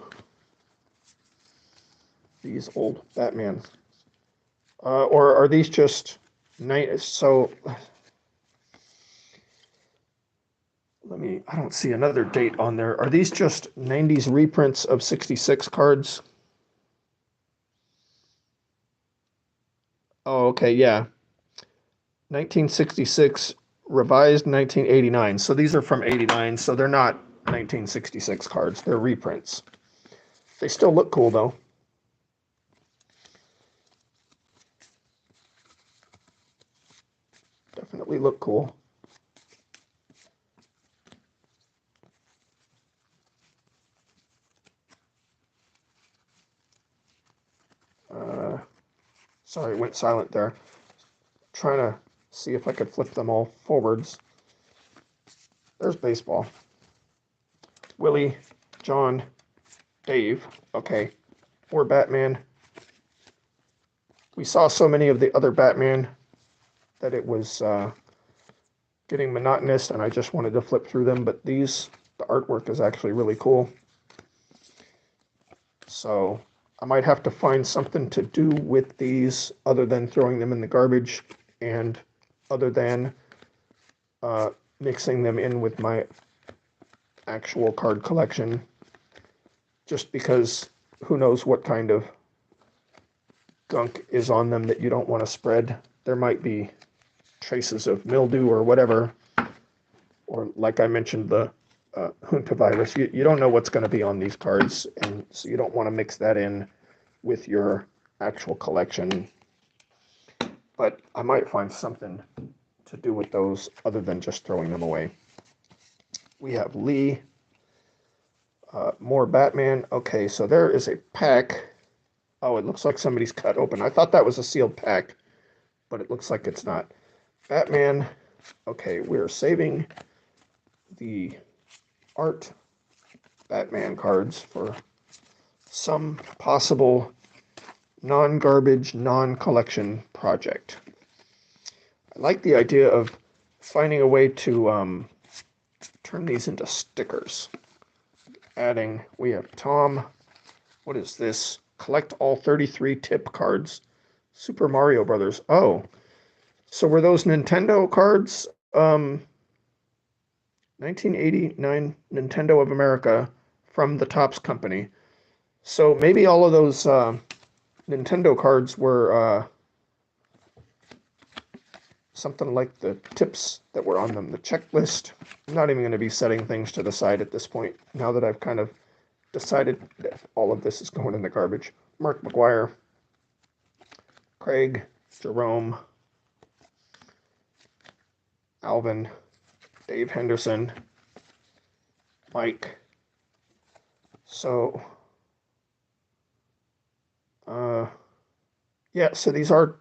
These old Batman. Or are these just I don't see another date on there. Are these just 90s reprints of 66 cards? Oh, okay, yeah. 1966, revised 1989. So these are from 89, so they're not 1966 cards. They're reprints. They still look cool, though. Definitely look cool. Sorry, it went silent there. Trying to see if I could flip them all forwards. There's baseball. Willie, John, Dave. Okay, we're Batman. We saw so many of the other Batman that it was getting monotonous, and I just wanted to flip through them. But the artwork is actually really cool. So I might have to find something to do with these other than throwing them in the garbage and other than mixing them in with my actual card collection, just because who knows what kind of gunk is on them that you don't want to spread. There might be traces of mildew or whatever, or like I mentioned, the Junta virus. You don't know what's going to be on these cards, and so you don't want to mix that in with your actual collection. But I might find something to do with those other than just throwing them away. We have Lee, more Batman. Okay, so there is a pack. Oh, it looks like somebody's cut open. I thought that was a sealed pack, but it looks like it's not. Batman. Okay, we're saving the art Batman cards for some possible non-garbage, non-collection project. I like the idea of finding a way to turn these into stickers. We have Tom. What is this? Collect all 33 tip cards. Super Mario Brothers. Oh, so were those Nintendo cards? 1989 Nintendo of America from the Topps Company. So maybe all of those Nintendo cards were something like the tips that were on them, the checklist. I'm not even going to be setting things to the side at this point, now that I've kind of decided that all of this is going in the garbage. Mark McGuire, Craig, Jerome, Alvin, Dave Henderson, Mike. So, yeah, so these are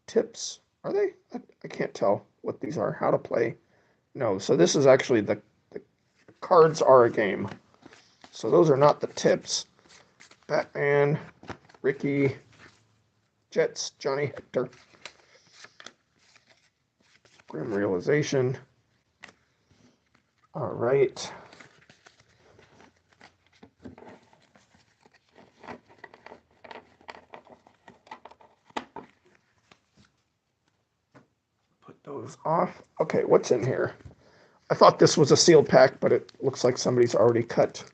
tips. Are they? I can't tell what these are. How to play. No, so this is actually the cards are a game. So those are not the tips. Batman, Ricky, Jets, Johnny Hector, Grim Realization. All right. Put those off. Okay, what's in here? I thought this was a sealed pack, but it looks like somebody's already cut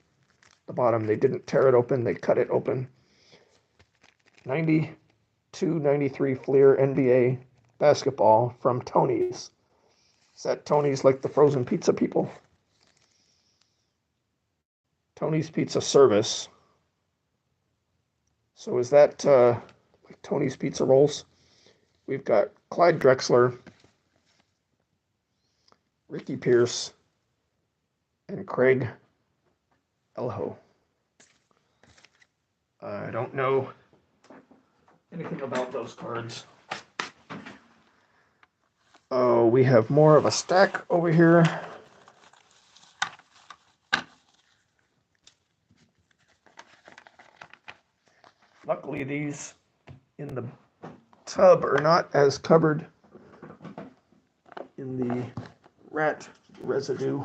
the bottom. They didn't tear it open, they cut it open. 92-93 Fleer NBA basketball from Tony's. Is that Tony's, like the frozen pizza people? Tony's Pizza Service. So is that like Tony's Pizza Rolls? We've got Clyde Drexler, Ricky Pierce, and Craig Elho. I don't know anything about those cards. Oh, we have more of a stack over here. Luckily, these in the tub are not as covered in the rat residue.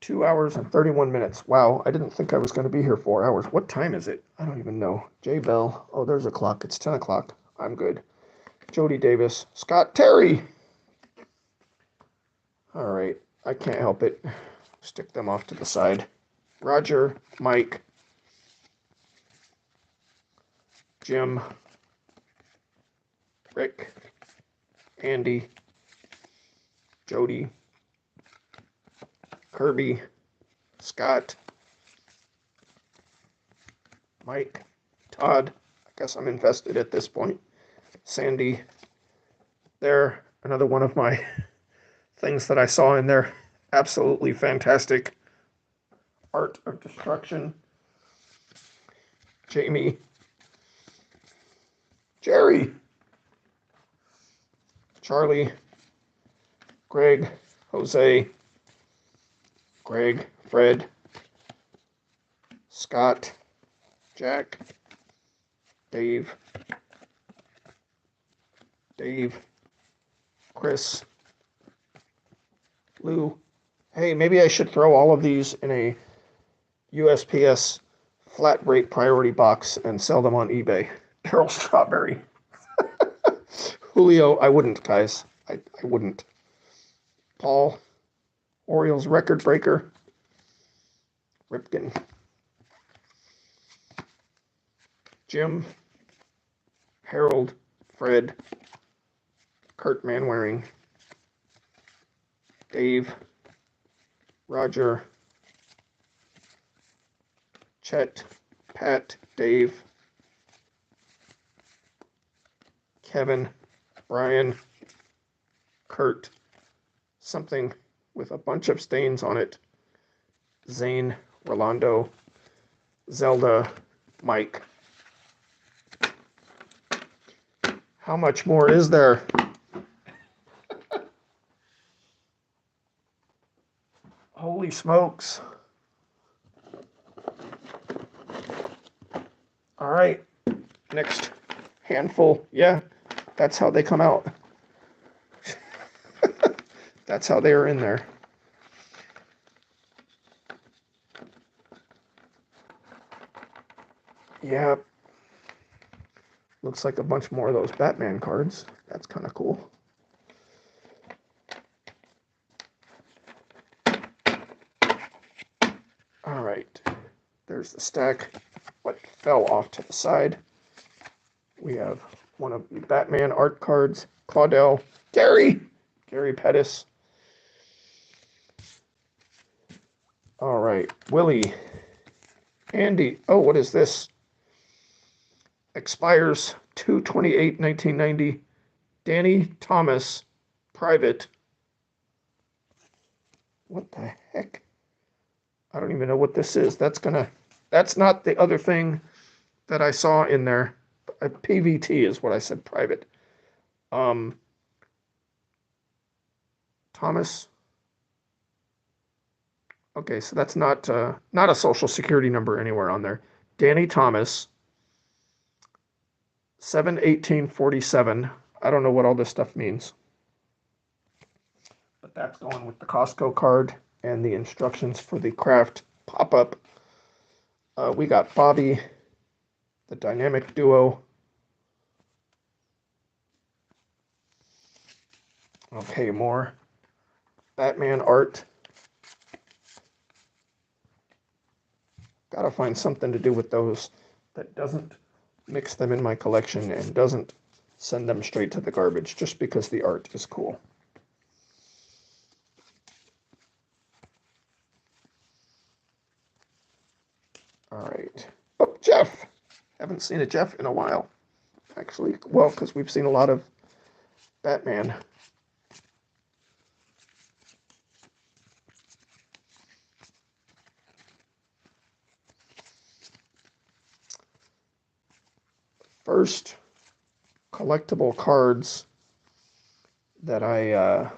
2 hours and 31 minutes. Wow, I didn't think I was going to be here 4 hours. What time is it? I don't even know. Jay Bell. Oh, there's a clock. It's 10 o'clock. I'm good. Jody Davis. Scott Terry. All right. I can't help it. Stick them off to the side. Roger, Mike, Jim, Rick, Andy, Jody, Kirby, Scott, Mike, Todd. I guess I'm invested at this point. Sandy. There, another one of my things that I saw in there. Absolutely fantastic. Art of Destruction. Jamie. Jerry. Charlie. Greg. Jose. Greg. Fred. Scott. Jack. Dave. Chris. Lou. Hey, maybe I should throw all of these in a USPS flat rate priority box and sell them on eBay. Daryl Strawberry. Julio, I wouldn't, guys. I wouldn't. Paul, Orioles record breaker. Ripken. Jim, Harold, Fred, Kurt Manwaring, Dave, Roger, Chet, Pat, Dave, Kevin, Brian, Kurt, something with a bunch of stains on it, Zane, Rolando, Zelda, Mike. How much more is there? Holy smokes. All right, next handful. Yeah, that's how they come out. That's how they are in there. Yeah. Looks like a bunch more of those Batman cards. That's kind of cool. All right. There's the stack. What fell off to the side. We have one of the Batman art cards. Claudel. Gary Pettis. All right. Willie. Andy. Oh, what is this? Expires 2/28/1990. Danny Thomas, private. What the heck? I don't even know what this is. That's not the other thing that I saw in there. PVT is what I said, private. Thomas. Okay, so that's not a social security number anywhere on there. Danny Thomas. 7/18/47. I don't know what all this stuff means. But that's going with the Costco card and the instructions for the craft pop-up. We got Bobby, the dynamic duo. Okay, more Batman art. Gotta find something to do with those that doesn't mix them in my collection and doesn't send them straight to the garbage just because the art is cool. All right. Oh, Jeff. Haven't seen a Jeff in a while, actually. Well, because we've seen a lot of Batman. First collectible cards that I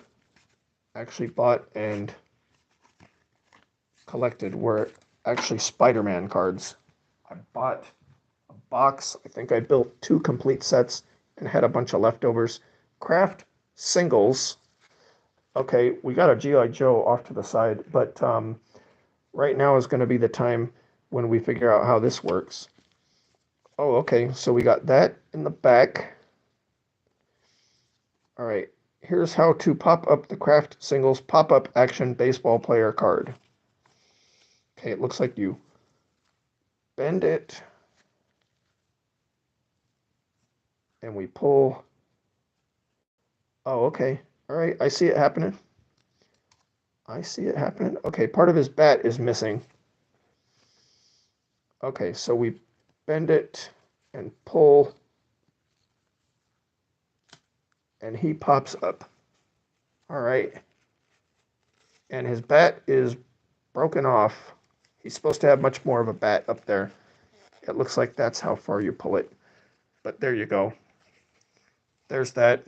actually bought and collected were actually Spider-Man cards. I bought a box. I think I built 2 complete sets and had a bunch of leftovers. Craft singles. Okay, we got a G.I. Joe off to the side, but right now is going to be the time when we figure out how this works. Oh, okay, so we got that in the back. All right, here's how to pop up the Craft Singles pop-up action baseball player card. Okay, it looks like you bend it and we pull. Oh, okay. All right, I see it happening. I see it happening. Okay, part of his bat is missing. Okay, so we bend it and pull, and he pops up. All right. And his bat is broken off. He's supposed to have much more of a bat up there. It looks like that's how far you pull it. But there you go. There's that.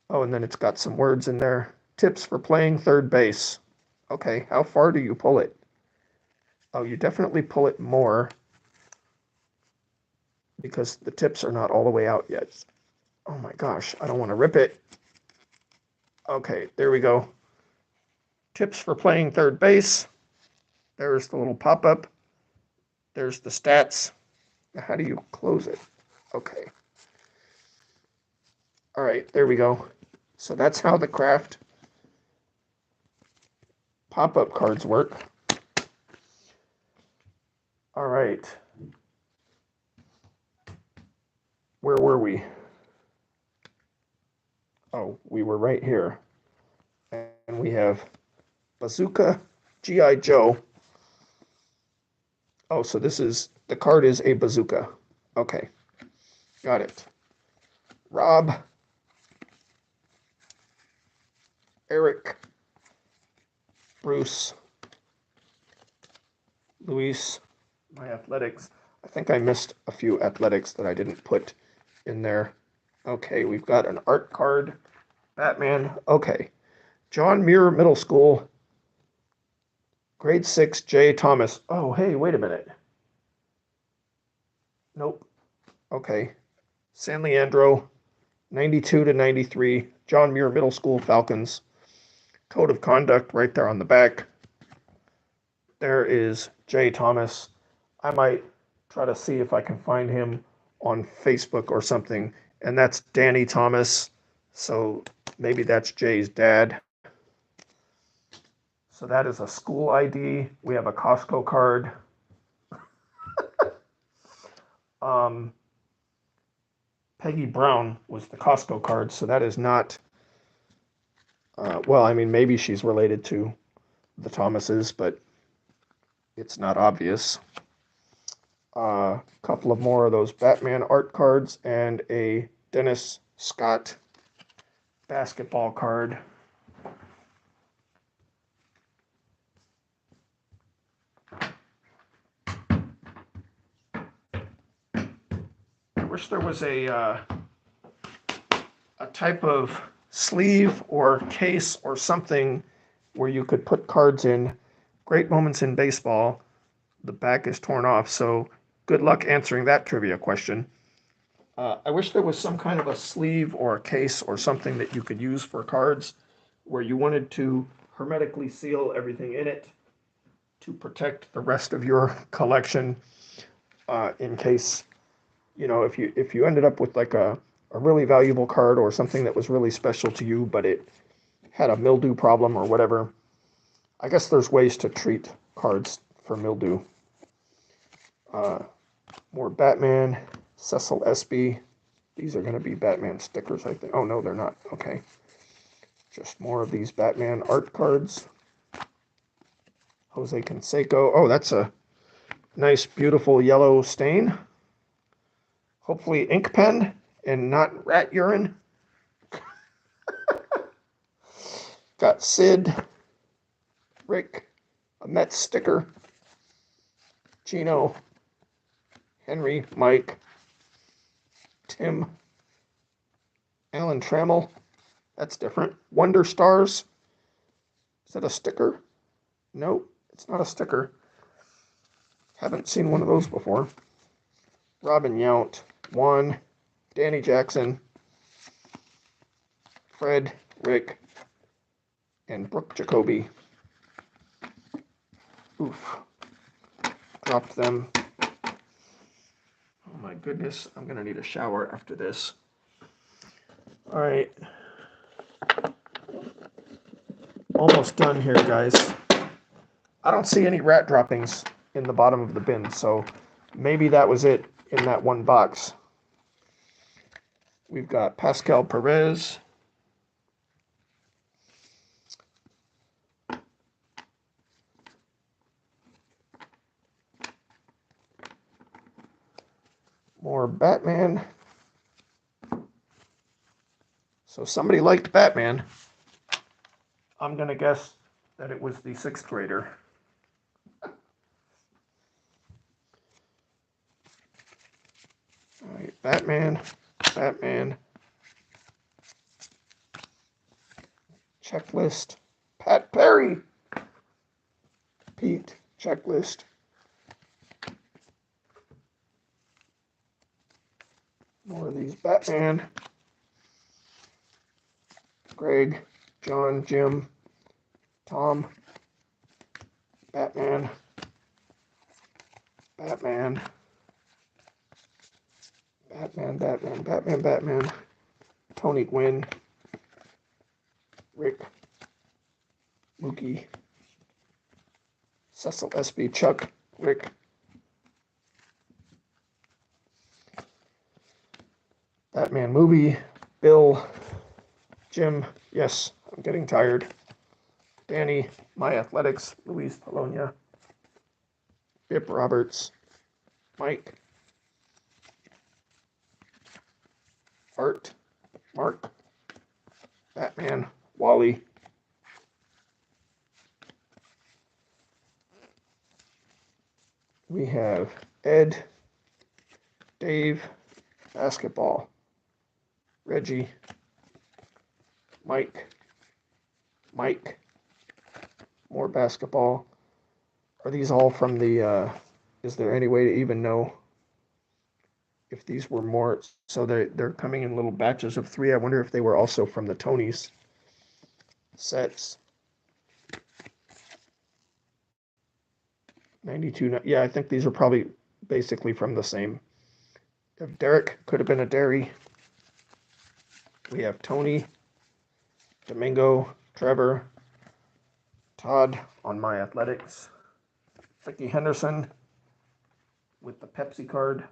Oh, and then it's got some words in there. Tips for playing third base. Okay, how far do you pull it? Oh, you definitely pull it more because the tips are not all the way out yet. Oh my gosh, I don't want to rip it. Okay, there we go. Tips for playing third base. There's the little pop-up. There's the stats. How do you close it? Okay. All right, there we go. So that's how the Craft pop-up cards work. All right. Where were we? Oh, we were right here. And we have Bazooka, G.I. Joe. Oh, so this is, the card is a bazooka. Okay, got it. Rob, Eric, Bruce, Luis, my athletics. I think I missed a few athletics that I didn't put in there. Okay, we've got an art card, Batman. Okay, John Muir Middle School, grade 6, J. Thomas. Oh, hey, wait a minute. Nope. Okay, San Leandro, 92 to 93, John Muir Middle School Falcons. Code of conduct right there on the back. There is Jay Thomas. I might try to see if I can find him on Facebook or something. And that's Danny Thomas. So maybe that's Jay's dad. So that is a school ID. We have a Costco card. Peggy Brown was the Costco card. So that is not, well, I mean, maybe she's related to the Thomases, but it's not obvious. A couple of more of those Batman art cards and a Dennis Scott basketball card. I wish there was a type of sleeve or case or something where you could put cards in. Great moments in baseball. The back is torn off, so good luck answering that trivia question. I wish there was some kind of a sleeve or a case or something that you could use for cards where you wanted to hermetically seal everything in it to protect the rest of your collection in case, you know, if you ended up with like a a really valuable card or something that was really special to you, but it had a mildew problem or whatever. I guess there's ways to treat cards for mildew. More Batman, Cecil SB. These are going to be Batman stickers, I think. Oh, no, they're not. Okay. Just more of these Batman art cards. Jose Canseco. Oh, that's a nice, beautiful yellow stain. Hopefully ink pen and not rat urine. Got Sid, Rick, a Mets sticker, Gino, Henry, Mike, Tim, Alan Trammell. That's different. Wonder Stars. Is that a sticker? No, it's not a sticker. Haven't seen one of those before. Robin Yount, Juan, Danny Jackson, Fred, Rick, and Brooke Jacoby. Oof. Dropped them. Oh my goodness, I'm going to need a shower after this. All right. Almost done here, guys. I don't see any rat droppings in the bottom of the bin, so maybe that was it in that one box. We've got Pascal Perez. More Batman. So somebody liked Batman. I'm going to guess that it was the 6th grader. All right, Batman, Batman. Checklist. Pat Perry. Pete, checklist. More of these Batman. Greg, John, Jim, Tom, Batman, Batman, Batman, Batman, Batman, Batman, Tony Gwynn, Rick, Mookie, Cecil SB, Chuck, Rick, Batman movie, Bill, Jim, yes, I'm getting tired, Danny, My Athletics, Luis Polonia, Bip Roberts, Mike, Art, Mark, Batman, Wally, we have Ed, Dave, basketball, Reggie, Mike, more basketball. Are these all from the, is there any way to even know if these were more? So they're coming in little batches of 3. I wonder if they were also from the Tonys sets. 92, yeah, I think these are probably basically from the same. If Derek could have been a dairy. We have Tony, Domingo, Trevor, Todd on My Athletics, Ricky Henderson with the Pepsi card.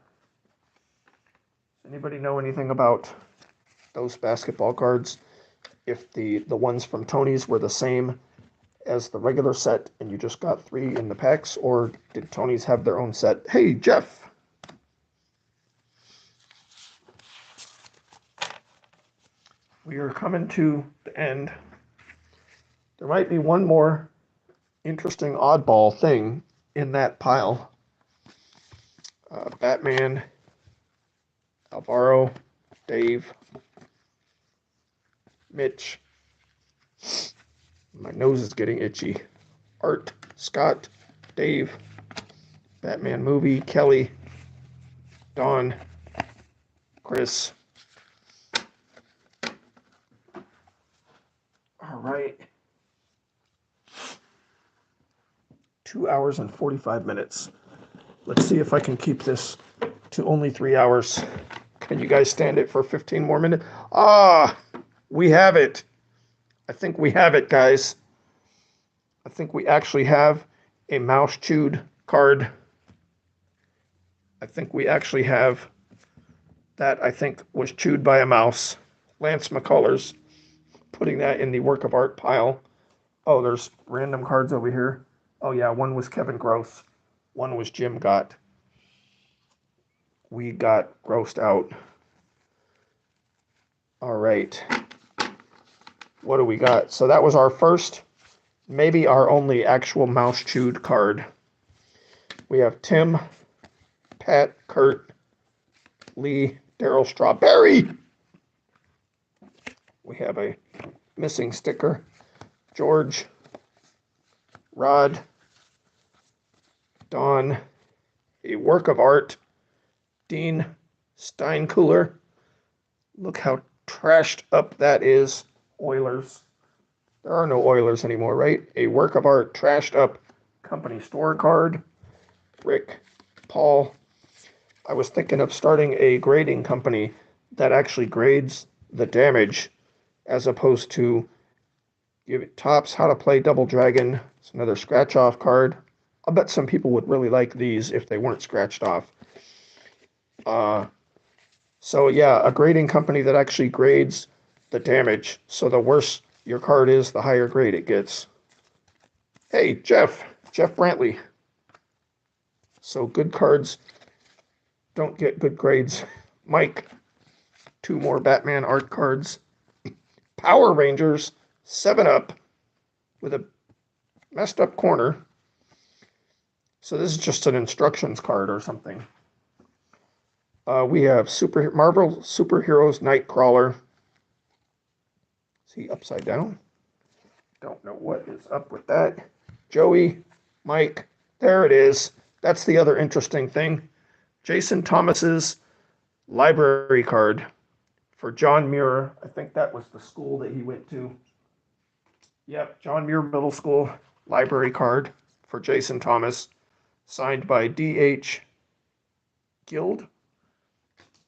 Does anybody know anything about those basketball cards? If the ones from Tony's were the same as the regular set and you just got 3 in the packs, or did Tony's have their own set? Hey, Jeff. We are coming to the end. There might be one more interesting oddball thing in that pile. Batman, Alvaro, Dave, Mitch. My nose is getting itchy. Art, Scott, Dave, Batman movie, Kelly, Don, Chris. All right. 2 hours and 45 minutes. Let's see if I can keep this to only 3 hours. Can you guys stand it for 15 more minutes? Ah, we have it. I think we have it, guys. I think we actually have a mouse chewed card. I think we actually have that, I think, was chewed by a mouse. Lance McCullers, putting that in the work of art pile. Oh, there's random cards over here. Oh, yeah, one was Kevin Gross. One was Jim Gott. We got grossed out. All right. What do we got? So that was our first, maybe our only actual mouse chewed card. We have Tim, Pat, Kurt, Lee, Daryl Strawberry. We have a missing sticker. George, Rod, Don, a work of art, Dean Steinkühler. Look how trashed up that is. Oilers. There are no Oilers anymore, right? A work of art, trashed up company store card. Rick, Paul. I was thinking of starting a grading company that actually grades the damage as opposed to give it tops. How to Play Double Dragon. It's another scratch off card. I'll bet some people would really like these if they weren't scratched off. So yeah, a grading company that actually grades the damage. So the worse your card is, the higher grade it gets. Hey, Jeff Brantley. So good cards don't get good grades. Mike, 2 more Batman art cards. Power Rangers, 7-Up with a messed up corner. So this is just an instructions card or something. We have Marvel Superheroes Nightcrawler. Is he upside down? Don't know what is up with that. Joey, Mike, there it is. That's the other interesting thing. Jason Thomas's library card for John Muir. I think that was the school that he went to. Yep, John Muir Middle School library card for Jason Thomas, signed by D.H. Guild,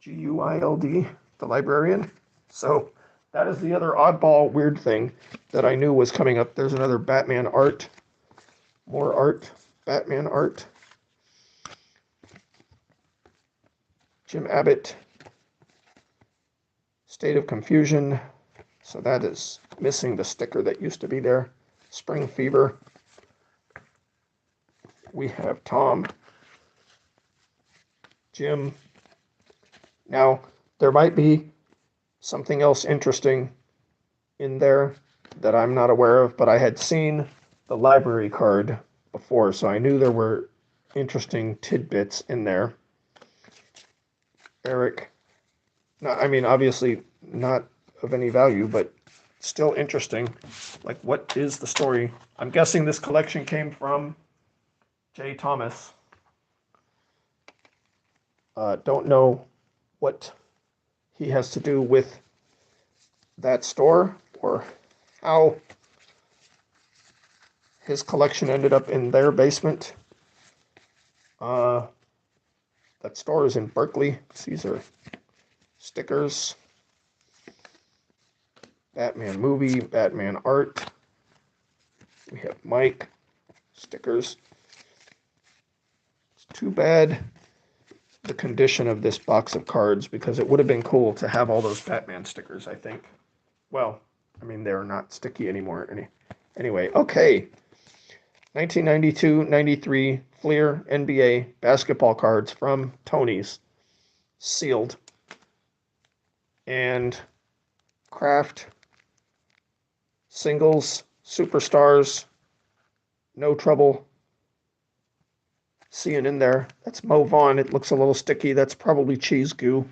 Guild, the librarian. So that is the other oddball weird thing that I knew was coming up. There's another Batman art. More art. Batman art. Jim Abbott. State of Confusion. So that is missing the sticker that used to be there. Spring Fever. We have Tom. Jim. Now, there might be something else interesting in there that I'm not aware of, but I had seen the library card before, so I knew there were interesting tidbits in there. Eric. No, I mean, obviously not of any value, but still interesting. Like, what is the story? I'm guessing this collection came from J. Thomas. Don't know what he has to do with that store or how his collection ended up in their basement. That store is in Berkeley. These are stickers. Batman movie, Batman art. We have Mike, stickers. It's too bad the condition of this box of cards, because it would have been cool to have all those Batman stickers, I think. Well, I mean, they're not sticky anymore. Anyway, okay. 1992-93 Fleer NBA basketball cards from Tony's. Sealed. And Kraft singles, superstars, no trouble seeing in there. That's Mo Vaughn. It looks a little sticky. That's probably cheese goo.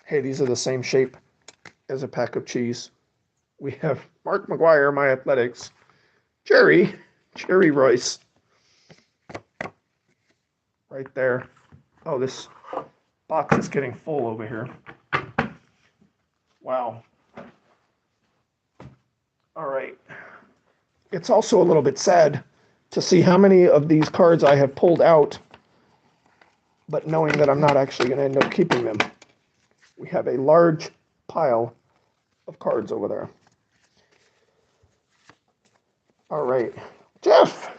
Hey, these are the same shape as a pack of cheese. We have Mark McGuire, My Athletics. Jerry Royce. Right there. Oh, this box is getting full over here. Wow. All right. It's also a little bit sad to see how many of these cards I have pulled out but knowing that I'm not actually going to end up keeping them. We have a large pile of cards over there. All right, Jeff,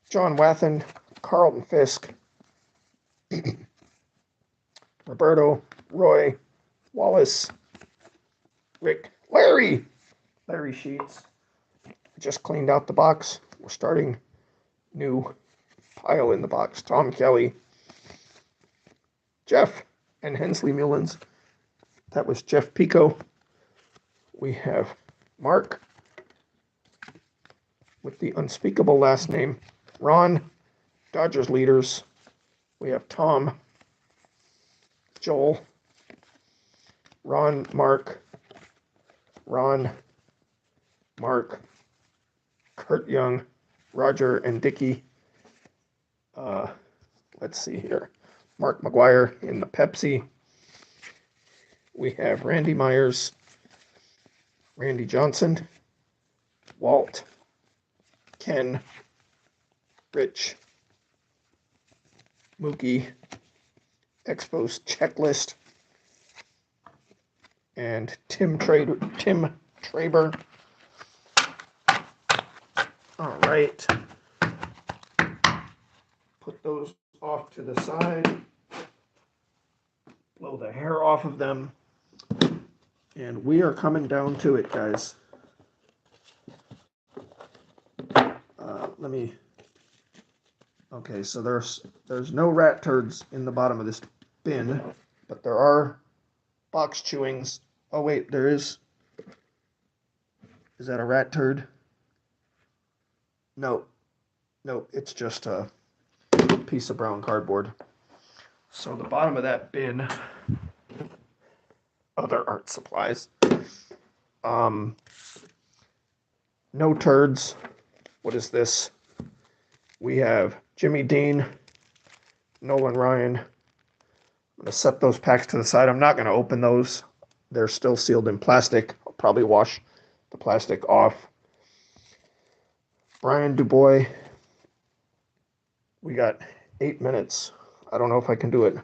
John Wathen, Carlton Fisk, Roberto, Roy, Wallace, Rick, Larry Sheets. Just cleaned out the box. We're starting new pile in the box. Tom Kelly, Jeff, and Hensley Mullins. That was Jeff Pico. We have Mark with the unspeakable last name, Ron, Dodgers leaders. We have Tom, Joel, Ron, Mark, Kurt Young, Roger, and Dickie. Let's see here. Mark McGuire in the Pepsi. We have Randy Myers, Randy Johnson, Walt, Ken, Rich, Mookie, Expos Checklist, and Tim Traber. All right. Put those off to the side. Blow the hair off of them. And we are coming down to it, guys. Okay, so there's no rat turds in the bottom of this bin, but there are box chewings. Oh wait, there is. Is that a rat turd? No, it's just a piece of brown cardboard. So the bottom of that bin, other art supplies. No turds. What is this? We have Jimmy Dean, Nolan Ryan. I'm going to set those packs to the side. I'm not going to open those. They're still sealed in plastic. I'll probably wash the plastic off. Brian Dubois. We got 8 minutes. I don't know if I can do it.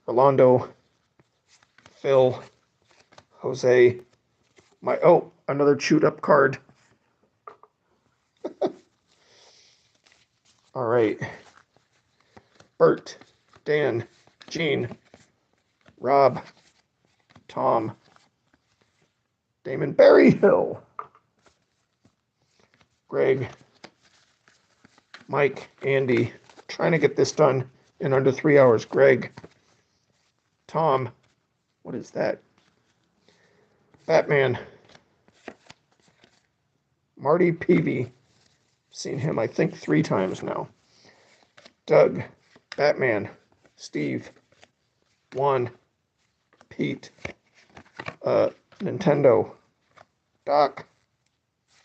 Rolando, Phil, Jose. Another chewed up card. All right. Bert, Dan, Gene, Rob, Tom, Damon Berryhill, Greg, Mike, Andy. Trying to get this done in under 3 hours. Greg, Tom, what is that? Batman, Marty Peavy. Seen him, I think, 3 times now. Doug, Batman, Steve, Juan, Pete, Nintendo, Doc,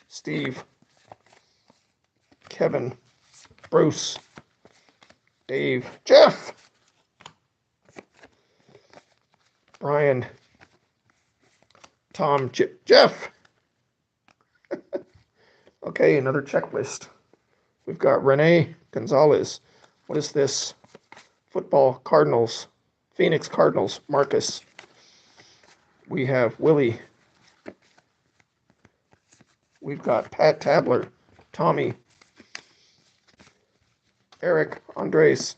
Steve, Kevin, Bruce, Dave, Jeff, Brian, Tom, Jeff. Okay, another checklist. We've got Renee Gonzalez. What is this? Football Cardinals, Phoenix Cardinals, Marcus. We have Willie. We've got Pat Tabler, Tommy, Eric, Andres,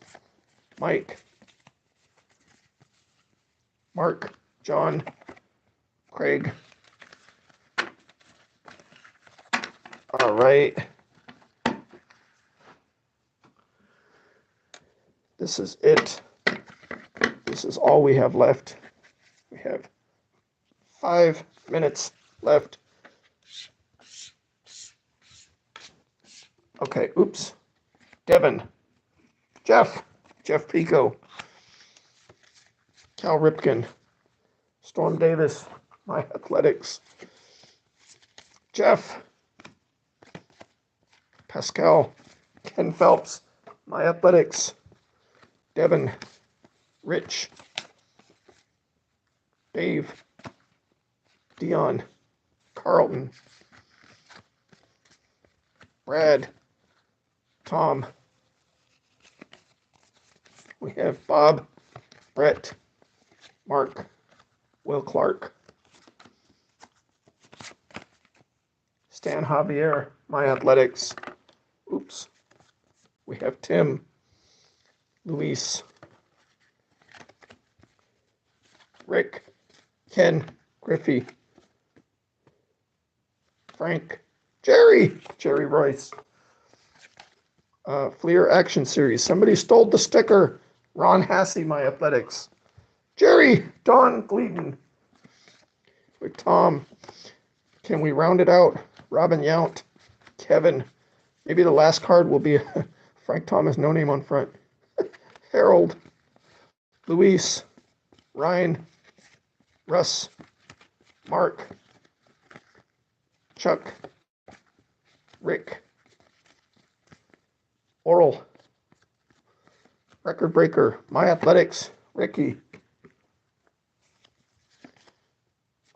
Mike, Mark, John, Craig. All right. This is it. This is all we have left. We have 5 minutes left. Okay, oops. Devin, Jeff Pico, Cal Ripken, Storm Davis, my athletics, Jeff, Pascal, Ken Phelps, my athletics, Devin, Rich, Dave, Dion, Carlton, Brad, Tom, We have Bob, Brett, Mark, Will Clark, Stan Javier, My Athletics. Oops. We have Tim, Luis, Rick, Ken, Griffey, Frank, Jerry Royce, Fleer Action Series. Somebody stole the sticker. Ron Hassey, My Athletics. Jerry, Don Gleaton, with Tom. Can we round it out? Robin Yount, Kevin. Maybe the last card will be Frank Thomas, no name on front. Harold, Luis, Ryan, Russ, Mark, Chuck, Rick, Oral, Record Breaker, My Athletics, Ricky,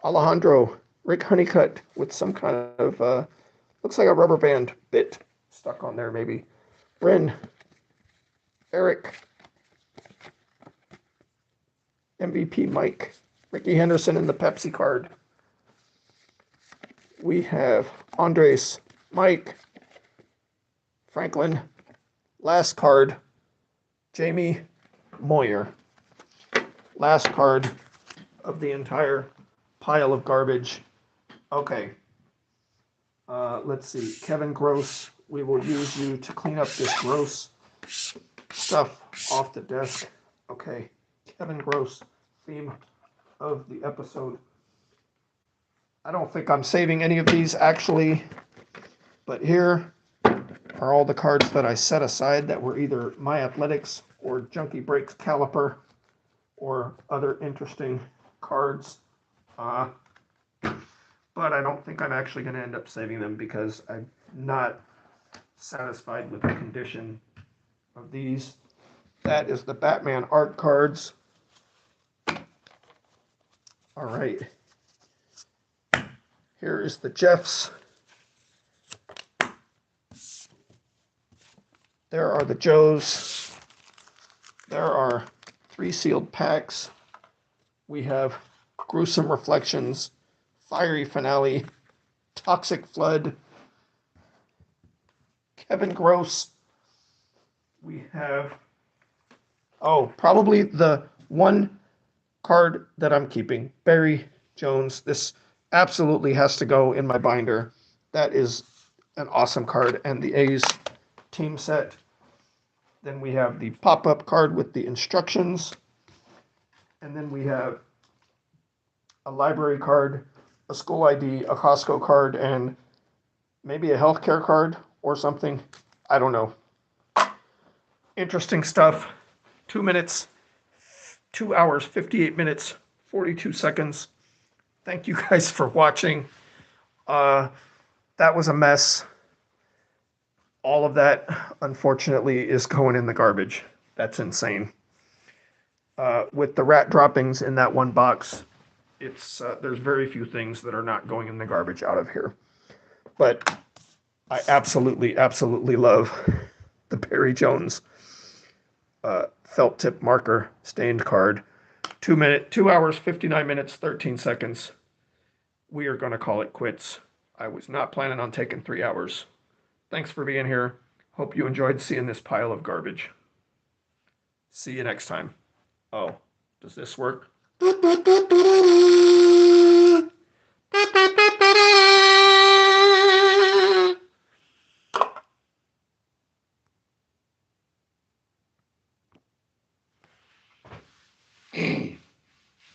Alejandro, Rick Honeycutt with some kind of, looks like a rubber band bit stuck on there maybe. Bryn, Eric, MVP Mike, Ricky Henderson in the Pepsi card. We have Andres, Mike, Franklin, last card, Jamie Moyer. Last card of the entire pile of garbage. Okay. Let's see. Kevin Gross, we will use you to clean up this gross stuff off the desk. Okay. Kevin Gross, theme of the episode. I don't think I'm saving any of these actually, but here are all the cards that I set aside that were either My Athletics or Junkie Breaks Caliper or other interesting cards. But I don't think I'm actually going to end up saving them because I'm not satisfied with the condition of these. That is the Batman art cards. All right. Here is the Jeffs. There are the Joes. There are 3 sealed packs. We have Gruesome Reflections, Fiery Finale, Toxic Flood, Kevin Gross. We have, probably the one card that I'm keeping, Barry Jones. This absolutely has to go in my binder. That is an awesome card. And the A's team set. Then we have the pop-up card with the instructions. And then we have a library card, a school ID, a Costco card, and maybe a healthcare card or something. I don't know. Interesting stuff. 2 minutes, 2 hours, 58 minutes, 42 seconds. Thank you guys for watching. That was a mess. All of that, unfortunately, is going in the garbage. That's insane. With the rat droppings in that one box, it's there's very few things that are not going in the garbage out of here. But I absolutely, absolutely love the Barry Jones felt tip marker stained card. 2 hours, 59 minutes, 13 seconds. We are going to call it quits. I was not planning on taking 3 hours. Thanks for being here. Hope you enjoyed seeing this pile of garbage. See you next time. Oh, does this work?